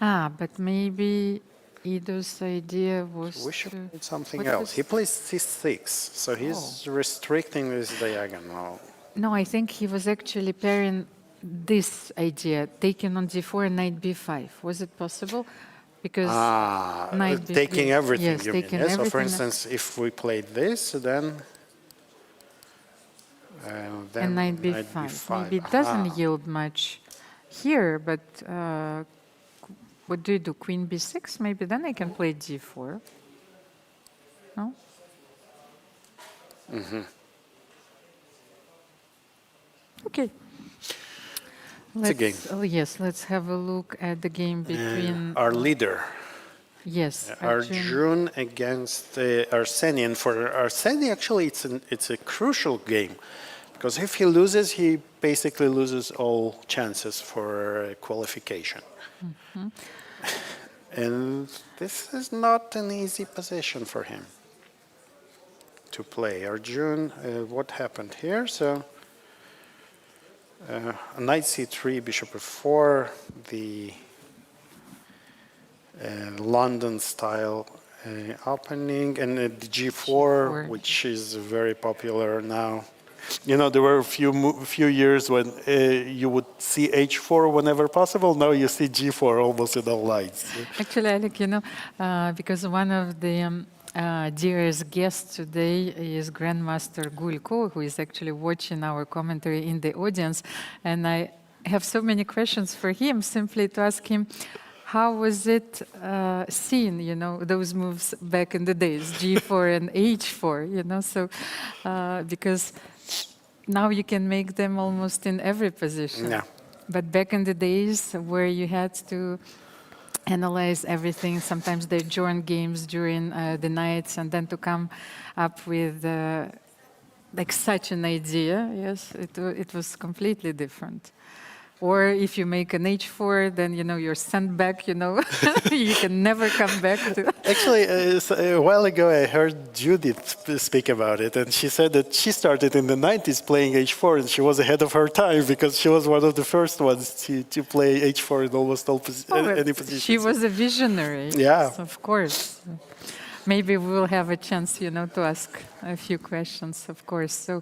But maybe Ido's idea was We should do something else. He plays c6, so he's restricting this diagonal. No, I think he was actually pairing this idea, taking on d4 and knight b5. Was it possible? Because taking everything, yes, you taking mean? Yes? So, everything. for instance, if we played this, then and knight b5. Maybe it doesn't yield much here, but what do you do? Queen b6? Maybe then I can play d4. No? Okay. It's a game. Yes, let's have a look at the game between our leader. Yes, Arjun against Arseniy. And for Arseniy, actually, it's a crucial game. Because if he loses, he basically loses all chances for qualification. And this is not an easy position for him to play. Arjun, what happened here? So, knight c3, bishop f4, the London-style opening, and the g4, which is very popular now. You know, there were a few years when you would see h4 whenever possible. Now you see g4 almost in all lines. Actually, Alec, you know, because one of the dearest guests today is Grandmaster Gulko, who is actually watching our commentary in the audience. And I have so many questions for him, simply to ask him, how was it seen, you know, those moves back in the days, g4 and h4, you know, so because now you can make them almost in every position. Yeah. But back in the days where you had to analyze everything. Sometimes they join games during the nights, and then to come up with like such an idea, yes, it was completely different. Or if you make an H4, then you're sent back. You can never come back to. Actually, a while ago, I heard Judith speak about it, and she said that she started in the 90s playing H4, and she was ahead of her time because she was one of the first ones to play H4 in almost all any position. She was a visionary. Yeah, yes, of course. Maybe we'll have a chance, to ask a few questions, of course. So,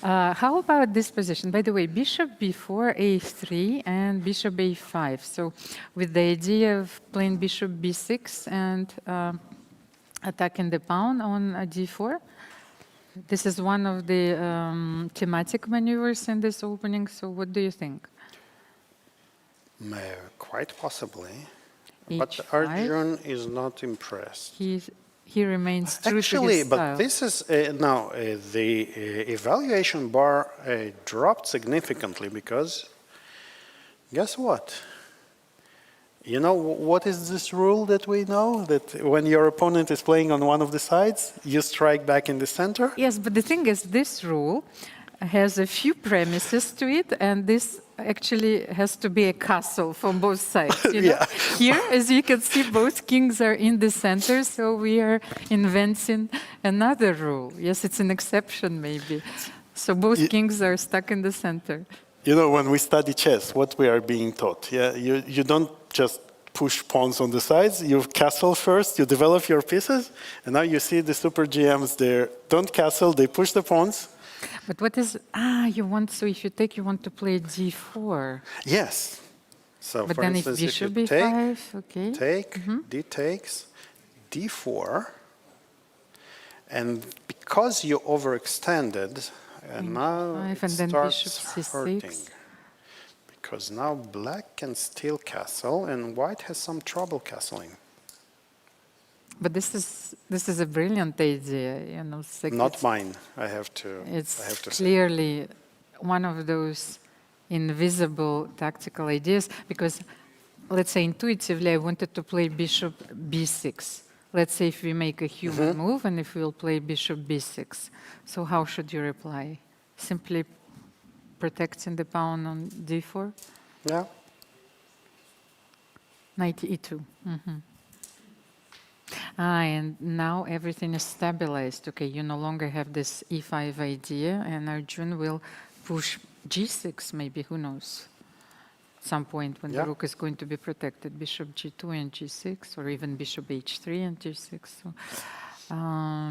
how about this position? By the way, bishop b4, a3, and bishop a5. So, with the idea of playing bishop b6 and attacking the pawn on d4. This is one of the thematic maneuvers in this opening. So, what do you think? Quite possibly. H5. But Arjun is not impressed. He remains true Actually, to his style. but this is now the evaluation bar dropped significantly because guess what? You know what is this rule that we know? That when your opponent is playing on one of the sides, you strike back in the center? Yes, but the thing is, this rule has a few premises to it, and this actually has to be a castle from both sides. Yeah. Here, as you can see, both kings are in the center, so we are inventing another rule. Yes, it's an exception, maybe. So both kings are stuck in the center. You know, when we study chess, what we are being taught, you don't just push pawns on the sides, you castle first, you develop your pieces, and now you see the super GMs there, don't castle, they push the pawns. But what is, so if you take, you want to play d4. Yes. So but for then instance, if bishop if you b5, okay. Take, d takes, d4, and because you overextended, and now it and then bishop starts c6. hurting. Because now black can still castle, and white has some trouble castling. But this is a brilliant idea, Not mine. I have to. It's say. clearly one of those invisible tactical ideas because, let's say, intuitively, I wanted to play bishop b6. Let's say if we make a human move and if we'll play bishop b6. So how should you reply? Simply protecting the pawn on d4? Yeah. Knight e2. And now everything is stabilized. Okay, you no longer have this e5 idea, and Arjun will push g6, maybe, who knows? At some point when the rook is going to be protected, bishop g2 and g6, or even bishop h3 and g6. So,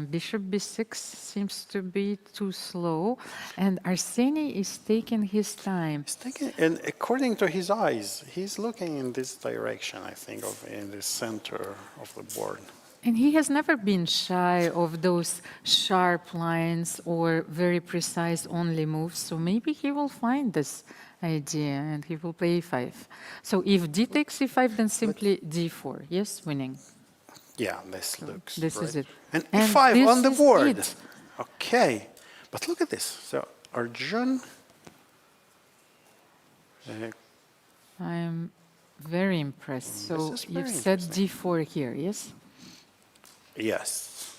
bishop b6 seems to be too slow, and Arseniy is taking his time. He's taking, and according to his eyes, he's looking in this direction, I think, in the center of the board. And he has never been shy of those sharp lines or very precise only moves, so maybe he will find this idea and he will play e5. So if d takes e5, then simply d4, yes, winning. Yeah, this looks This right. is it. And And e5 on the this is board. it. Okay, but look at this. So Arjun. I'm very impressed. So is you've very said d4 here, yes? Yes.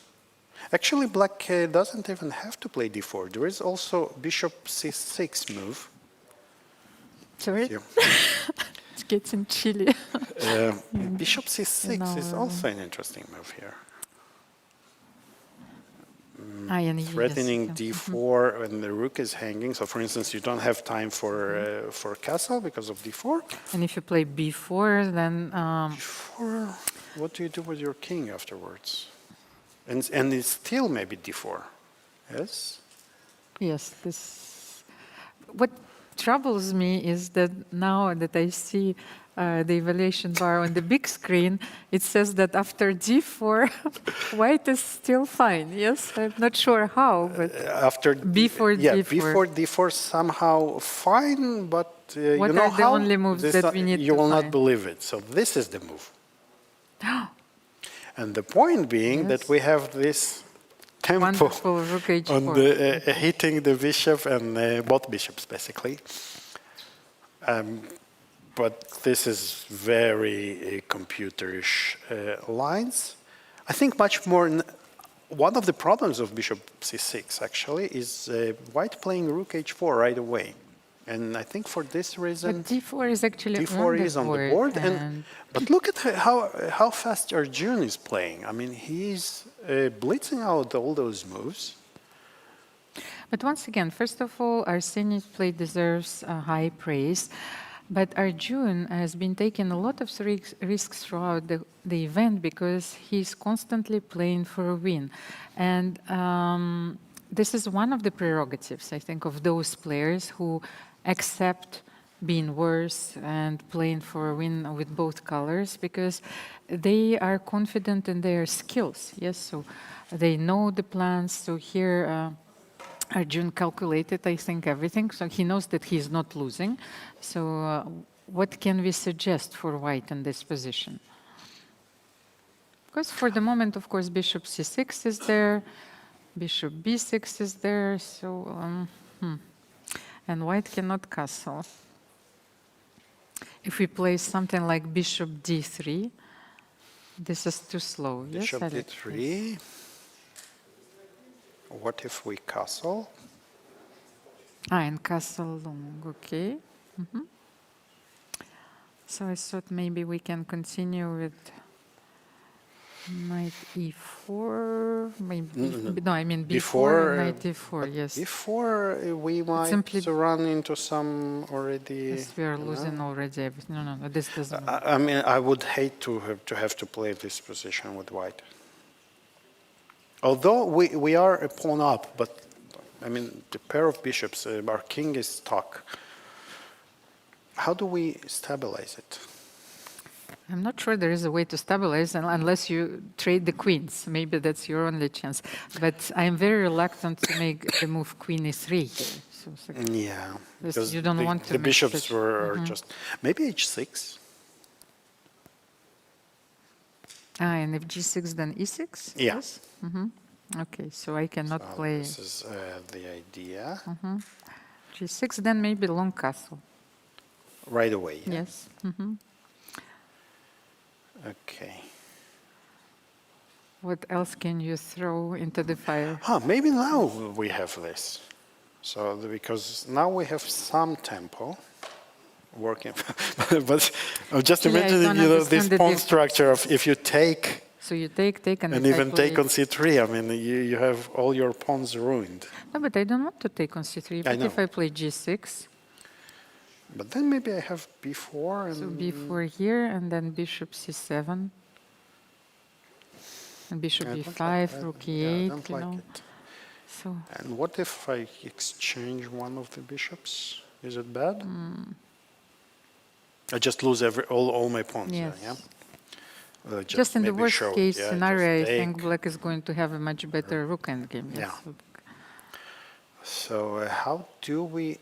Actually, black doesn't even have to play d4. There is also bishop c6 move. Sorry? Yeah. It's getting chilly. Bishop c6 is also an interesting move here. Threatening d4 when the rook is hanging. So, for instance, you don't have time for castle because of d4. And if you play b4, then... b4, what do you do with your king afterwards? And it's still maybe d4. Yes? Yes, this... What troubles me is that now that I see the evaluation bar on the big screen, it says that after d4, white is still fine. Yes, I'm not sure how, but after before d4. d4. Before d4 somehow fine, but you What know are the how? only moves that we need You to will not find? believe it. So this is the move. And the point being that we have this tempo Wonderful rook h4. on the hitting the bishop and both bishops basically. but this is very computerish lines. I think much more. One of the problems of bishop c6 actually is white playing rook h4 right away, and I think for this reason, but d4 is actually d4 is on the board. But look at how fast Arjun is playing. I mean, he's blitzing out all those moves. But once again, first of all, Arseniy's play deserves high praise. But Arjun has been taking a lot of risks throughout the event because he's constantly playing for a win. And this is one of the prerogatives, I think, of those players who accept being worse and playing for a win with both colors, because they are confident in their skills. Yes, so they know the plans. So here, Arjun calculated, I think, everything, so he knows that he's not losing. So what can we suggest for white in this position? Because for the moment, of course, bishop c6 is there, bishop b6 is there, so and white cannot castle. If we play something like bishop d3, this is too slow. Bishop yes, d3. What if we castle? And castle long, okay. So I thought maybe we can continue with knight e4. Maybe, no, I mean before knight e4, yes. Before we might simply run into some already. Yes, we are losing already everything. No, this doesn't. I mean, I would hate to have to play this position with white. Although we are a pawn up, but I mean, the pair of bishops, our king is stuck. How do we stabilize it? I'm not sure there is a way to stabilize unless you trade the queens. Maybe that's your only chance. But I'm very reluctant to make the move queen e3 here. So yeah, because you don't want to. The bishops were just maybe h6. And if g6, then e6? Yeah. Yes? Okay, so I cannot play. This is the idea. g6, then maybe long castle. Right away. Yeah? Yes. Okay. What else can you throw into the fire? Maybe now we have this. So because now we have some tempo working, but I'm just imagining, this pawn structure of if you take. So you take, and even take on c3. I mean, you have all your pawns ruined. No, but I don't want to take on c3. But if I play g6. But then maybe I have b4 and. So b4 here, and then bishop c7. And bishop e5, rook e8. I don't like it. So. And what if I exchange one of the bishops? Is it bad? I just lose all my pawns. Yes. Yeah. Just in the worst case scenario, I think black is going to have a much better rook endgame. Yes. Yeah. So how do we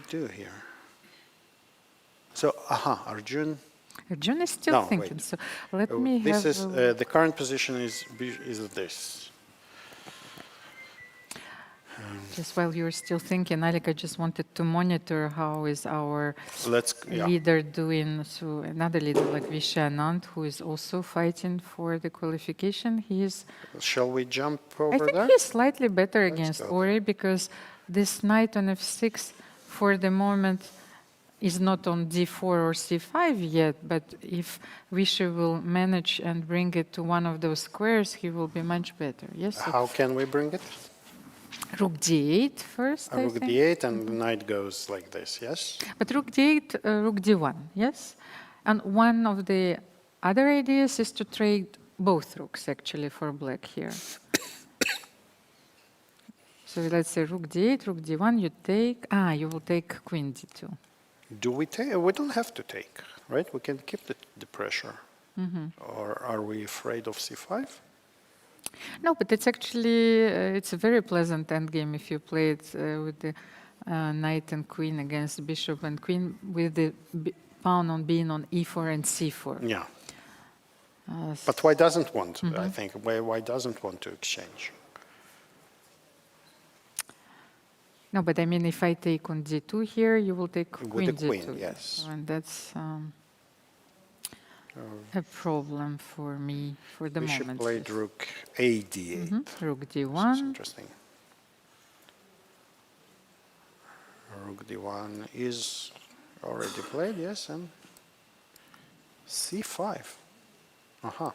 do here? So Arjun. Arjun is still thinking. Wait. So let me this have. Is the current position is this. Just while you're still thinking, Alik, I just wanted to monitor how is our yeah. leader doing. So another leader like Vishy Anand, who is also fighting for the qualification. He's. Shall we jump over there? I think he's slightly better against Ori because this knight on f6 for the moment is not on d4 or c5 yet, but if Vishy will manage and bring it to one of those squares, he will be much better. Yes. How can we bring it? Rook d8 first, I rook think. d8 and the knight goes like this, yes? But rook d8, rook d1, yes? And one of the other ideas is to trade both rooks, actually, for black here. So let's say rook d8, rook d1, you take... you will take queen d2. Do we take? We don't have to take, right? We can keep the pressure. Or are we afraid of c5? No, but it's actually, it's a very pleasant endgame if you play it with the knight and queen against bishop and queen with the pawn on being on e4 and c4. Yeah. But why doesn't want, I think, why doesn't want to exchange? No, but I mean, if I take on d2 here, you will take With queen the queen, d2. yes. And that's a problem for me for the Bishop moment. played rook a d8. Rook This is d1. interesting. Rook d1 is already played, yes, and c5. Uh-huh.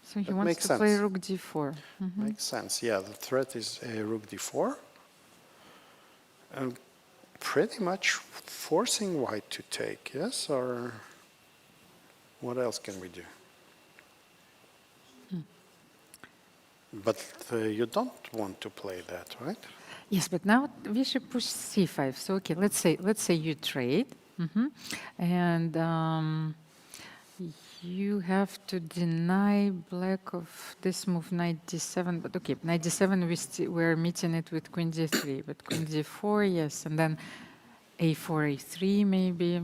So he That wants makes to play sense. rook d4. Makes sense. Yeah, the threat is rook d4. And pretty much forcing white to take, yes? Or what else can we do? But you don't want to play that, right? Yes, but now we should push c5. So okay, let's say you trade, and you have to deny black of this move knight d7. But okay, knight d7 we're meeting it with queen d3, but queen d4, yes, and then a4, a3 maybe.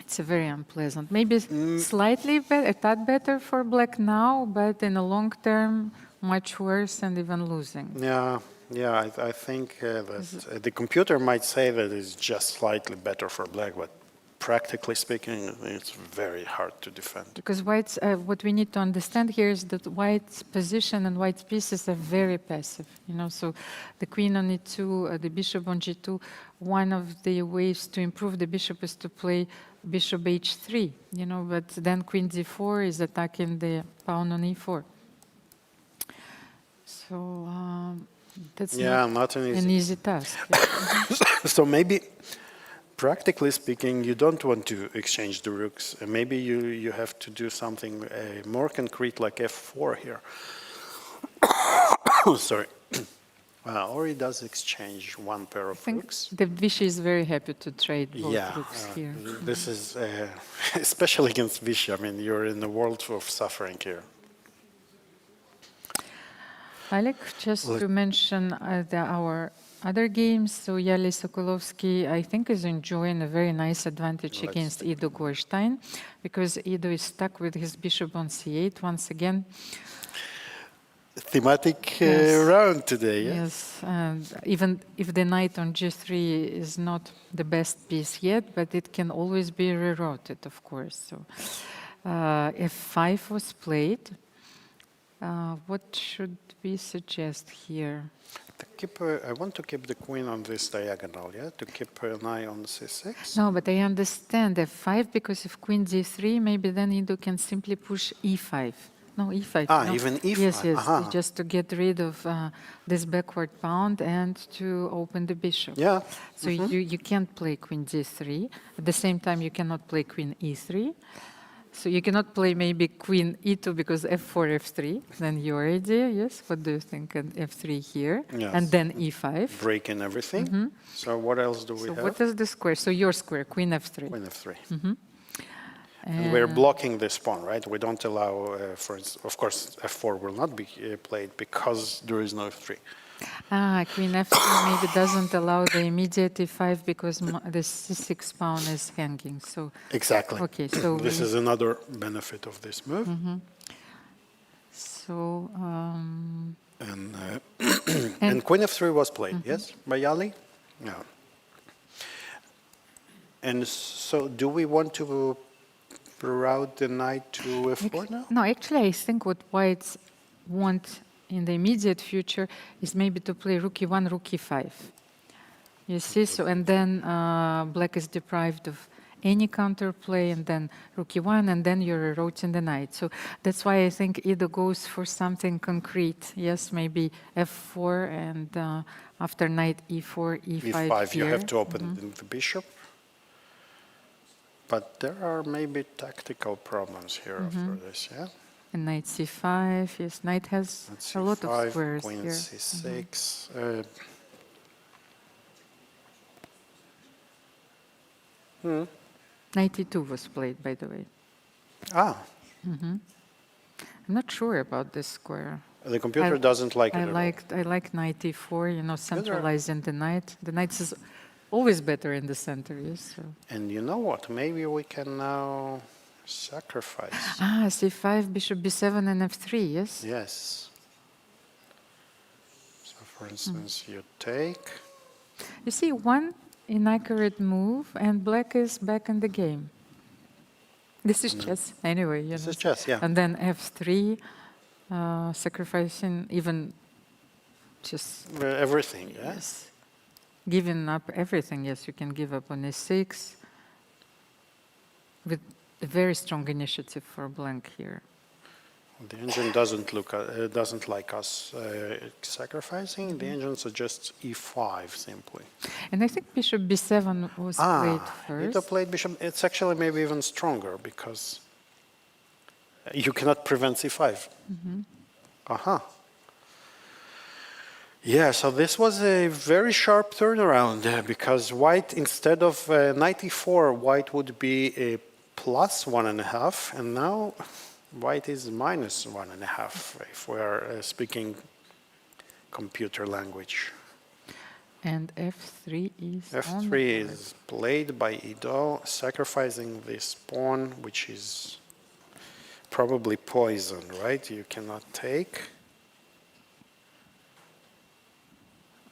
It's a very unpleasant. Maybe slightly better, a tad better for black now, but in the long term, much worse and even losing. Yeah, yeah. I think that the computer might say that it's just slightly better for black, but practically speaking, it's very hard to defend. Because white's, what we need to understand here is that white's position and white's pieces are very passive. You know, so the queen on e2, the bishop on g2. One of the ways to improve the bishop is to play bishop h3. You know, but then queen d4 is attacking the pawn on e4. So that's not an easy task. So maybe, practically speaking, you don't want to exchange the rooks. Maybe you have to do something more concrete like f4 here. Sorry. Ori does exchange one pair of rooks. The Vishy is very happy to trade both rooks here. This is, especially against Vishy, I mean, you're in a world of suffering here. Alik, just to mention our other games, so Yahli Sokolovsky, I think, is enjoying a very nice advantage against Ido Gorshtein, because Ido is stuck with his bishop on c8 once again. Thematic round today, yeah? Yes, and even if the knight on g3 is not the best piece yet, but it can always be rerouted, of course. So f5 was played. What should we suggest here? I want to keep the queen on this diagonal, yeah? To keep an eye on c6? No, but I understand f5, because if queen d3, maybe then Ido can simply push e5. No, e5. No. Even e5. Yes, yes, just to get rid of this backward pawn and to open the bishop. Yeah. So you can't play queen d3. At the same time, you cannot play queen e3. So you cannot play maybe queen e2 because f4, f3. Then your idea, yes? What do you think? And f3 here, and then e5. Breaking everything. So what else do we have? So what is the square? So your square, queen f3. Queen f3. And we're blocking this pawn, right? We don't allow, for instance, of course, f4 will not be played because there is no f3. Queen f3 maybe doesn't allow the immediate e5 because the c6 pawn is hanging. So exactly. Okay, so this is another benefit of this move. So and queen f3 was played, yes, by Yahli. Yeah. And so, do we want to route the knight to f4 now? No, actually, I think what whites want in the immediate future is maybe to play rook e1, rook e5. You see, so and then black is deprived of any counterplay, and then rook e1, and then you're rotating the knight. So that's why I think Ido goes for something concrete. Yes, maybe f4, and after knight e4, e5. e5, here. you have to open the bishop. But there are maybe tactical problems here after this, yeah? And knight c5, yes, knight has a lot of squares queen here. c6. Knight e2 was played, by the way. I'm not sure about this square. The computer doesn't like it at all. I like knight e4, you know, centralizing the knight. The knight is always better in the center, yes. So. And you know what? Maybe we can now sacrifice. c5, bishop b7, and f3, yes? Yes. So, for instance, you take. You see, one inaccurate move, and black is back in the game. This is chess, anyway. This is chess, yeah. And then f3, sacrificing even just... everything, yes. Yes. Giving up everything, yes, you can give up on a6 with a very strong initiative for blank here. The engine doesn't like us sacrificing. The engine suggests e5 simply. And I think bishop b7 was played first. Ido played bishop. It's actually maybe even stronger because you cannot prevent c5. Yeah, so this was a very sharp turnaround because white, instead of knight e4, white would be a plus 1.5, and now white is minus 1.5 if we are speaking computer language. And f3 is f3 is played by Ido, sacrificing this pawn, which is probably poison, right? You cannot take.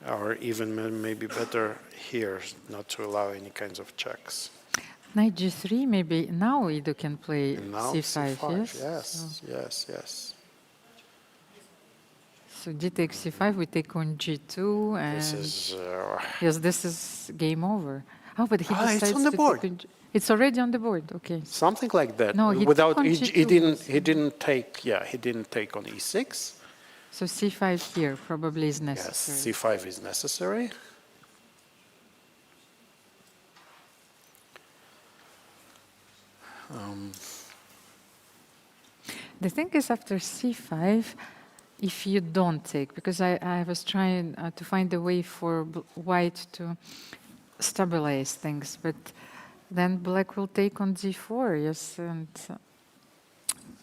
Or even maybe better here, not to allow any kinds of checks. Knight g3, maybe now Ido can play Now c5, yes? Yes, yes, yes. So d takes c5, we take on g2, and This is... yes, this is game over. Oh, but he decides it's on the to board. take on it's already on the board, okay. something like that. No, he Without took on he G2. didn't take on e6. So c5 here probably is Yes, necessary. c5 is necessary. The thing is, after c5, if you don't take, because I was trying to find a way for white to stabilize things, but then black will take on d4, yes, and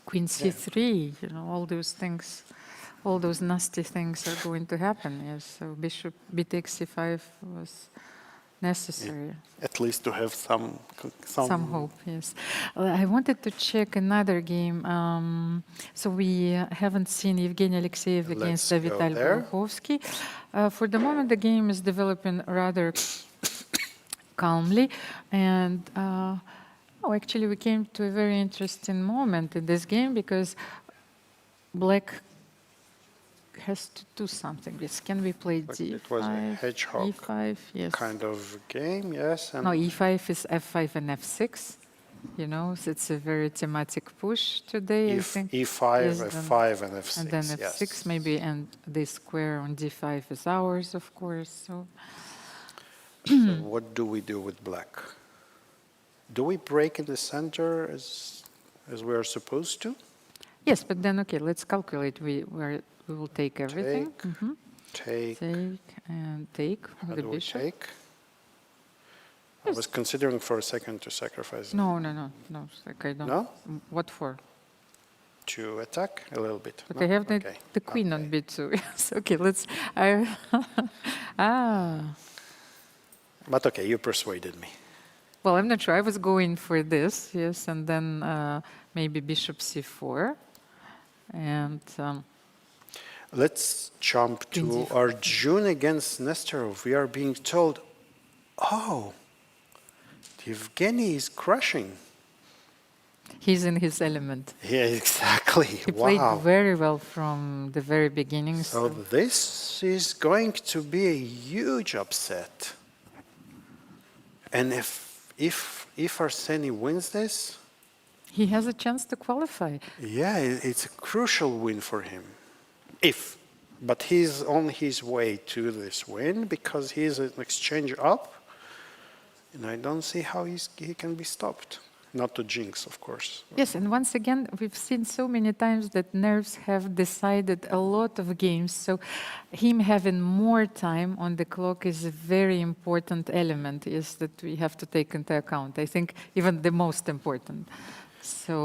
queen c3, you know, all those things, all those nasty things are going to happen, yes. So bishop b takes c5 was necessary. At least to have some Some hope, yes. I wanted to check another game. So we haven't seen Evgeny Alekseev against Let's go Avital there. Boruchovsky. For the moment, the game is developing rather calmly. And actually, we came to a very interesting moment in this game because black has to do something. Yes, can we play d5? It was a hedgehog e5, yes. kind of game, yes. And No, e5 is f5 and f6. You know, so it's a very thematic push today, I think. e5, Yes, f5, and f6. And then f6 yes. maybe, and this square on d5 is ours, of course. So So what do we do with black? Do we break in the center as we are supposed to? yes, but then okay, let's calculate. We will take everything. Take. Take and take How the do we bishop. take? I was considering for a second to sacrifice. No. Like I don't. No? What for? To attack a little bit. But No? I have Okay. the queen on Okay. b2. Yes. Okay. Let's. But okay, you persuaded me. Well, I'm not sure. I was going for this, yes, and then maybe bishop c4, and Let's jump to Arjun against Nesterov. We are being told, oh, Evgeny is crushing. he's in his element. Yeah, exactly. He Wow. played very well from the very beginning. So this is going to be a huge upset. And if Arseniy wins this, he has a chance to qualify. yeah, it's a crucial win for him. But he's on his way to this win because he's an exchange up, and I don't see how he can be stopped. Not to jinx, of course. Yes, and once again, we've seen so many times that nerves have decided a lot of games. So him having more time on the clock is a very important element, yes, that we have to take into account. I think even the most important. So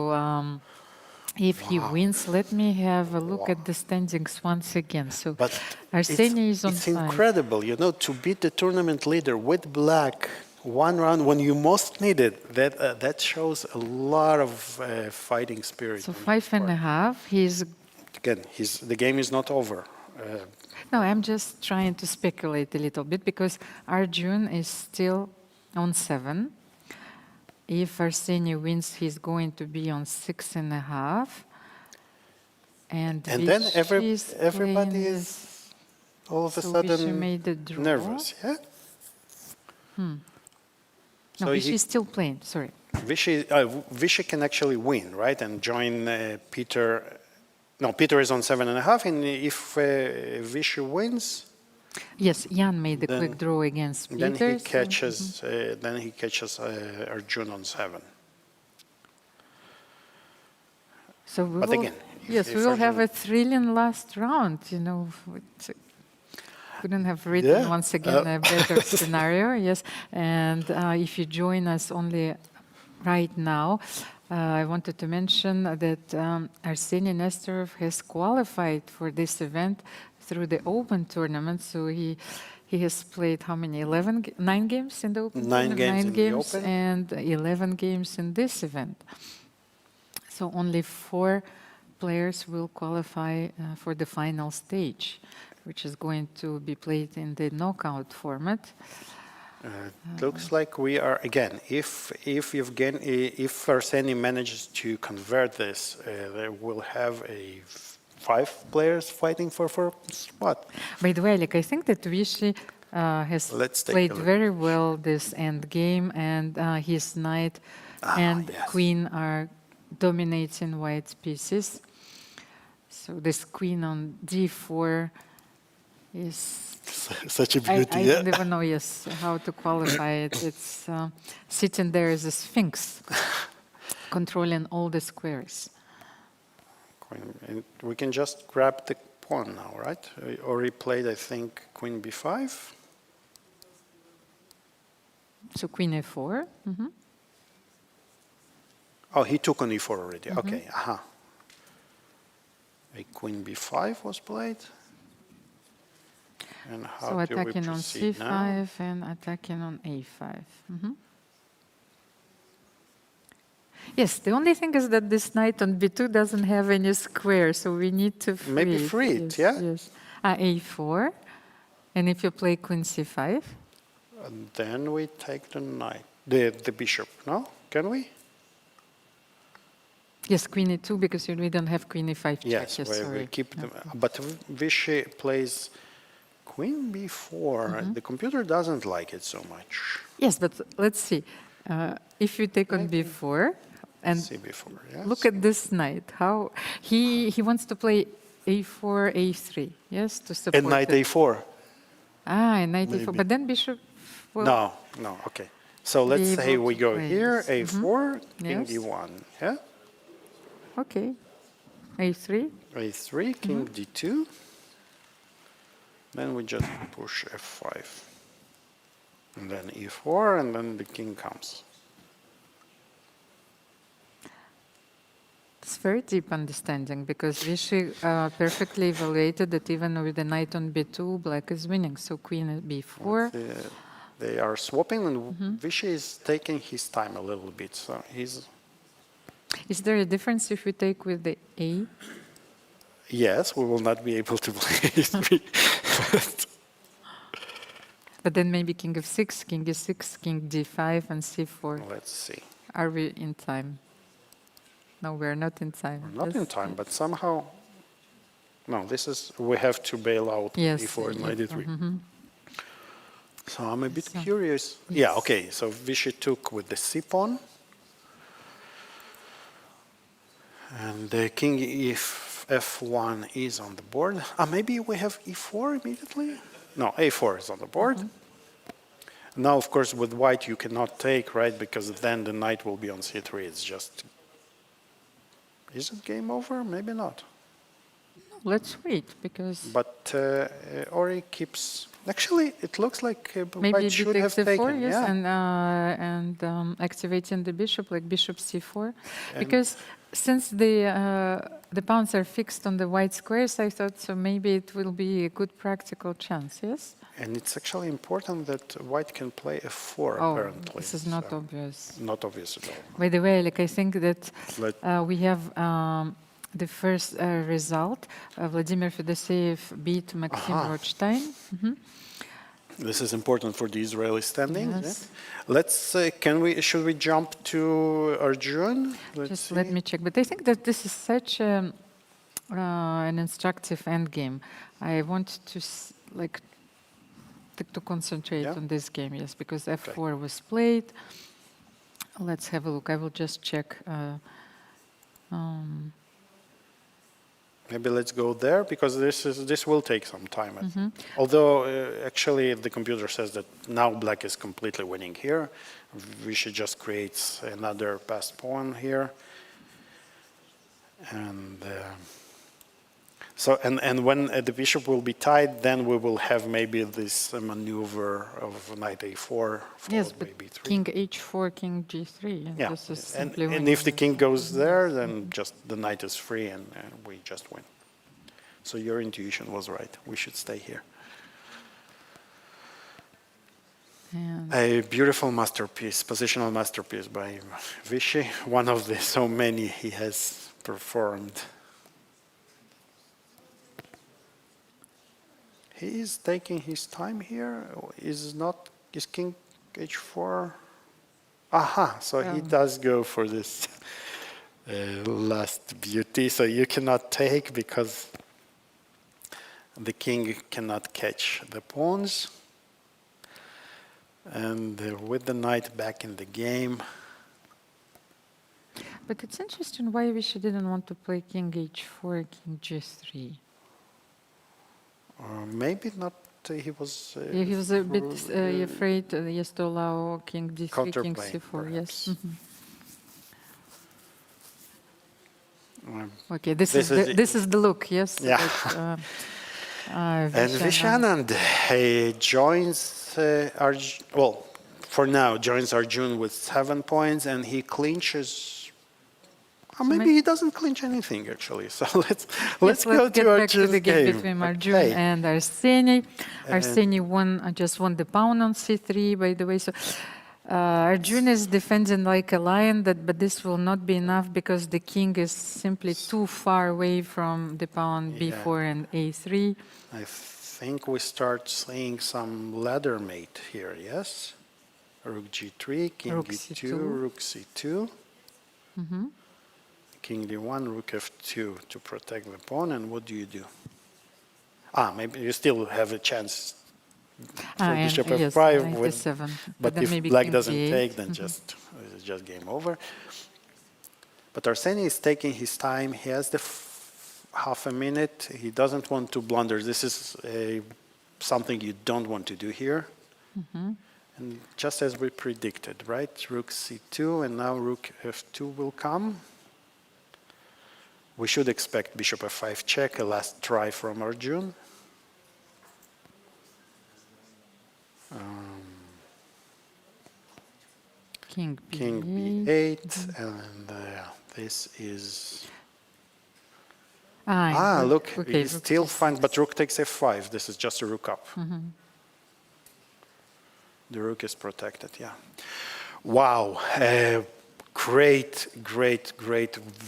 if he wins, let me have a look at the standings once again. So But Arseniy is on it's time. incredible, you know, to beat the tournament leader with black one round when you most need it. That shows a lot of fighting spirit. So on his part. 5.5, he's Again, the game is not over. No, I'm just trying to speculate a little bit because Arjun is still on 7. If Arseniy wins, he's going to be on 6.5. And then Vishy's everybody playing is all of a so Vishy sudden made a draw. nervous, yeah? No, So Vishy is still playing, sorry. Vishy can actually win, right? And join Peter. No, Peter is on 7.5, and if Vishy wins, Yes, Jan made a quick draw against Peter. then he catches Arjun on 7. So we But will, again, yes, if we will have Arjun- a thrilling last round. You know, couldn't have written Yeah. once again a better scenario. Yes, and if you join us only right now, I wanted to mention that Arseniy Nesterov has qualified for this event through the Open tournament. So he has played how many? 9 games in the Open 9 tournament? games 9 in the games Open. and 11 games in this event. So only 4 players will qualify for the final stage, which is going to be played in the knockout format. Looks like we are again. If Arseniy manages to convert this, they will have 5 players fighting for spot. By the way, Alik, I think that Vishy has Let's take played a look. very well this end game, and his knight and yes. queen are dominating white pieces. So this queen on d4 is... Such a I beauty, yeah. don't even know, yes, how to qualify it. It's sitting there as a sphinx, controlling all the squares. And we can just grab the pawn now, right? Ori played, I think, queen b5. So queen a4. Oh, he took on e4 already. Okay, A queen b5 was played. And how So do we attacking on proceed c5 now? and attacking on a5. Yes, the only thing is that this knight on b2 doesn't have any square, so we need to free Maybe it. free it, Yes, yeah? Yes. A4, and if you play queen c5, And then we take the knight, the bishop, no? Can we? yes, queen e2 because we don't have queen e5 check. Yes, Yes, we sorry. keep them. But Vishy plays queen b4. The computer doesn't like it so much. Yes, but let's see. If you take on b4 and C b4, yes. look at this knight, how he wants to play a4, a3, yes, to support And knight it. a4. Ah, and knight Maybe. a4, but then bishop. Well, No, okay. So let's be say able we to go play here, this. a4, king Yes. d1, yeah? Okay. a3. a3, king d2. Then we just push f5. And then e4, and then the king comes. It's very deep understanding because Vishy perfectly evaluated that even with the knight on b2, black is winning. So queen at b4. They are swapping, and Vishy is taking his time a little bit. So he's... Is there a difference if we take with the a? Yes, we will not be able to play a3. But then maybe king f6, king e6, king d5, and c4. Let's see. Are we in time? No, we're not in time. We're not in time, but somehow... No, this is... We have to bail out Yes, e4 and knight e3. mhm. So I'm a bit So- curious. Yeah, okay. So Vishy took with the c-pawn. And the king if f1 is on the board. Maybe we have e4 immediately? No, a4 is on the board. Now, of course, with white you cannot take, right? Because then the knight will be on c3. It's just... Is it game over? Maybe not. Let's wait because But Ori keeps... Actually, it looks like maybe white b should takes have f4, taken. yes, Yeah. and activating the bishop like bishop c4. Because since the pawns are fixed on the white squares, I thought so maybe it will be a good practical chance, yes? And it's actually important that white can play f4, Oh, apparently. this is not so obvious. not obvious at all. By the way, like I think that Let- we have the first result. Vladimir Fedoseev beat Maxim Rodshtein. This is important for the Israeli standings. Yes. Yeah? Let's. Should we jump to Arjun? Let me check. But I think that this is such an instructive endgame. I want to to concentrate on this game. Yes, because F4 was played. Let's have a look. I will just check. Maybe let's go there because this will take some time. I think. Although actually the computer says that now black is completely winning here. Vishy just creates another passed pawn here, and so when the bishop will be tied, then we will have maybe this maneuver of knight a4 followed by b3. King h4, king g3. And Yeah, this is and simply if the king goes there, then just the knight is free and we just win. So your intuition was right. We should stay here. And A beautiful masterpiece, positional masterpiece by Vishy. One of the so many he has performed. He is taking his time here. Is king h4? Aha, so he does go for this last beauty. So you cannot take because the king cannot catch the pawns. And with the knight back in the game. but it's interesting why Vishy didn't want to play king h4, king g3. Maybe not. He was. He was a bit afraid, yes, to allow king d3, king counterplay, c4. Yes. Okay, this is the look. Yes. Yeah. That, And Vishy Anand joins for now joins Arjun with 7 points, and he clinches. Or maybe he doesn't clinch anything actually. So let's go get to back to the game between Arjun and Arseniy. Arseniy just won the pawn on c3, by the way. So Arjun is defending like a lion, but this will not be enough because the king is simply too far away from the pawn b4 and a3. I think we start seeing some ladder mate here. Yes, rook g3, king Rook e2, c2. rook c2. King d1, rook f2 to protect the pawn, and what do you do? Maybe you still have a chance for bishop f5, f7. but if black doesn't take, then it's just game over. But Arseniy is taking his time. He has the half a minute. He doesn't want to blunder. This is something you don't want to do here. And just as we predicted, right? Rook c2, and now rook f2 will come. We should expect bishop f5 check, a last try from Arjun. King b8, and this is... look, okay, he's still fine, but rook takes f5. This is just a rook up. The rook is protected, yeah. Wow, great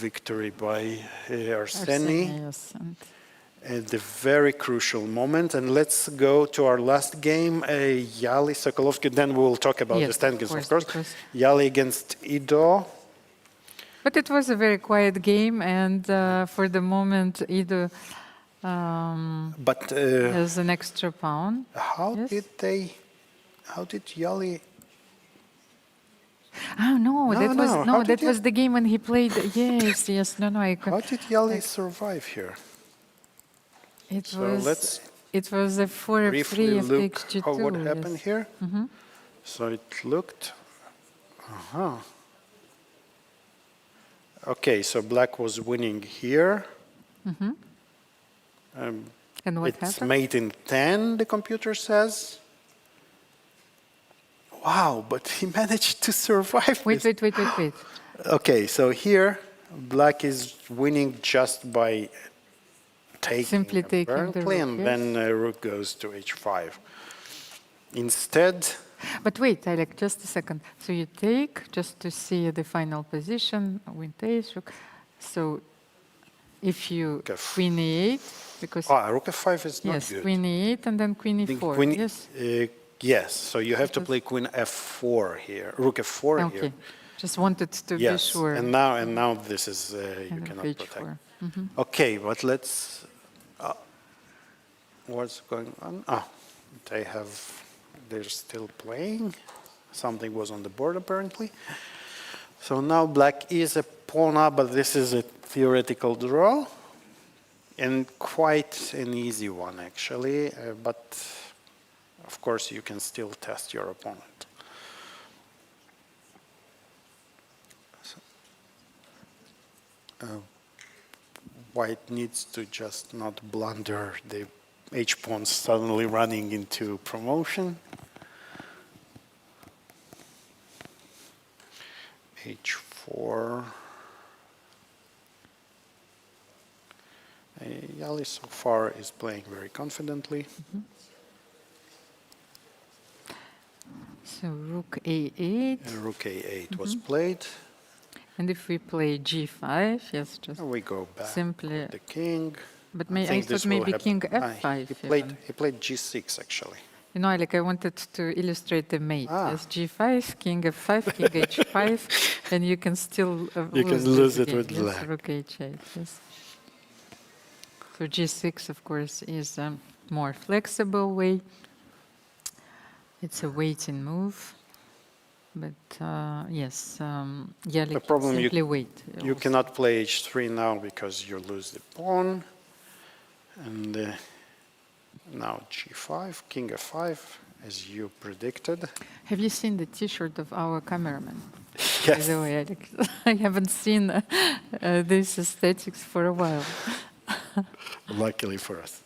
victory by Arseniy. Yes. At the very crucial moment. And let's go to our last game, Yahli Sokolovsky. Then we'll talk about the standings, of course. Yahli against Ido. But it was a very quiet game, and for the moment, Ido has an extra pawn. How did Yahli... Oh no, that was the game when he played. Yes. No. How did Yahli survive here? It was a 4 briefly f3 look f6 g2. what happened here. So it looked. Okay, so black was winning here. And what it's happened? mate in 10, the computer says. Wow, but he managed to survive. Wait. Okay, so here black is winning just by Simply taking the rook, and then rook goes to h5. Instead... But wait, Alek, just a second. So you take, just to see the final position, win takes rook. So if you queen e8, because rook f5 is not good. Queen e8 and then queen e4. Yes. Yes. So you have to play queen f4 here, rook f4 here. Just wanted to be sure. And now this is you cannot protect. Okay, but let's. What's going on? They're still playing. Something was on the board apparently. So now black is a pawn up, but this is a theoretical draw, and quite an easy one actually. But of course, you can still test your opponent. White needs to just not blunder the h-pawn suddenly running into promotion. h4. Yahli so far is playing very confidently. So rook a8. Rook a8 was played. And if we play g5, yes, just we go back simply with the king. But I thought maybe king f5. He played g6 actually. You know, like I wanted to illustrate the mate. Yes, g5, king f5, king h5, and you can still lose it with black. Rook h8. Yes. So g6, of course, is a more flexible way. It's a waiting move. But yes, Yahli simply wait. You cannot play h3 now because you lose the pawn. And now g5, king f5, as you predicted. Have you seen the T-shirt of our cameraman? Yes. By the way, Alex, I haven't seen this aesthetics for a while. Luckily for us.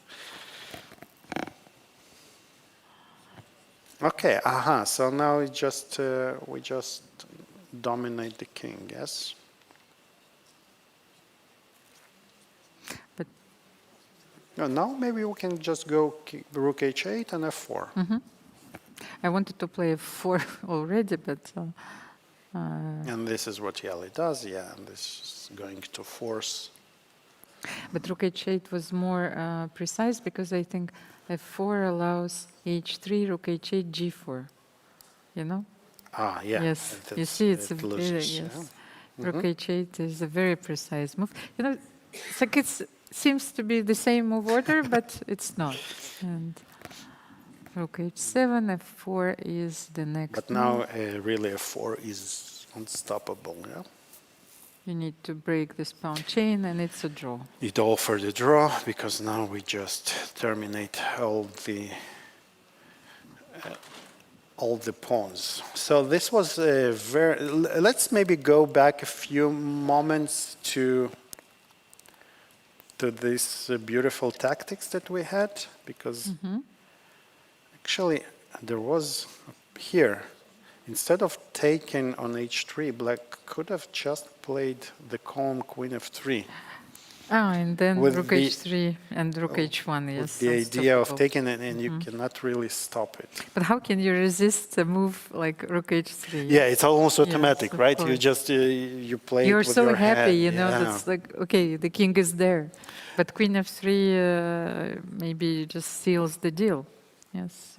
Okay, so now we just dominate the king, yes? But now maybe we can just go rook h8 and f4. I wanted to play f4 already, but... and this is what Yahli does, and this is going to force... But rook h8 was more precise because I think f4 allows h3, rook h8, g4. You know? Yeah. Yes. You see, it's rook h8 is a very precise move. You know, it's like it seems to be the same move order, but it's not. And rook h7, f4 is the next. But now, really, f4 is unstoppable. Yeah. You need to break this pawn chain, and it's a draw. It offered a draw because now we just terminate all the pawns. So this was a very. Let's maybe go back a few moments to this beautiful tactics that we had, because actually there was here. Instead of taking on h3, black could have just played the calm queen f3. And then rook h3 and rook h1, yes. With the idea of taking it, and you cannot really stop it. But how can you resist a move like rook h3? Yeah, it's almost automatic, right? You just you play it with your You're so happy, head. you know, that's like, okay, the king is there. But queen f3 maybe just seals the deal. Yes,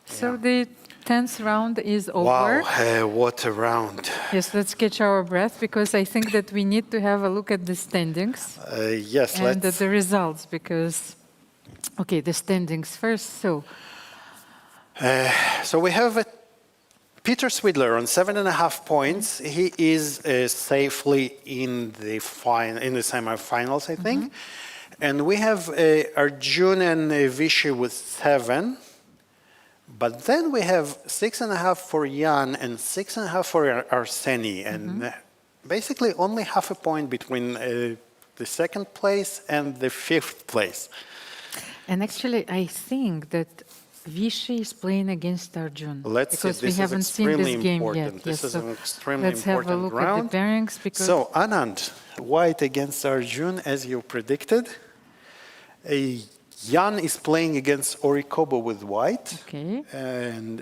so the 10th round is over. Wow, what a round. Yes, let's catch our breath, because I think that we need to have a look at the standings. Yes, and the results, because, okay, the standings first. So we have Peter Swidler on 7.5 points. He is safely in the semifinals, I think. And we have Arjun and Vishy with 7. But then we have 6.5 for Jan and 6.5 for Arseniy, and basically only half a point between the second place and the 5th place. And actually, I think that Vishy is playing against Arjun. Let's see, because we haven't seen this game yet. This is an extremely let's important have a look round. at the pairings. Because So, Anand, white against Arjun, as you predicted. Jan is playing against Ori Kobo with white. Okay. And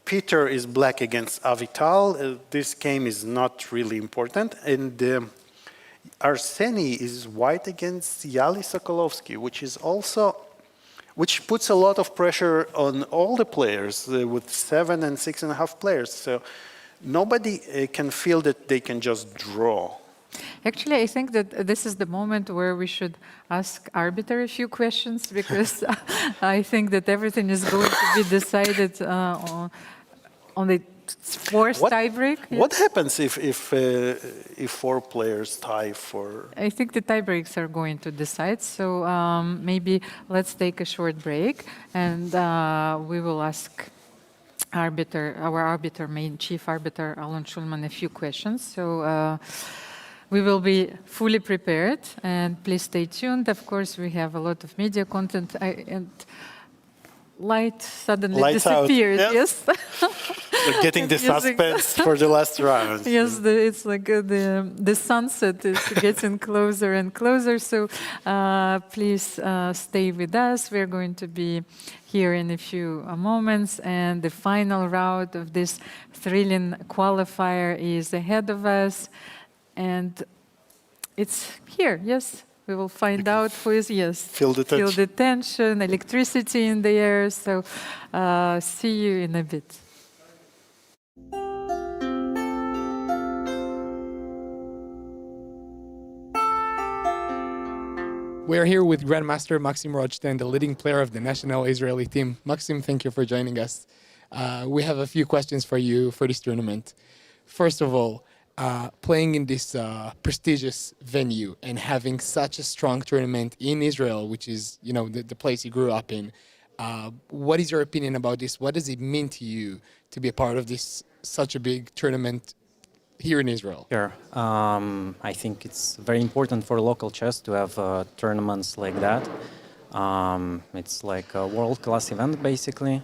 Peter is black against Avital. This game is not really important. And Arseniy is white against Yahli Sokolovsky, which puts a lot of pressure on all the players with 7 and 6.5 players. So nobody can feel that they can just draw. Actually, I think that this is the moment where we should ask arbiter a few questions, because I think that everything is going to be decided on the fourth tiebreak. What happens if 4 players tie for? I think the tiebreaks are going to decide. So maybe let's take a short break, and we will ask our main chief arbiter, Alan Schulman, a few questions. So we will be fully prepared, and please stay tuned. Of course, we have a lot of media content, and light suddenly disappeared. Yes. We're getting the suspense for the last round. Yes, it's like the sunset is getting closer and closer. So please stay with us. We're going to be here in a few moments, and the final round of this thrilling qualifier is ahead of us. And it's here, yes. We will find out who is, yes. Feel the tension, electricity in the air. So see you in a bit. We're here with Grandmaster Maxim Rodshtein, the leading player of the national Israeli team. Maxim, thank you for joining us. We have a few questions for you for this tournament. First of all, playing in this prestigious venue and having such a strong tournament in Israel, which is, you know, the place you grew up in, what is your opinion about this? What does it mean to you to be a part of this such a big tournament here in Israel? Sure. I think it's very important for local chess to have tournaments like that. It's like a world-class event, basically.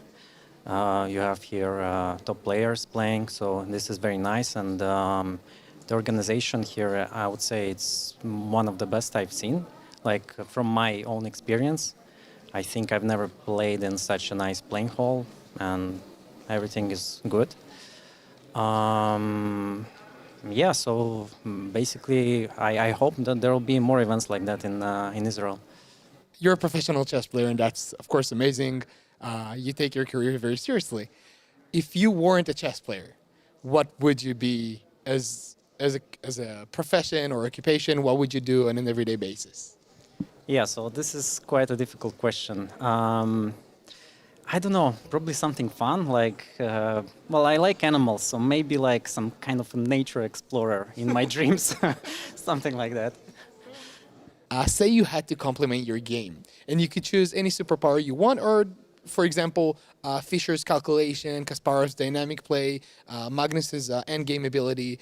You have here top players playing, so this is very nice. And the organization here, I would say it's one of the best I've seen. Like from my own experience, I think I've never played in such a nice playing hall, and everything is good. Yeah, so basically, I hope that there will be more events like that in Israel. You're a professional chess player, and that's, of course, amazing. You take your career very seriously. If you weren't a chess player, what would you be as a profession or occupation? What would you do on an everyday basis? Yeah, so this is quite a difficult question. I don't know, probably something fun, like, well, I like animals, so maybe like some kind of a nature explorer in my dreams, something like that. Say you had to complement your game, and you could choose any superpower you want, or, for example, Fischer's calculation, Kasparov's dynamic play, Magnus's endgame ability,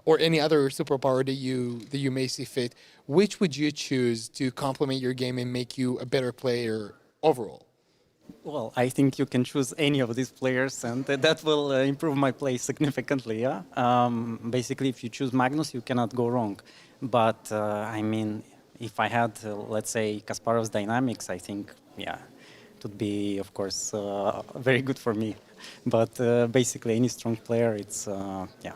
or any other superpower that you may see fit. Which would you choose to complement your game and make you a better player overall? Well, I think you can choose any of these players, and that will improve my play significantly, yeah? Basically, if you choose Magnus, you cannot go wrong. But, I mean, if I had, let's say, Kasparov's dynamics, I think, yeah, it would be, of course, very good for me. But basically, any strong player, it's, yeah.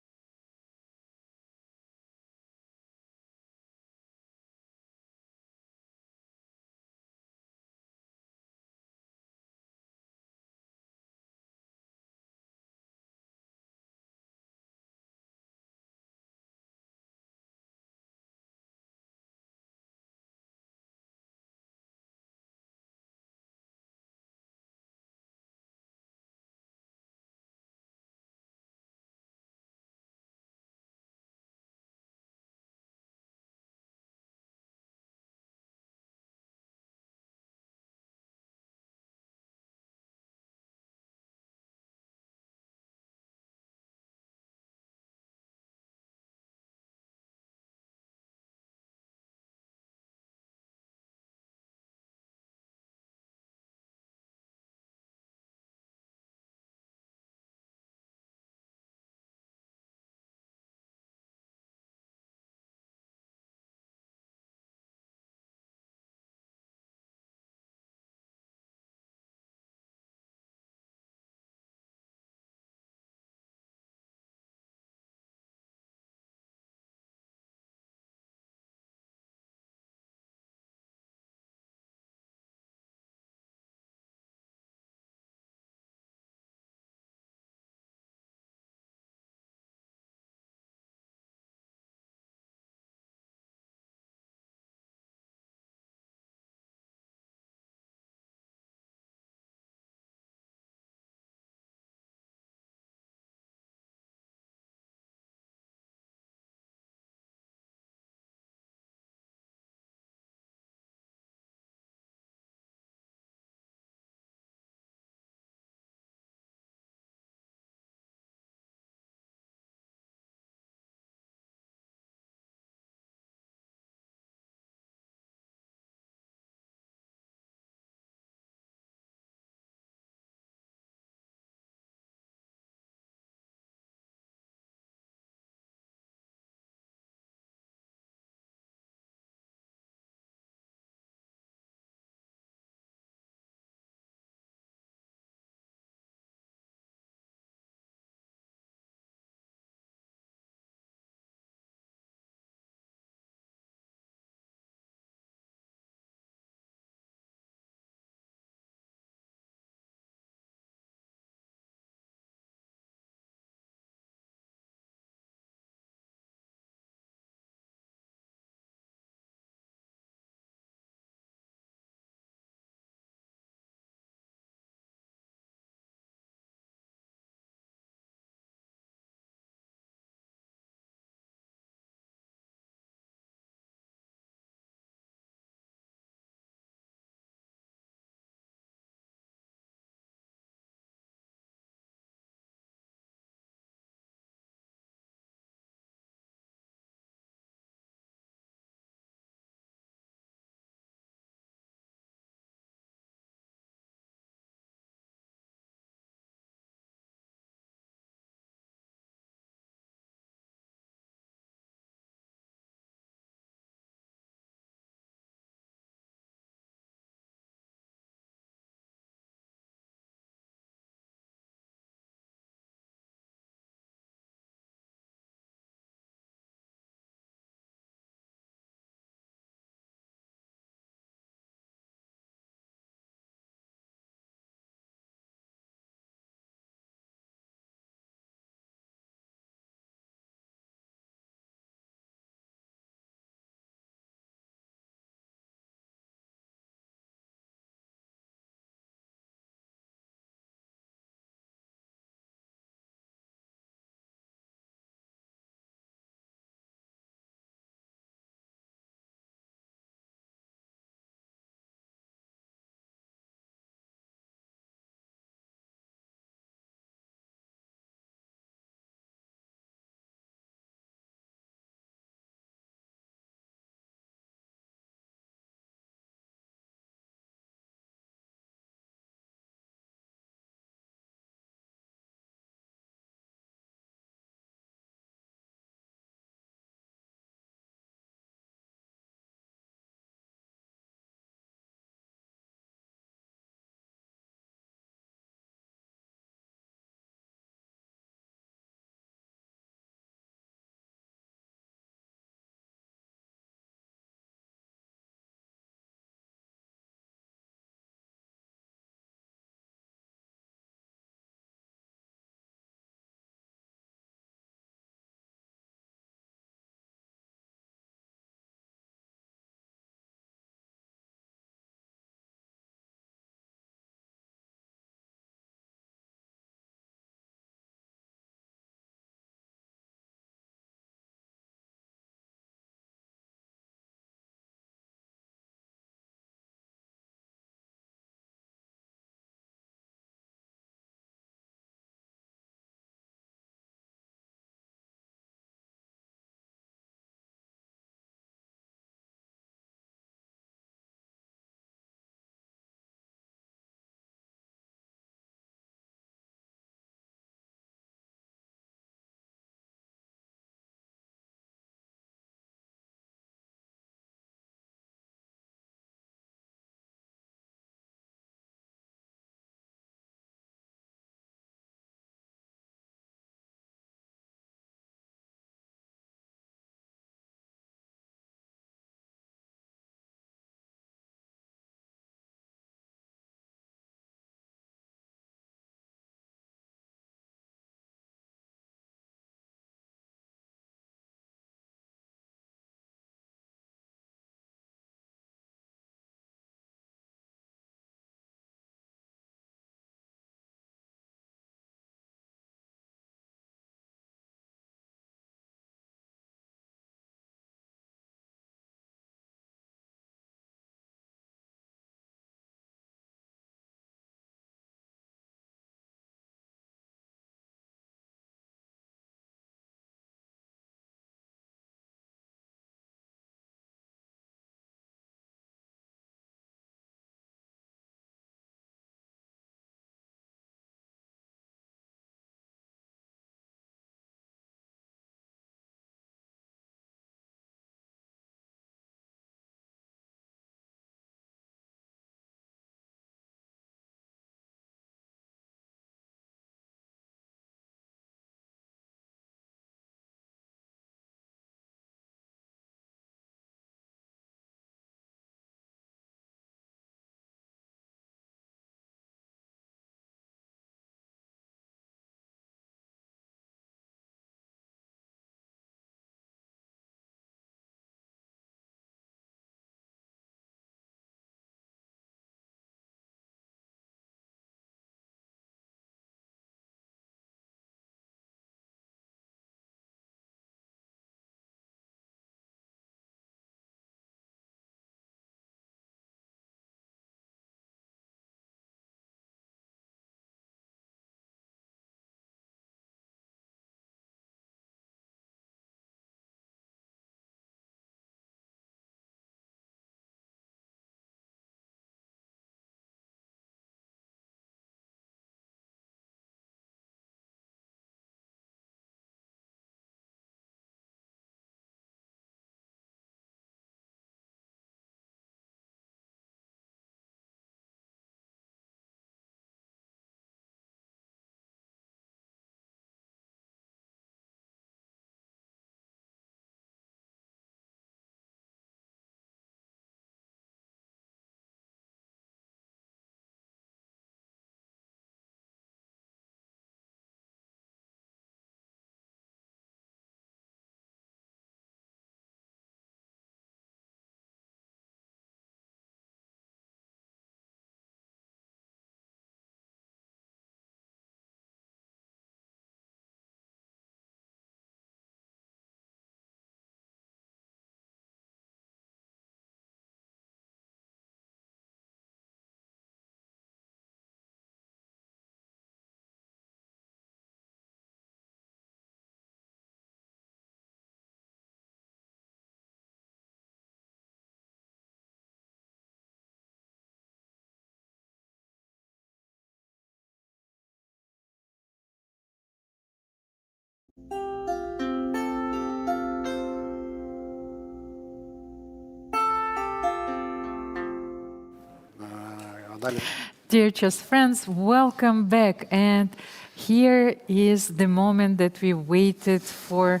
Dear chess friends, welcome back. And here is the moment that we waited for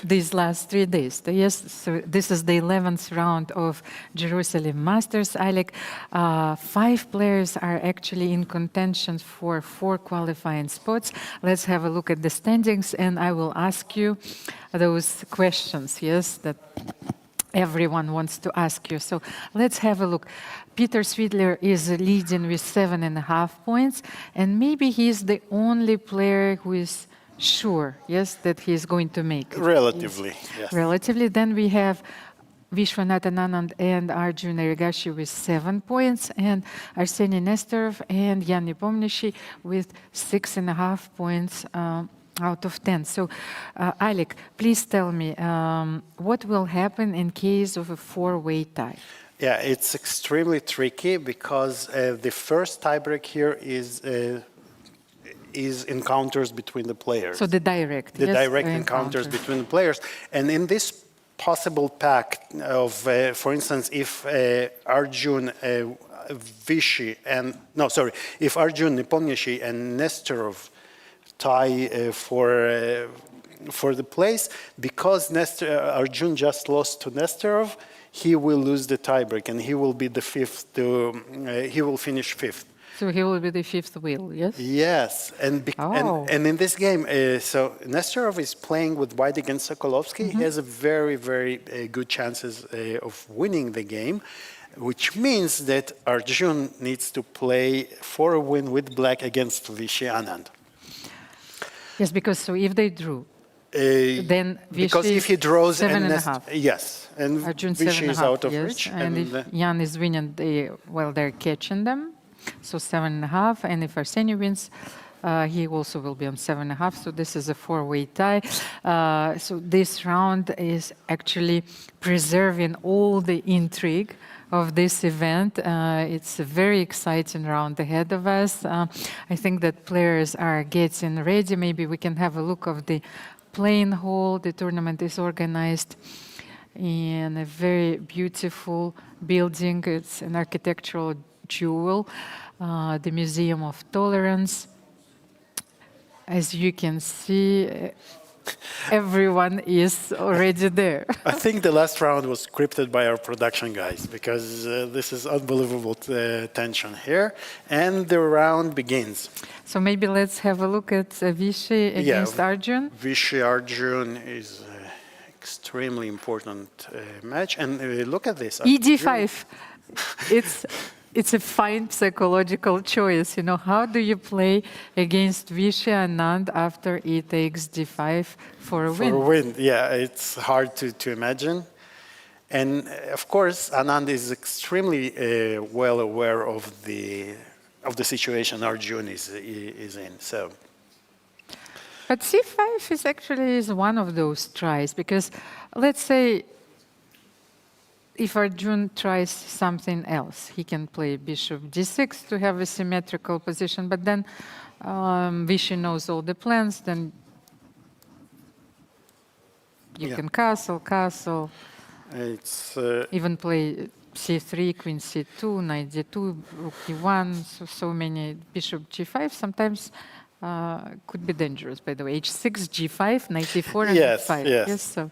these last 3 days. Yes, so this is the 11th round of Jerusalem Masters. Alik, 5 players are actually in contention for 4 qualifying spots. Let's have a look at the standings, and I will ask you those questions, yes, that everyone wants to ask you. So let's have a look. Peter Swidler is leading with 7.5 points, and maybe he's the only player who is sure, yes, that he's going to make it. Relatively, yes. Relatively. Then we have Vishy Anand and Arjun Erigaisi with 7 points, and Arseniy Nesterov and Nepomniachtchi with 6.5 points out of 10. So, Alik, please tell me, what will happen in case of a 4-way tie? Yeah, it's extremely tricky because the first tiebreak here is encounters between the players. So the direct, the direct encounters between the players. And in this possible pack of, for instance, if Arjun, Vishy, and if Arjun, Nepomniachtchi, and Nesterov tie for the place, because Arjun just lost to Nesterov, he will lose the tiebreak, and he will be the fifth. He will finish 5th. So he will be the 5th wheel, yes? Yes, and in this game, so Nesterov is playing with white against Sokolovsky. He has a very, very good chances of winning the game, which means that Arjun needs to play for a win with black against Vishy Anand. Yes, because so if they drew, then Vishy because if he draws 7.5. Yes, and Arjun Vishy is out of yes. reach. And if Jan is winning, they're catching them. So 7.5, and if Arseniy wins, he also will be on 7.5. So this is a 4-way tie. So this round is actually preserving all the intrigue of this event. It's a very exciting round ahead of us. I think that players are getting ready. Maybe we can have a look of the playing hall. The tournament is organized in a very beautiful building. It's an architectural jewel, the Museum of Tolerance. As you can see, everyone is already there. I think the last round was scripted by our production guys, because this is unbelievable tension here. And the round begins. So maybe let's have a look at Vishy against Arjun. Vishy Arjun is an extremely important match. And look at this. ED5. It's a fine psychological choice. You know, how do you play against Vishy Anand after he takes d5 for a win? For a win, yeah, it's hard to imagine. And of course, Anand is extremely well aware of the situation Arjun is in. So, but c5 is actually one of those tries, because let's say if Arjun tries something else, he can play bishop d6 to have a symmetrical position, but then Vishy knows all the plans, then you can castle. It's even play c3, queen c2, knight d2, rook e1, so many bishop g5 sometimes could be dangerous, by the way. h6, g5, knight e4, and f5. Yes, so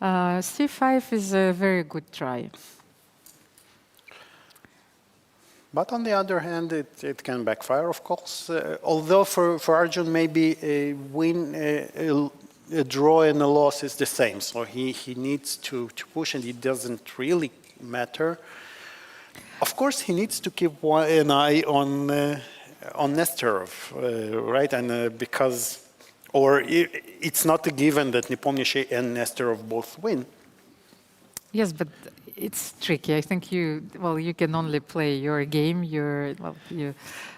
c5 is a very good try. But on the other hand, it can backfire, of course. Although for Arjun, maybe a win, a draw and a loss is the same. So he needs to push, and it doesn't really matter. Of course, he needs to keep an eye on Nesterov, right? And because, or it's not a given that Nepomniachtchi and Nesterov both win. Yes, but it's tricky. I think you can only play your game. You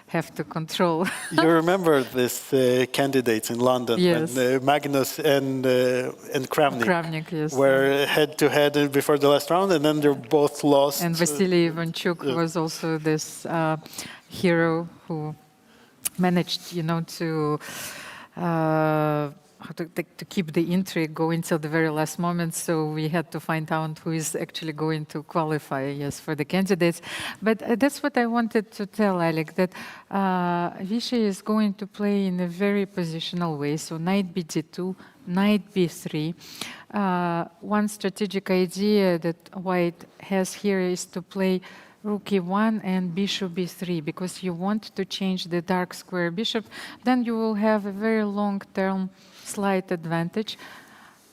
have to control. You remember this candidates in London, yes. when Magnus and Kramnik, yes. were head-to-head before the last round, and then they're both lost. And Vasily Ivanchuk was also this hero who managed, to to keep the intrigue going till the very last moment. So we had to find out who is actually going to qualify, yes, for the candidates. But that's what I wanted to tell Alik, that Vishy is going to play in a very positional way. So knight bd2, knight b3. One strategic idea that White has here is to play rook e1 and bishop b3, because you want to change the dark square bishop, then you will have a very long-term slight advantage.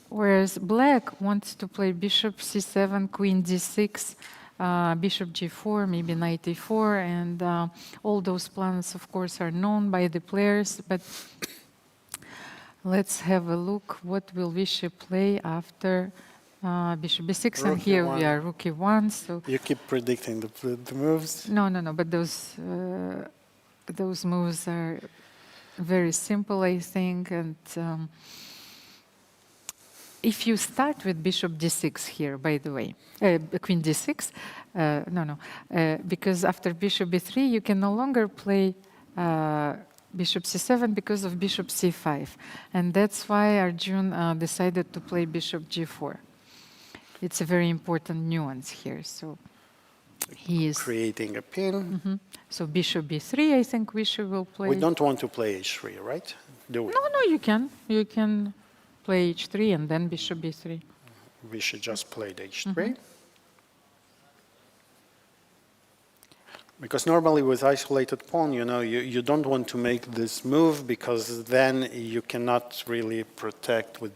Whereas black wants to play bishop c7, queen d6, bishop g4, maybe knight e4, and all those plans, of course, are known by the players. But let's have a look. What will Vishy play after bishop b6? And here we are, rook e1. So you keep predicting the moves. No, but those moves are very simple, I think. And if you start with bishop d6 here, by the way, queen d6, because after bishop b3 you can no longer play bishop c7 because of bishop c5, and that's why Arjun decided to play bishop g4. It's a very important nuance here. So he is creating a pin. So bishop b3, I think Vishy will play. We don't want to play h3, right? Do we? No, you can. You can play h3 and then bishop b3. We should just play the h3. Because normally with isolated pawn, you don't want to make this move, because then you cannot really protect with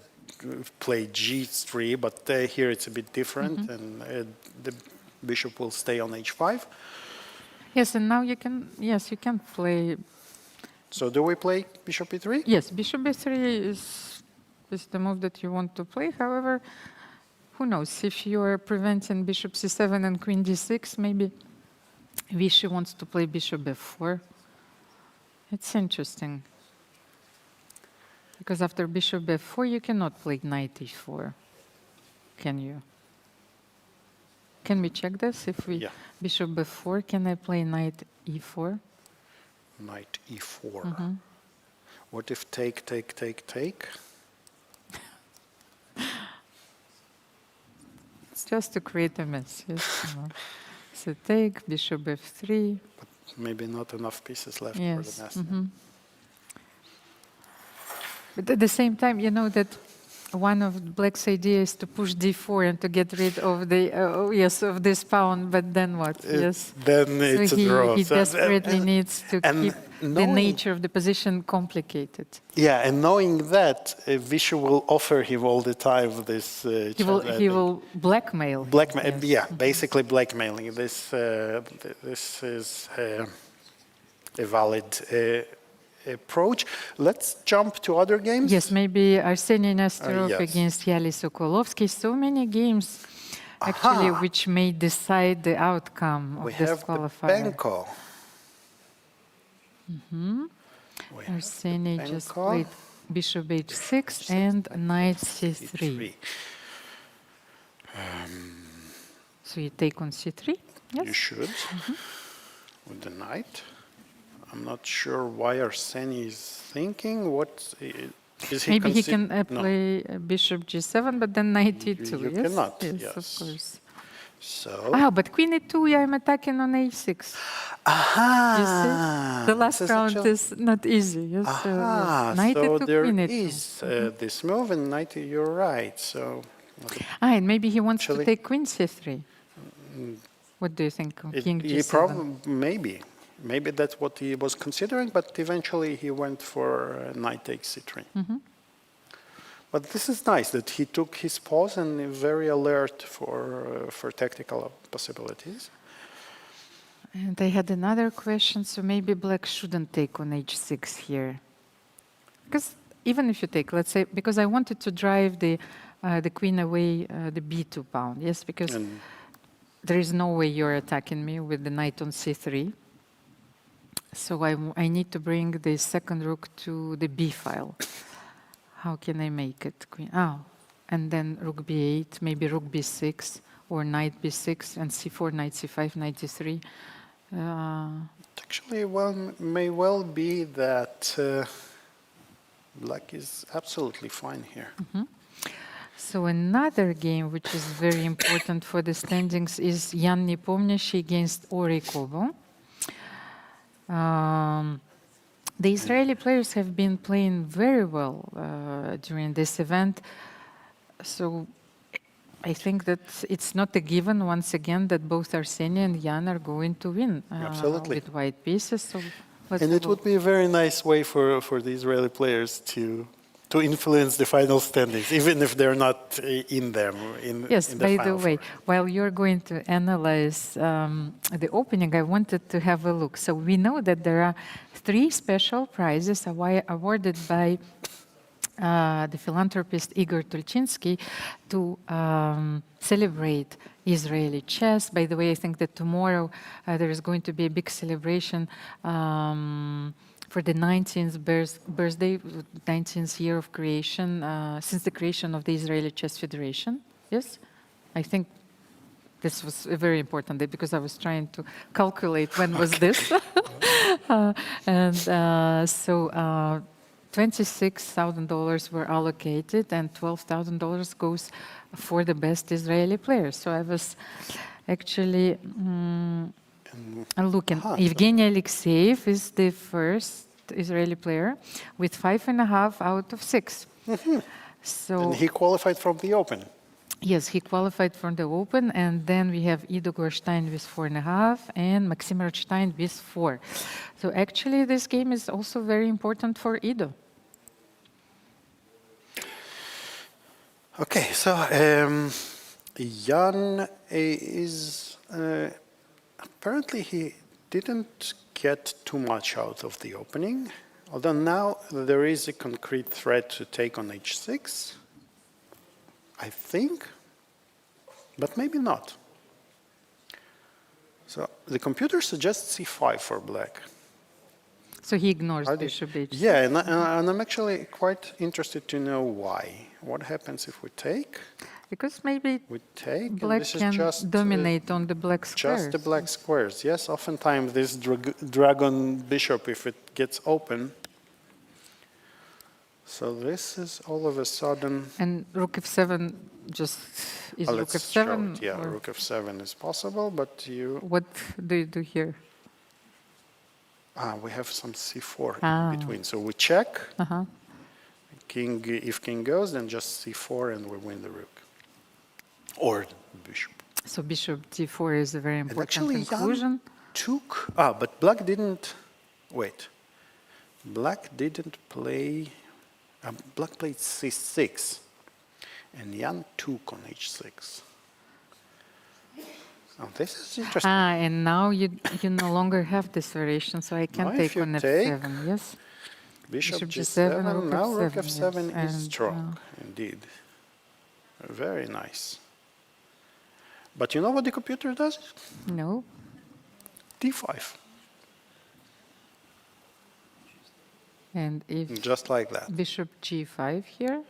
play g3, but here it's a bit different, and the bishop will stay on h5. Yes, and now you can play. So do we play bishop e3? Yes, bishop b3 is the move that you want to play. However, who knows, if you are preventing bishop c7 and queen d6, maybe Vishy wants to play bishop f4. It's interesting. Because after bishop f4, you cannot play knight e4, can you? Can we check this? If we bishop f4, can I play knight e4? Knight e4. What if take? It's just to create a mess, yes. So take, bishop f3. But maybe not enough pieces left for the mess. But at the same time, you know that one of Black's ideas is to push d4 and to get rid of the of this pawn. But then what? Then it's so a draw. He desperately needs to keep the nature of the position complicated. Yeah, and knowing that, Vishy will offer him all the time this. He will blackmail. Basically blackmailing. This is a valid approach. Let's jump to other games. Yes, maybe Arseniy Nesterov against Yahli Sokolovsky. So many games, actually, which may decide the outcome of this qualifier. Arseniy just played bishop h6 and knight c3. So you take on c3? Yes. You should, with the knight. I'm not sure why Arseniy is thinking. What is he? Maybe he can play bishop g7, but then knight e2. You cannot. Yes, of course. So. But queen e2, I'm attacking on a6. You see? The last round is not easy. Yes? Knight so e2, there queen e2. is this move, and knight. You're right. So. And maybe he wants to take queen c3. What do you think? King g7. Maybe that's what he was considering, but eventually he went for knight takes c3. But this is nice that he took his pause and very alert for tactical possibilities. And I had another question, so maybe black shouldn't take on h6 here. Because even if you take, let's say, because I wanted to drive the queen away, the b2 pawn, yes, because there is no way you're attacking me with the knight on c3. So I need to bring the second rook to the b file. How can I make it? Queen. And then rook b8, maybe rook b6, or knight b6, and c4, knight c5, knight d3. Actually, may well be that Black is absolutely fine here. So another game which is very important for the standings is Jan Nepomniachtchi against Ori Kobo. The Israeli players have been playing very well during this event. So I think that it's not a given once again that both Arseniy and Jan are going to win with white pieces. So and it would be a very nice way for the Israeli players to influence the final standings, even if they're not in them. Yes, in the by final the way, four. while you're going to analyze the opening, I wanted to have a look. So we know that there are 3 special prizes awarded by the philanthropist Igor Tulchinsky to celebrate Israeli chess. By the way, I think that tomorrow there is going to be a big celebration for the 19th birthday, 19th year of creation, since the creation of the Israeli Chess Federation. Yes? I think this was a very important day because I was trying to calculate when was this. So $26,000 were allocated and $12,000 goes for the best Israeli players. So I was actually looking. Evgeny Alekseev is the first Israeli player with 5.5 out of 6. So And he qualified from the Open. yes, he qualified from the Open, and then we have Ido Gorshtein with 4.5 and Maxim Rodshtein with 4. So actually this game is also very important for Ido. Okay, so Jan is apparently he didn't get too much out of the opening, although now there is a concrete threat to take on h6, I think, but maybe not. So the computer suggests c5 for black. So he ignores bishop h6. Yeah, and I'm actually quite interested to know why. What happens if we take? Because maybe We take, and black this is can just dominate on the black squares. just the black squares. Yes, oftentimes this dragon bishop, if it gets open. So this is all of a sudden. And rook f7 just is rook Let's f7. show it. Yeah, or rook f7 is possible, but you. what do you do here? We have some c4 Ah. in between. So we check. Uh-huh. King, if king goes, then just c4 and we win the rook. Or bishop. So bishop d4 is a very And important actually, conclusion. Jan took. But black didn't. Wait. Black didn't play. Black played c6, and Jan took on h6. Oh, this is interesting. And now you no longer have this variation, so I can Now take if you on take, f7. Yes. Bishop Bishop g7. g7, Now rook rook f7 f7, is and, strong, indeed. Very nice. But you know what the computer does? No. d5. And if Just like that. bishop g5 here,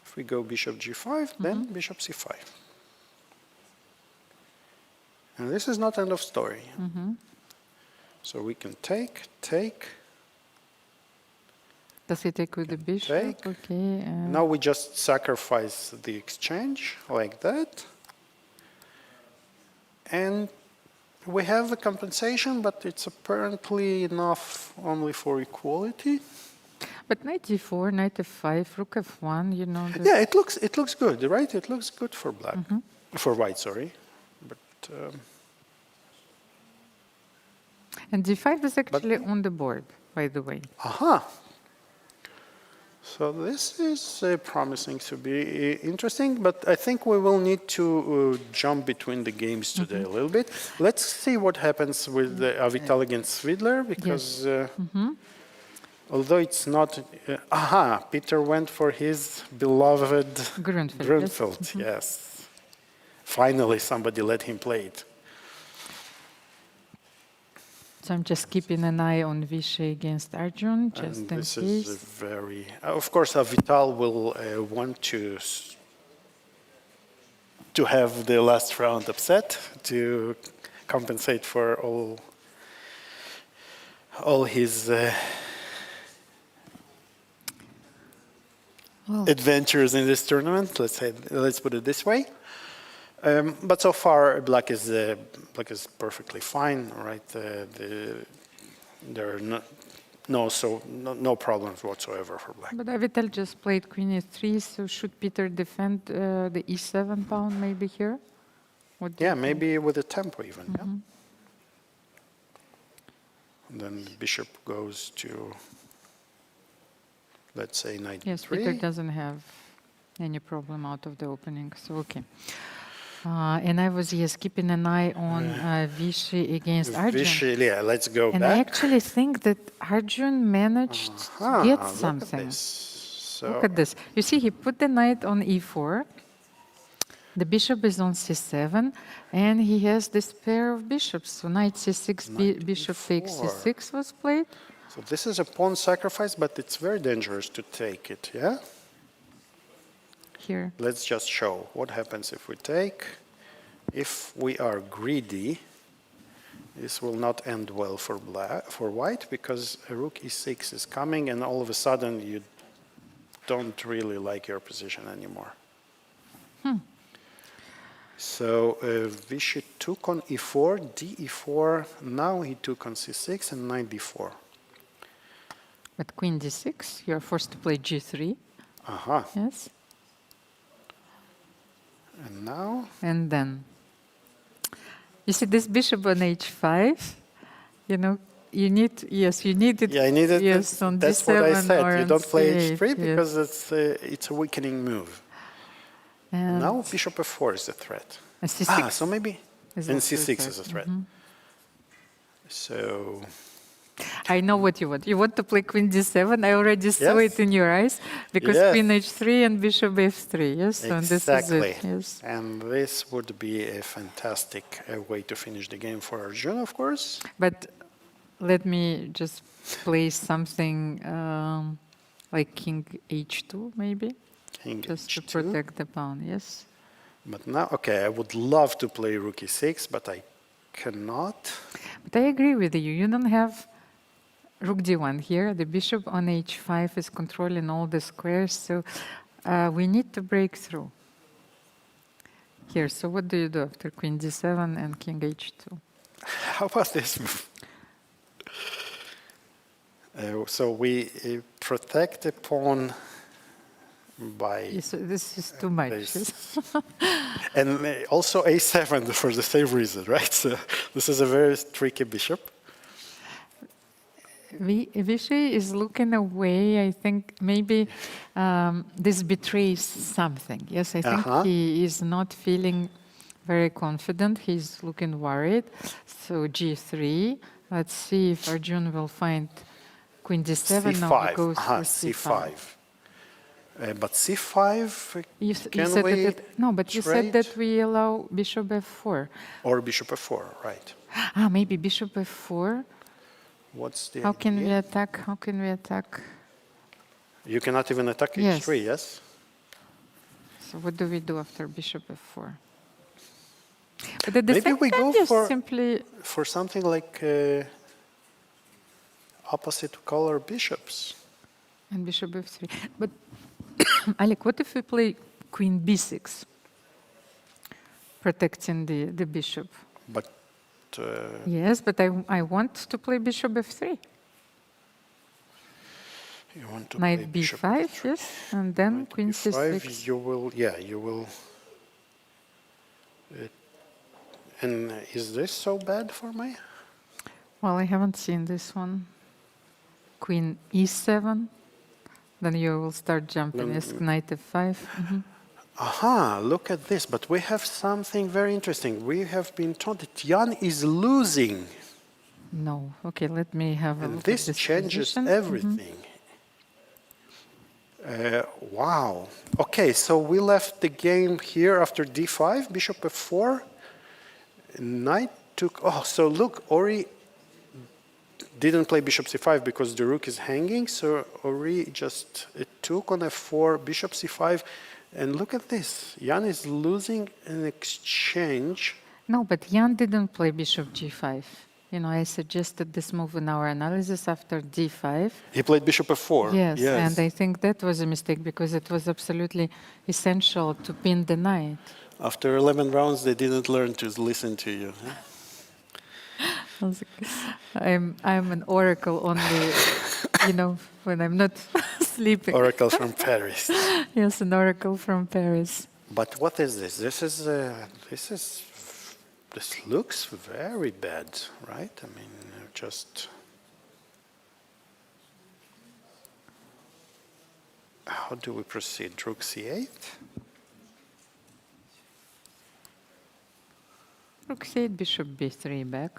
If we go bishop g5, then bishop c5. And this is not end of story. So we can take. does he take with the bishop? Take. Okay. Now we just sacrifice the exchange like that. And we have a compensation, but it's apparently enough only for equality. But knight d4, knight f5, rook f1, you know. Yeah, it looks good, right? It looks good for black, for white, sorry. But and d5 is actually on the board, by the way. aha. So this is promising to be interesting, but I think we will need to jump between the games today a little bit. Let's see what happens with Avital against Swidler, because although it's not... Peter went for his beloved Grunfeld, yes. Finally, somebody let him play it. So I'm just keeping an eye on Vishy against Arjun, just And in this case. is a very... of course, Avital will want to have the last round upset to compensate for all his adventures in this tournament. Let's put it this way. But so far, black is perfectly fine, right? There are no problems whatsoever for black. But Avital just played queen e3, so should Peter defend the e7 pawn maybe here? Yeah, maybe with a tempo even. Yeah. And then the bishop goes to, let's say, knight Yes, e3. Peter doesn't have any problem out of the opening, so okay. And I was keeping an eye on Vishy against Arjun. Vishy, yeah, let's go and back. I actually think that Arjun managed to get something. Look at this. You see, he put the knight on e4. The bishop is on c7, and he has this pair of bishops. So knight c6, bishop takes c6 was played. So this is a pawn sacrifice, but it's very dangerous to take it, yeah? Here. Let's just show what happens if we take. If we are greedy, this will not end well for white, because rook e6 is coming, and all of a sudden you don't really like your position anymore. So Vishy took on e4, d-e4, now he took on c6 and knight d4. But queen d6, you're forced to play g3. Yes. And now? And then, you see this bishop on h5, you know, you need, you need it. Yeah, I needed yes, on that's d7 what I said. or You don't play c8, h3 because it's a weakening move. And now bishop f4 is a threat. And c6. So maybe, and c6 is a threat. So I know what you want. You want to play queen d7. I already saw it in your eyes, because queen h3 and bishop f3. Yes, exactly. And this is it. Yes. And this would be a fantastic way to finish the game for Arjun, of course. But let me just play something like king h2, maybe, King just h2. to protect the pawn. Yes. But now, okay, I would love to play rook e6, but I cannot. But I agree with you. You don't have rook d1 here. The bishop on h5 is controlling all the squares, so we need to break through. Here, so what do you do after queen d7 and king h2? How about this move? So we protect the pawn by... So this is too much. And also a7 for the same reason, right? So this is a very tricky bishop. Vishy is looking away. I think maybe this betrays something. Yes, I think he is not feeling very confident. He's looking worried. So g3. Let's see if Arjun will find queen d7. c5. Now he goes for c5. But c5, no, but you said that we allow bishop f4. Or bishop f4, right. Maybe bishop f4. What's the How idea? can we attack? How can we attack? You cannot even attack h3, yes? So what do we do after bishop f4? But at the Maybe same we time, go simply for something like opposite color bishops. And bishop f3. But Alik, what if we play queen b6, protecting the bishop? But yes, but I want to play bishop f3. you want to Knight play b5, yes, and then queen c6. You will. And is this so bad for me? Well, I haven't seen this one. Queen e7. Then you will start jumping. Yes, knight f5. Look at this. But we have something very interesting. We have been told that Jan is losing. No. Okay, let me have a look at this changes position. everything. Wow. Okay, so we left the game here after d5, bishop f4. Knight took... Oh, so look, Ori didn't play bishop c5 because the rook is hanging, so Ori just took on f4, bishop c5, and look at this. Jan is losing an exchange. No, but Jan didn't play bishop g5. I suggested this move in our analysis after d5. He played bishop f4. Yes, and I think that was a mistake because it was absolutely essential to pin the knight. After 11 rounds, they didn't learn to listen to you. Huh? I'm an oracle only, when I'm not sleeping. Oracle from Paris. Yes, an oracle from Paris. But what is this? This looks very bad, right? I mean, just... How do we proceed? Rook c8? Rook c8, bishop b3 back.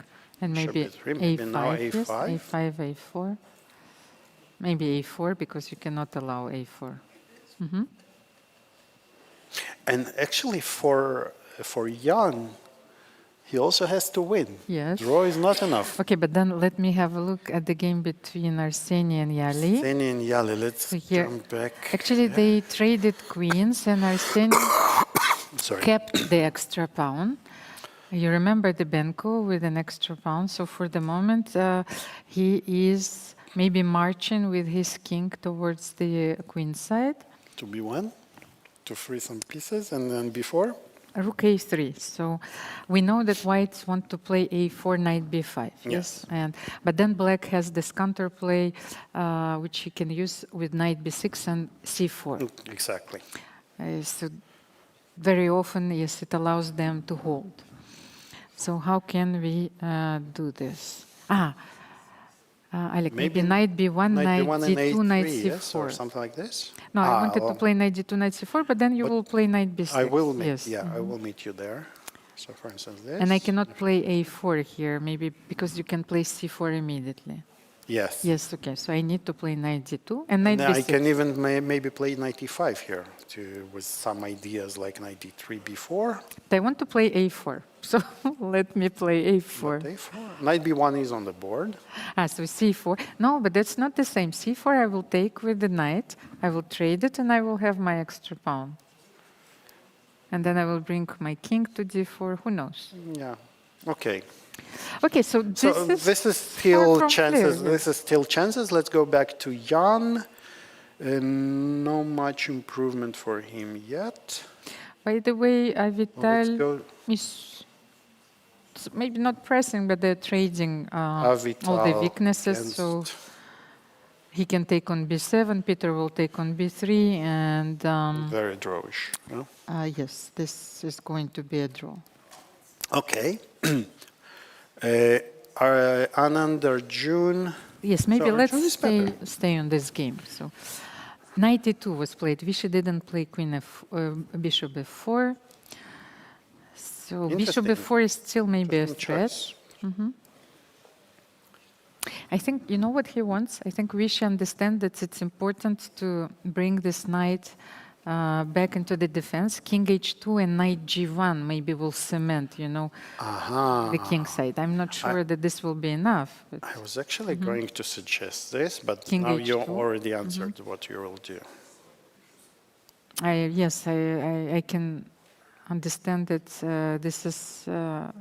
And maybe bishop b3, maybe a5, now yes, a5. a5, a4. Maybe a4 because you cannot allow a4. And actually for Jan, he also has to win. Yes. Draw is not enough. Okay, but then let me have a look at the game between Arseniy and Yahli. Arseniy and Yahli, let's jump back. Actually, they traded queens and Arseniy kept the extra pawn. You remember the Benko with an extra pawn. So for the moment, he is maybe marching with his king towards the queen side. To b1, to free some pieces, and then b4. Rook a3. So we know that whites want to play a4, knight b5. Yes. But then black has this counterplay, which he can use with knight b6 and c4. Exactly. So very often, yes, it allows them to hold. So how can we do this? Alik, maybe knight b1, knight d2, knight c4. Yes, or something like this? No, I wanted to play knight d2, knight c4, but then you will play knight b6. I will meet, yes. I will meet you there. So for instance, this. And I cannot play a4 here, maybe because you can play c4 immediately. Yes. Yes, okay. So I need to play knight d2 and knight b6. I can even maybe play knight e5 here with some ideas like knight d3, b4. I want to play a4, so let me play a4. A4. Knight b1 is on the board. So c4. No, but that's not the same. c4 I will take with the knight. I will trade it and I will have my extra pawn. And then I will bring my king to d4. Who knows? Yeah. Okay. Okay, so this is still chances. This is still chances. Let's go back to Jan. No much improvement for him yet. By the way, Avital is maybe not pressing, but they're trading all the weaknesses. So he can take on b7, Peter will take on b3, and... very drawish. No? Yes, this is going to be a draw. Okay. Anand, Arjun. Yes, maybe let's stay on this game. So, knight e2 was played. Vishy didn't play bishop f4. So bishop f4 is still maybe a threat. I think, you know what he wants? I think Vishy understands that it's important to bring this knight back into the defense. King h2 and knight g1 maybe will cement, the king side. I'm not sure that this will be enough. But I was actually going to suggest this, but king now h2. you already answered what you will do. Yes, I can understand that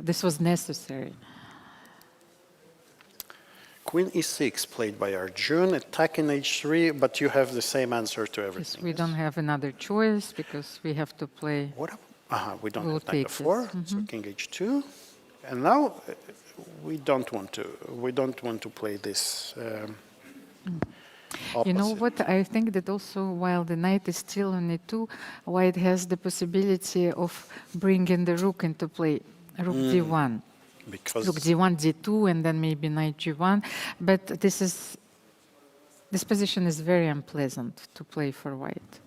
this was necessary. Queen e6 played by Arjun, attacking h3, but you have the same answer to everything. Yes, we don't have another choice because we have to play. We don't have knight f4, so king h2, and now we don't want to play this. You know what? I think that also while the knight is still on e2, white has the possibility of bringing the rook into play, rook d1. Because Rook d1, d2, and then maybe knight g1. But this position is very unpleasant to play for white.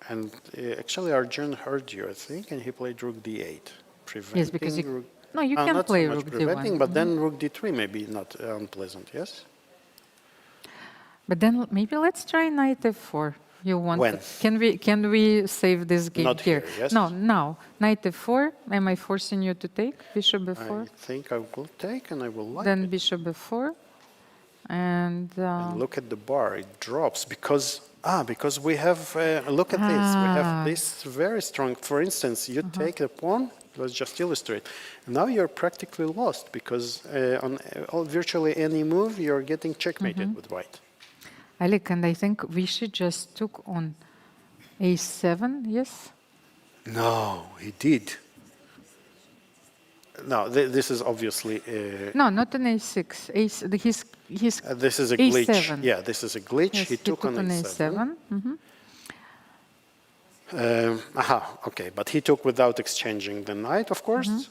And actually, Arjun heard you, I think, and he played rook d8, preventing. Yes, because you can play rook d1. But then rook d3 may be not unpleasant. Yes. But then maybe let's try knight f4. You want? When? Can we save this game Not here, yes? No, now. Knight f4. Am I forcing you to take bishop f4? I think I will take, and I will like then it. bishop f4, and look at the bar; it drops because we have. Look at this. We have this very strong. For instance, you take the pawn, let's just illustrate. Now you're practically lost because on virtually any move, you're getting checkmated with white. Alik, and I think Vishy just took on a7, yes? No, he did. No, this is obviously... no, not an a6. this is a a7. glitch. Yeah, this is a glitch. Yes, he took on a7. Okay, but he took without exchanging the knight, of course.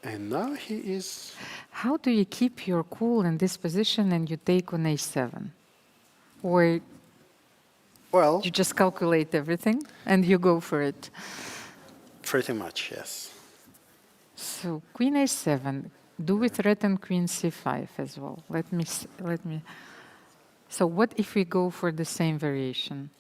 And now he is... How do you keep your cool in this position and you take on a7? Or well, you just calculate everything and you go for it? Pretty much, yes. So queen a7. Do we threaten queen c5 as well? Let me. So what if we go for the same variation?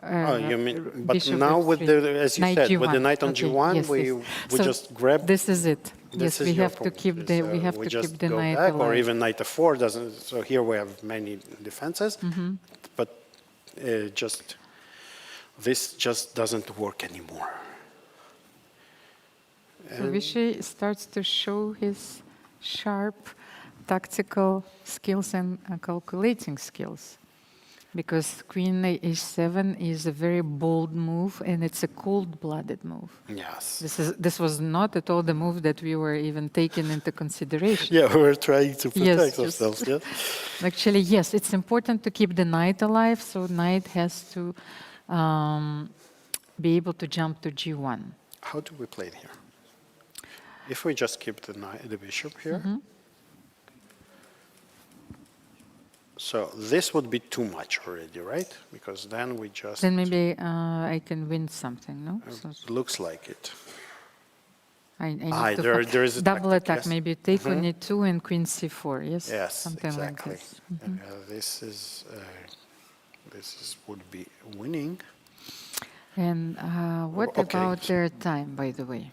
You mean? But now with the, as you knight said, G1. with the knight on G1, yes, we so just grab. This is it. This Yes, is we your have to point. keep the So we have we to just keep the go knight back, alive. or even knight f4 doesn't. So here we have many defenses, but just this just doesn't work anymore. So Vishy starts to show his sharp tactical skills and calculating skills. Because queen a7 is a very bold move and it's a cold-blooded move. Yes. This was not at all the move that we were even taking into consideration. Yeah, we were trying to protect Yes, ourselves. Yes. Actually, yes, it's important to keep the knight alive, so knight has to be able to jump to g1. How do we play it here? If we just keep the bishop here, so this would be too much already, right? Because then we just... Then maybe I can win something, no? So looks like it. I need to there is a double tactic, attack, yes. maybe take on e2 and queen c4, yes? Yes, something exactly. like this. This would be winning. And what Okay. about their time, by the way?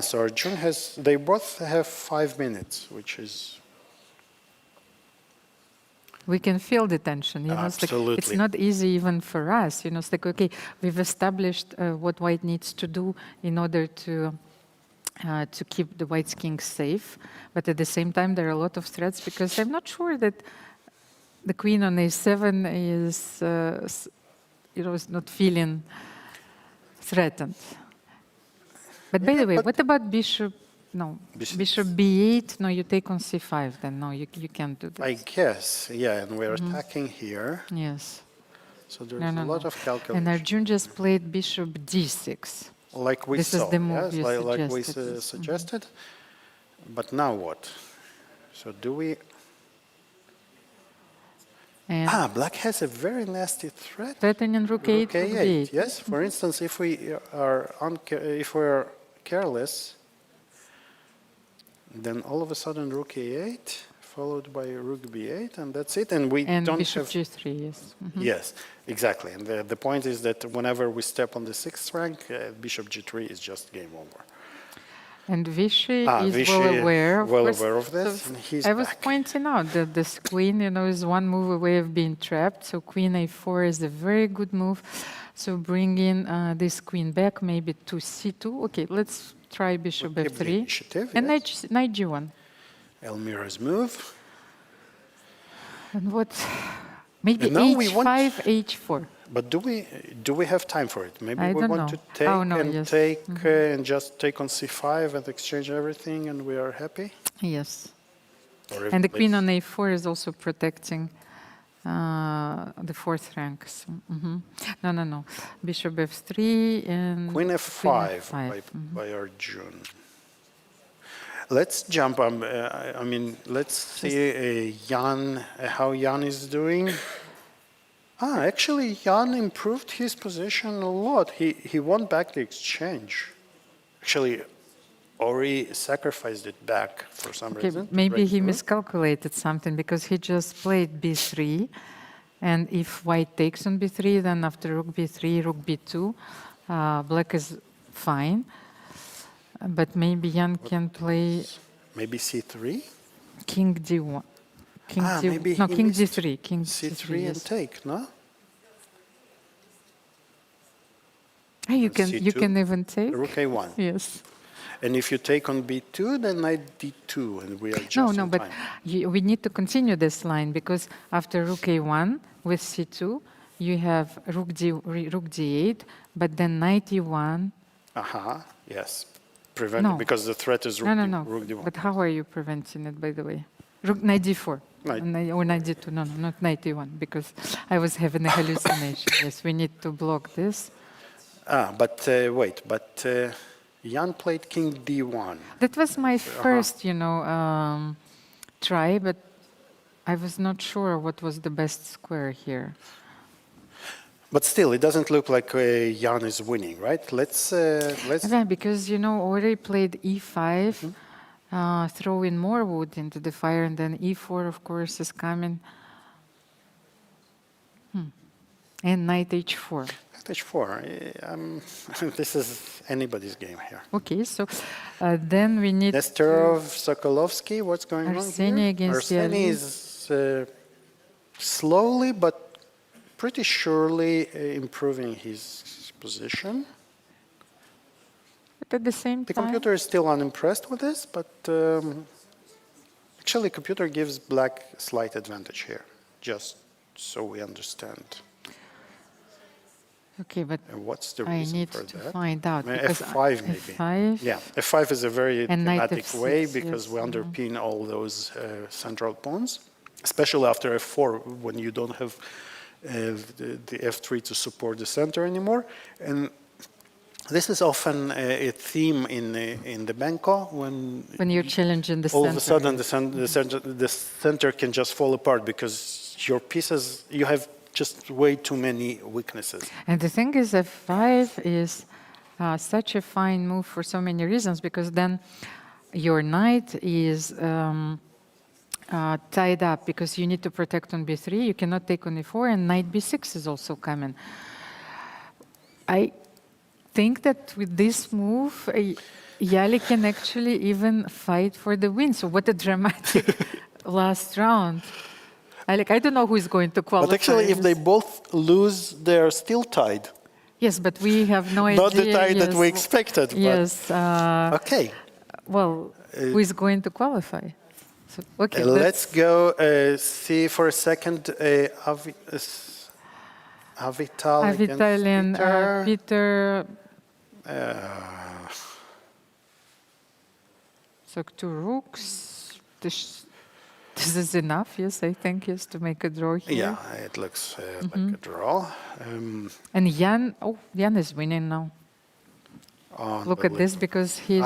So Arjun has, they both have 5 minutes, which is... We can feel the tension, you know, Absolutely. it's not easy even for us, you know, it's like, okay, we've established what white needs to do in order to keep the white's king safe, but at the same time there are a lot of threats because I'm not sure that the queen on a7 is, you know, is not feeling threatened. But by the way, what about bishop? No, bishop b8. No, you take on c5. Then no, you can't do that. I guess, yeah, and we're attacking here. Yes. So there's a lot of calculation. And Arjun just played bishop d6. Like we This saw, is the move yes, you like we suggested. suggested. But now what? So do we... And Black has a very nasty threat. threatening rook 8, rook b8. Yes, for instance, if we are careless, then all of a sudden rook a8 followed by rook b8, and that's it. And we And don't bishop have... g3, yes. Yes, exactly. And the point is that whenever we step on the 6th rank, bishop g3 is just game over. And Vishy is Vishy well aware of this, and he's I was back. pointing out that this queen, you know, is one move away of being trapped. So queen a4 is a very good move. So bring in this queen back, maybe to c2. Okay, let's try bishop Keep the f3. initiative, And yes. knight g1. Almira's move. And what? Maybe And now we h5, want- h4. But do we have time for it? Maybe I we don't want know. to take Yes. and just take on c5 and exchange everything, and we are happy. Yes. Or if And the queen it's- on a4 is also protecting the 4th rank. So, No. Bishop f3 and Queen f5 by Arjun. Let's jump. I mean, let's see how Jan is doing. Actually, Jan improved his position a lot. He won back the exchange. Actually, Ori sacrificed it back for some reason. Maybe he miscalculated something because he just played b3. And if white takes on b3, then after rook b3, rook b2, black is fine. But maybe Jan can play Maybe c3? king d1. Maybe No, he king missed d3. King c3 d3, and yes. take, no? You can even take. Rook A1. Yes. And if you take on B2, then knight D2, and we are just No, on but time. we need to continue this line because after Rook A1 with C2, you have Rook D8, but then Knight E1. Yes. Because the threat is Rook D1. But how are you preventing it, by the way? Knight D4. Or Knight D2. No, not Knight E1, because I was having a hallucination. Yes, we need to block this. Wait, Jan played King D1. That was my first, try, but I was not sure what was the best square here. But still, it doesn't look like Jan is winning, right? Let's. Yeah, because Ori played E5, throwing more wood into the fire, and then E4, of course, is coming. And Knight H4. Knight H4. This is anybody's game here. Okay, so then we need. Nesterov, Sokolovsky. What's going on here? Arseniy against Arseniy is slowly but pretty surely improving his position. But at the same time, the computer is still unimpressed with this, but actually, computer gives black slight advantage here, just so we understand. Okay, but what's the I reason need for to that? find out. F5 maybe. F5. Yeah, F5 is a very thematic F6, way because yes, we underpin all those central pawns, especially after F4 when you don't have the F3 to support the center anymore. And this is often a theme in the Benko when you're challenging the all center. of a sudden the center can just fall apart because your pieces, you have just way too many weaknesses. And the thing is, F5 is such a fine move for so many reasons, because then your knight is tied up because you need to protect on B3. You cannot take on E4, and knight B6 is also coming. I think that with this move, Yahli can actually even fight for the win. So what a dramatic last round. I don't know who is going to qualify. But actually, if they both lose, they're still tied. Yes, but we have no idea. Not the tie that we expected. Yes. Okay. Well, who is going to qualify? So, okay. Let's go see for a second Avital and Peter. So 2 rooks. This is enough, yes, I think, yes, to make a draw here. Yeah, it looks like a draw. And Jan is winning now. Look at this, because he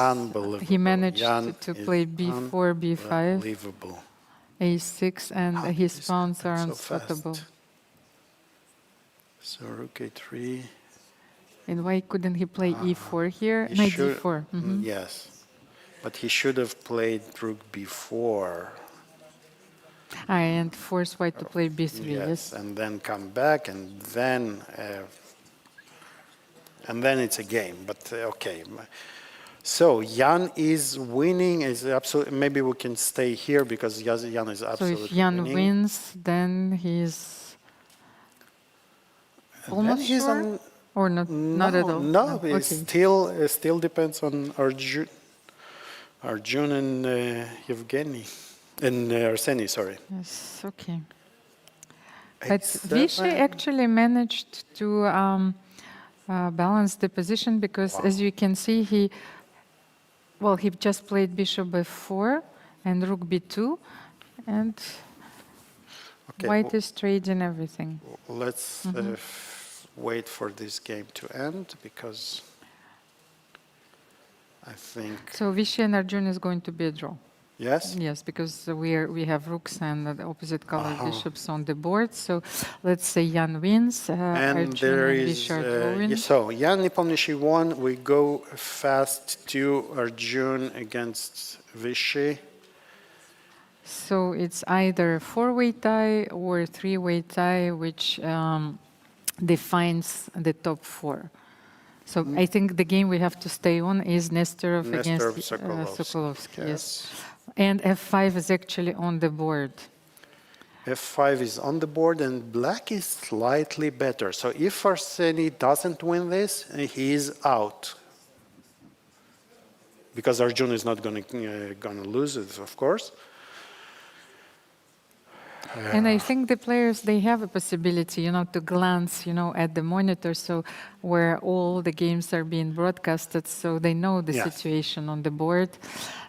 managed to play B4, B5, Unbelievable. A6, and his pawns are unstoppable. So Rook A3. And why couldn't he play E4 here? Knight D4. Yes, but he should have played Rook B4. And force white to play B3, yes. And then come back, and then it's a game. But okay, so Jan is winning. Is absolutely. Maybe we can stay here because Jan is absolutely. So if Jan winning. wins, then he's almost sure, or not at all. No, it still depends on Arjun and Evgeny. And Arseniy, sorry. Yes, okay. But Vishy actually managed to balance the position because, as you can see, he just played bishop f4 and rook b2, and white is trading everything. Let's wait for this game to end because I think. So Vishy and Arjun is going to be a draw. Yes? Yes, because we have rooks and the opposite color bishops on the board. So let's say Jan wins. And there is, so Jan Nepomniachtchi won. We go fast to Arjun against Vishy. So it's either 4-way tie or 3-way tie, which defines the top 4. So I think the game we have to stay on is Nesterov against Sokolovsky. Yes. And F5 is actually on the board. F5 is on the board, and black is slightly better. So if Arseniy doesn't win this, he is out. Because Arjun is not going to lose it, of course. And I think the players, they have a possibility, to glance, at the monitor, so where all the games are being broadcasted, so they know the situation on the board.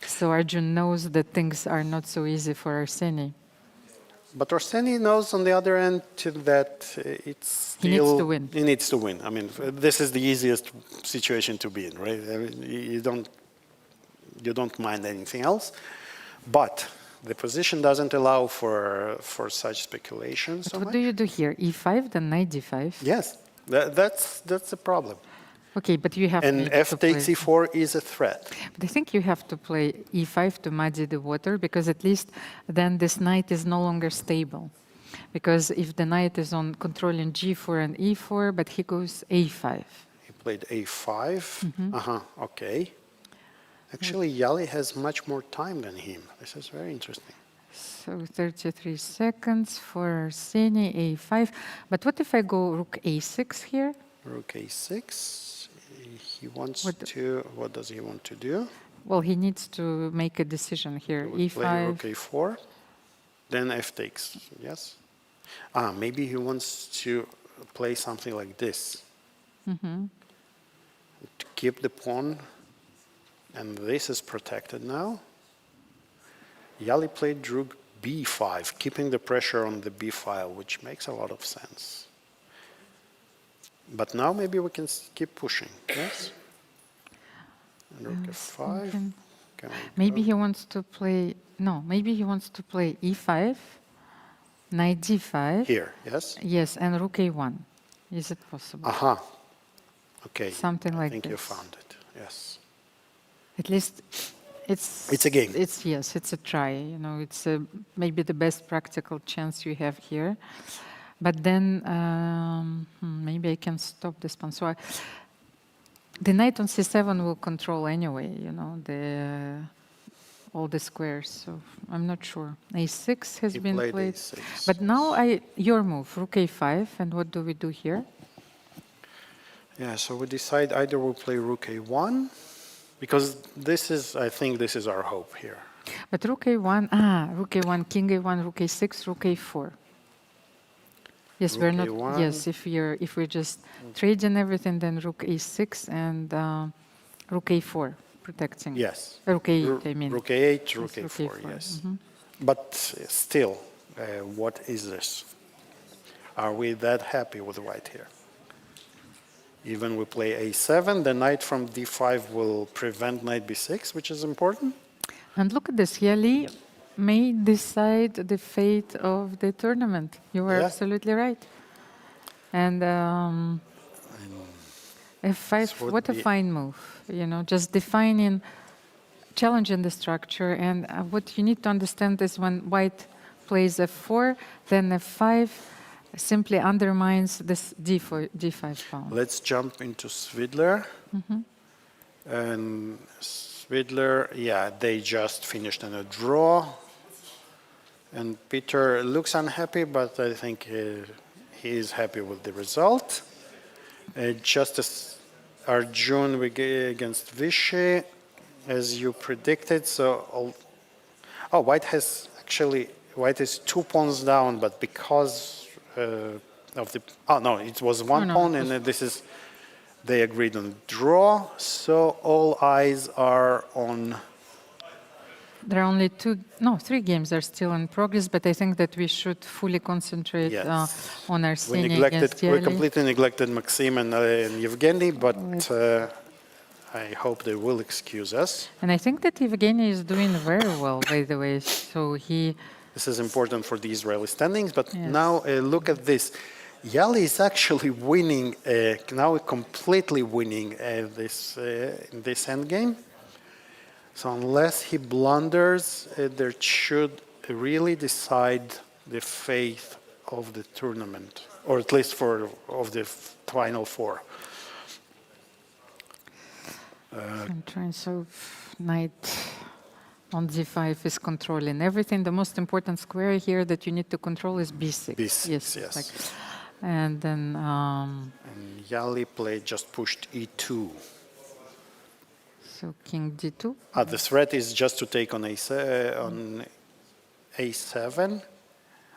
So Arjun knows that things are not so easy for Arseniy. But Arseniy knows, on the other end, that it's still... He needs to win. He needs to win. I mean, this is the easiest situation to be in, right? I mean, you don't mind anything else. But the position doesn't allow for such speculation so much. What do you do here? E5, then knight d5? Yes, that's the problem. Okay, but you have and f takes e4 is a threat. But I think you have to play e5 to muddy the water, because at least then this knight is no longer stable. Because if the knight is on controlling g4 and e4, but he goes a5. He played a5. Okay. Actually, Yahli has much more time than him. This is very interesting. So 33 seconds for Arseniy, a5. But what if I go rook a6 here? Rook a6. He wants to... What does he want to do? Well, he needs to make a decision here. E5. Play rook a4. Then f takes. Yes. Maybe he wants to play something like this. To keep the pawn. And this is protected now. Yahli played rook b5, keeping the pressure on the b file, which makes a lot of sense. But now maybe we can keep pushing, yes? And rook f5. Maybe he wants to play... No, maybe he wants to play e5, knight d5. Here, yes? Yes, and rook a1. Is it possible? Okay. Something like this. I think you found it, yes. At least it's a game. It's a try. It's maybe the best practical chance you have here. But then maybe I can stop this pawn. So the knight on c7 will control anyway. All the squares. So I'm not sure. A6 has been played. A6. But now your move, rook a5, and what do we do here? Yeah. So we decide either we'll play rook a1. Because I think this is our hope here. But rook a1, rook a1, king a1, rook a6, rook a4. Yes, we're not. A1. Yes, if we're just trading everything, then rook a6 and rook a4 protecting. Yes. Rook a8, I mean. Rook a8, rook a4, yes. But still, what is this? Are we that happy with white here? Even we play a7, the knight from d5 will prevent knight b6, which is important. And look at this, Yahli may decide the fate of the tournament. You are absolutely right. And f5, what a fine move. Just defining, challenging the structure. And what you need to understand is when white plays f4, then f5, simply undermines this d5 pawn. Let's jump into Swidler. And Svidler, they just finished in a draw. And Peter looks unhappy, but I think he is happy with the result. Just as Arjun against Vishy, as you predicted. So, white is 2 pawns down, but because of the it was one pawn, and they agreed on draw, so all eyes are on. There are only 3 games are still in progress, but I think that we should fully concentrate on Arseniy against Yahli. We completely neglected Maxim and Evgeny, but I hope they will excuse us. And I think that Evgeny is doing very well, by the way. So This is important for the Israeli standings, but now look at this. Yahli is actually winning, now completely winning this endgame. So unless he blunders, there should really decide the fate of the tournament, or at least of the final 4. I'm trying, so knight on d5 is controlling everything. The most important square here that you need to control is b6. b6, yes. And then... and Yahli played, just pushed e2. So king d2. The threat is just to take on a7.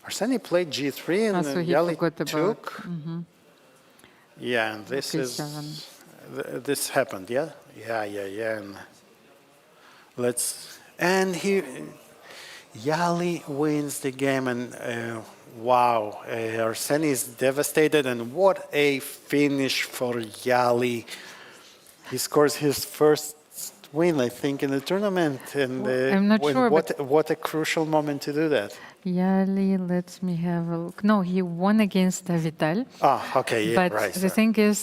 Arseniy played g3 and so Yahli took. Yeah, and this is this happened. Yeah. And Yahli wins the game, and wow, Arseniy is devastated, and what a finish for Yahli. He scores his first win, I think, in the tournament, and I'm not sure, what a crucial moment to do that. Yahli, let me have a look. No, he won against Avital. Okay, but right. The thing is,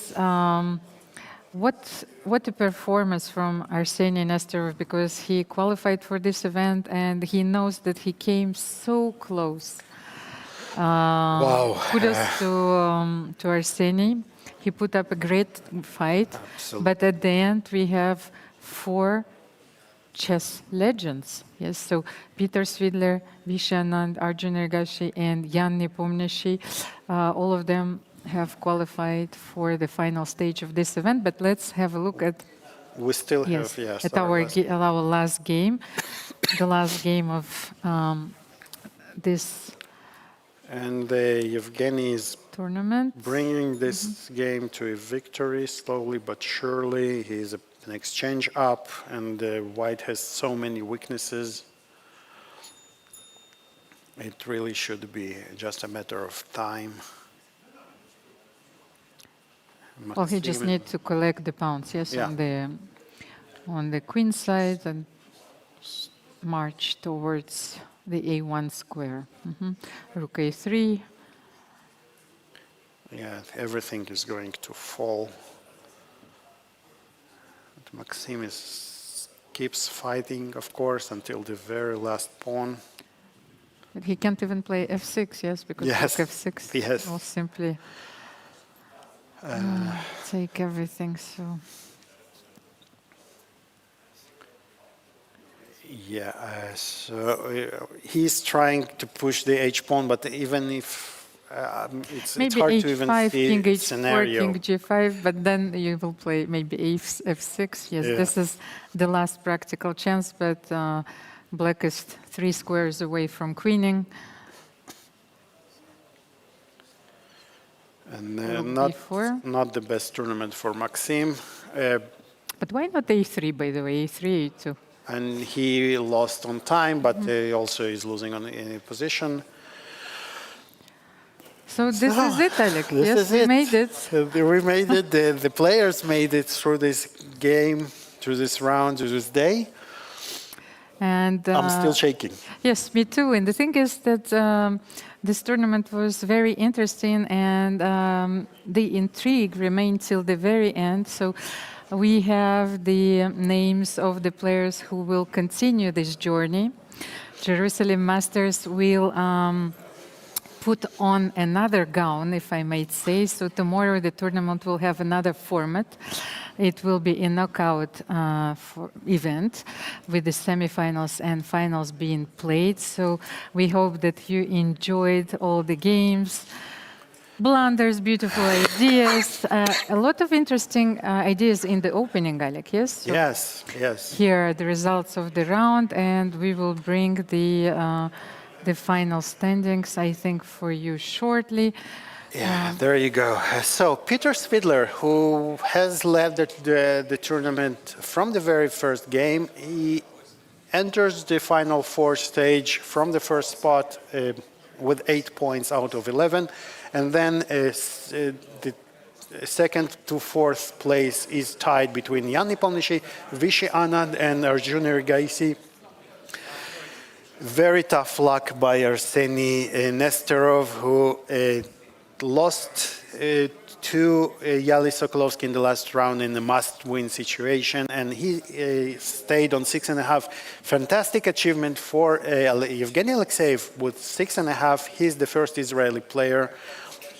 what a performance from Arseniy Nesterov, because he qualified for this event and he knows that he came so close. Wow. Kudos to Arseniy. He put up a great fight. Absolutely. But at the end, we have 4 chess legends. Yes, so Peter Svidler, Vishy Anand, Arjun Erigaisi, and Jan Nepomniachtchi, all of them have qualified for the final stage of this event. But let's have a look at We still have, at our last game, the last game of this and Evgeny is tournament. bringing this game to a victory slowly but surely. He's an exchange up, and White has so many weaknesses. It really should be just a matter of time. Well, he just needs to collect the pawns, yes, on the queen side and march towards the a1 square. Rook a3. Yeah, everything is going to fall. But Maxim keeps fighting, of course, until the very last pawn. But he can't even play f6, yes, because rook f6 will simply take everything. So he's trying to push the h-pawn, but even if it's hard to even see king the scenario. King g5, but then you will play maybe f6. Yes, this is the last practical chance, but black is 3 squares away from queening. And not the best tournament for Maxim. But why not a3, by the way? a3, a2. And he lost on time, but also is losing on any position. So this is it, Alik. Yes, we made it. We made it. The players made it through this game, through this round, through this day. And I'm still shaking. Yes, me too. And the thing is that this tournament was very interesting, and the intrigue remained till the very end. So we have the names of the players who will continue this journey. Jerusalem Masters will put on another gown, if I might say. So tomorrow the tournament will have another format. It will be a knockout event with the semifinals and finals being played. So we hope that you enjoyed all the games. Blunders, beautiful ideas, a lot of interesting ideas in the opening, Alik, yes? So yes. Here are the results of the round, and we will bring the final standings, I think, for you shortly. Yeah, there you go. So Peter Swidler, who has led the tournament from the very first game, he enters the final 4 stage from the first spot with 8 points out of 11. And then the second to 4th place is tied between Jan Nepomniachtchi, Vishy Anand, and Arjun Erigaisi. Very tough luck by Arseniy Nesterov, who lost to Yahli Sokolovsky in the last round in a must-win situation, and he stayed on 6.5. Fantastic achievement for Evgeny Alekseev with 6.5. He's the first Israeli player.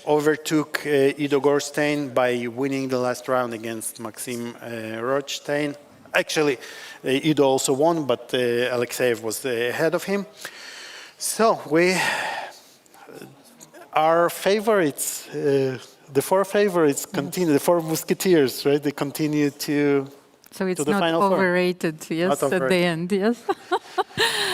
Overtook Ido Gorshtein by winning the last round against Maxim Rodshtein. Actually, Ido also won, but Alekseev was ahead of him. So our favorites, the four favorites continue, the four musketeers, right? They continue to. So it's the not final overrated, yes, at the end, yes.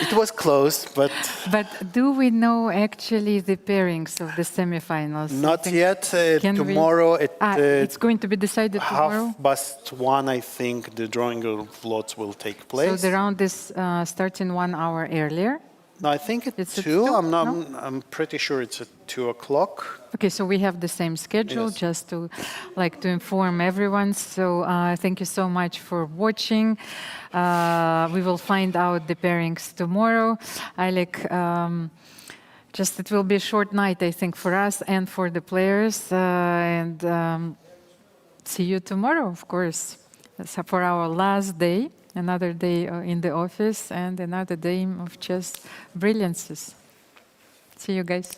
It was close, but. But do we know actually the pairings of the semifinals? Not yet. Tomorrow it's going to be decided tomorrow? 1:30, I think, the drawing of lots will take place. So the round is starting 1 hour earlier? No, I think it's 2. Two? I'm pretty sure it's at 2 o'clock. Okay, so we have the same schedule, Yes. just to inform everyone. So thank you so much for watching. We will find out the pairings tomorrow. Alik, just it will be a short night, I think, for us and for the players. And see you tomorrow, of course. So for our last day, another day in the office and another day of chess brilliances. See you guys.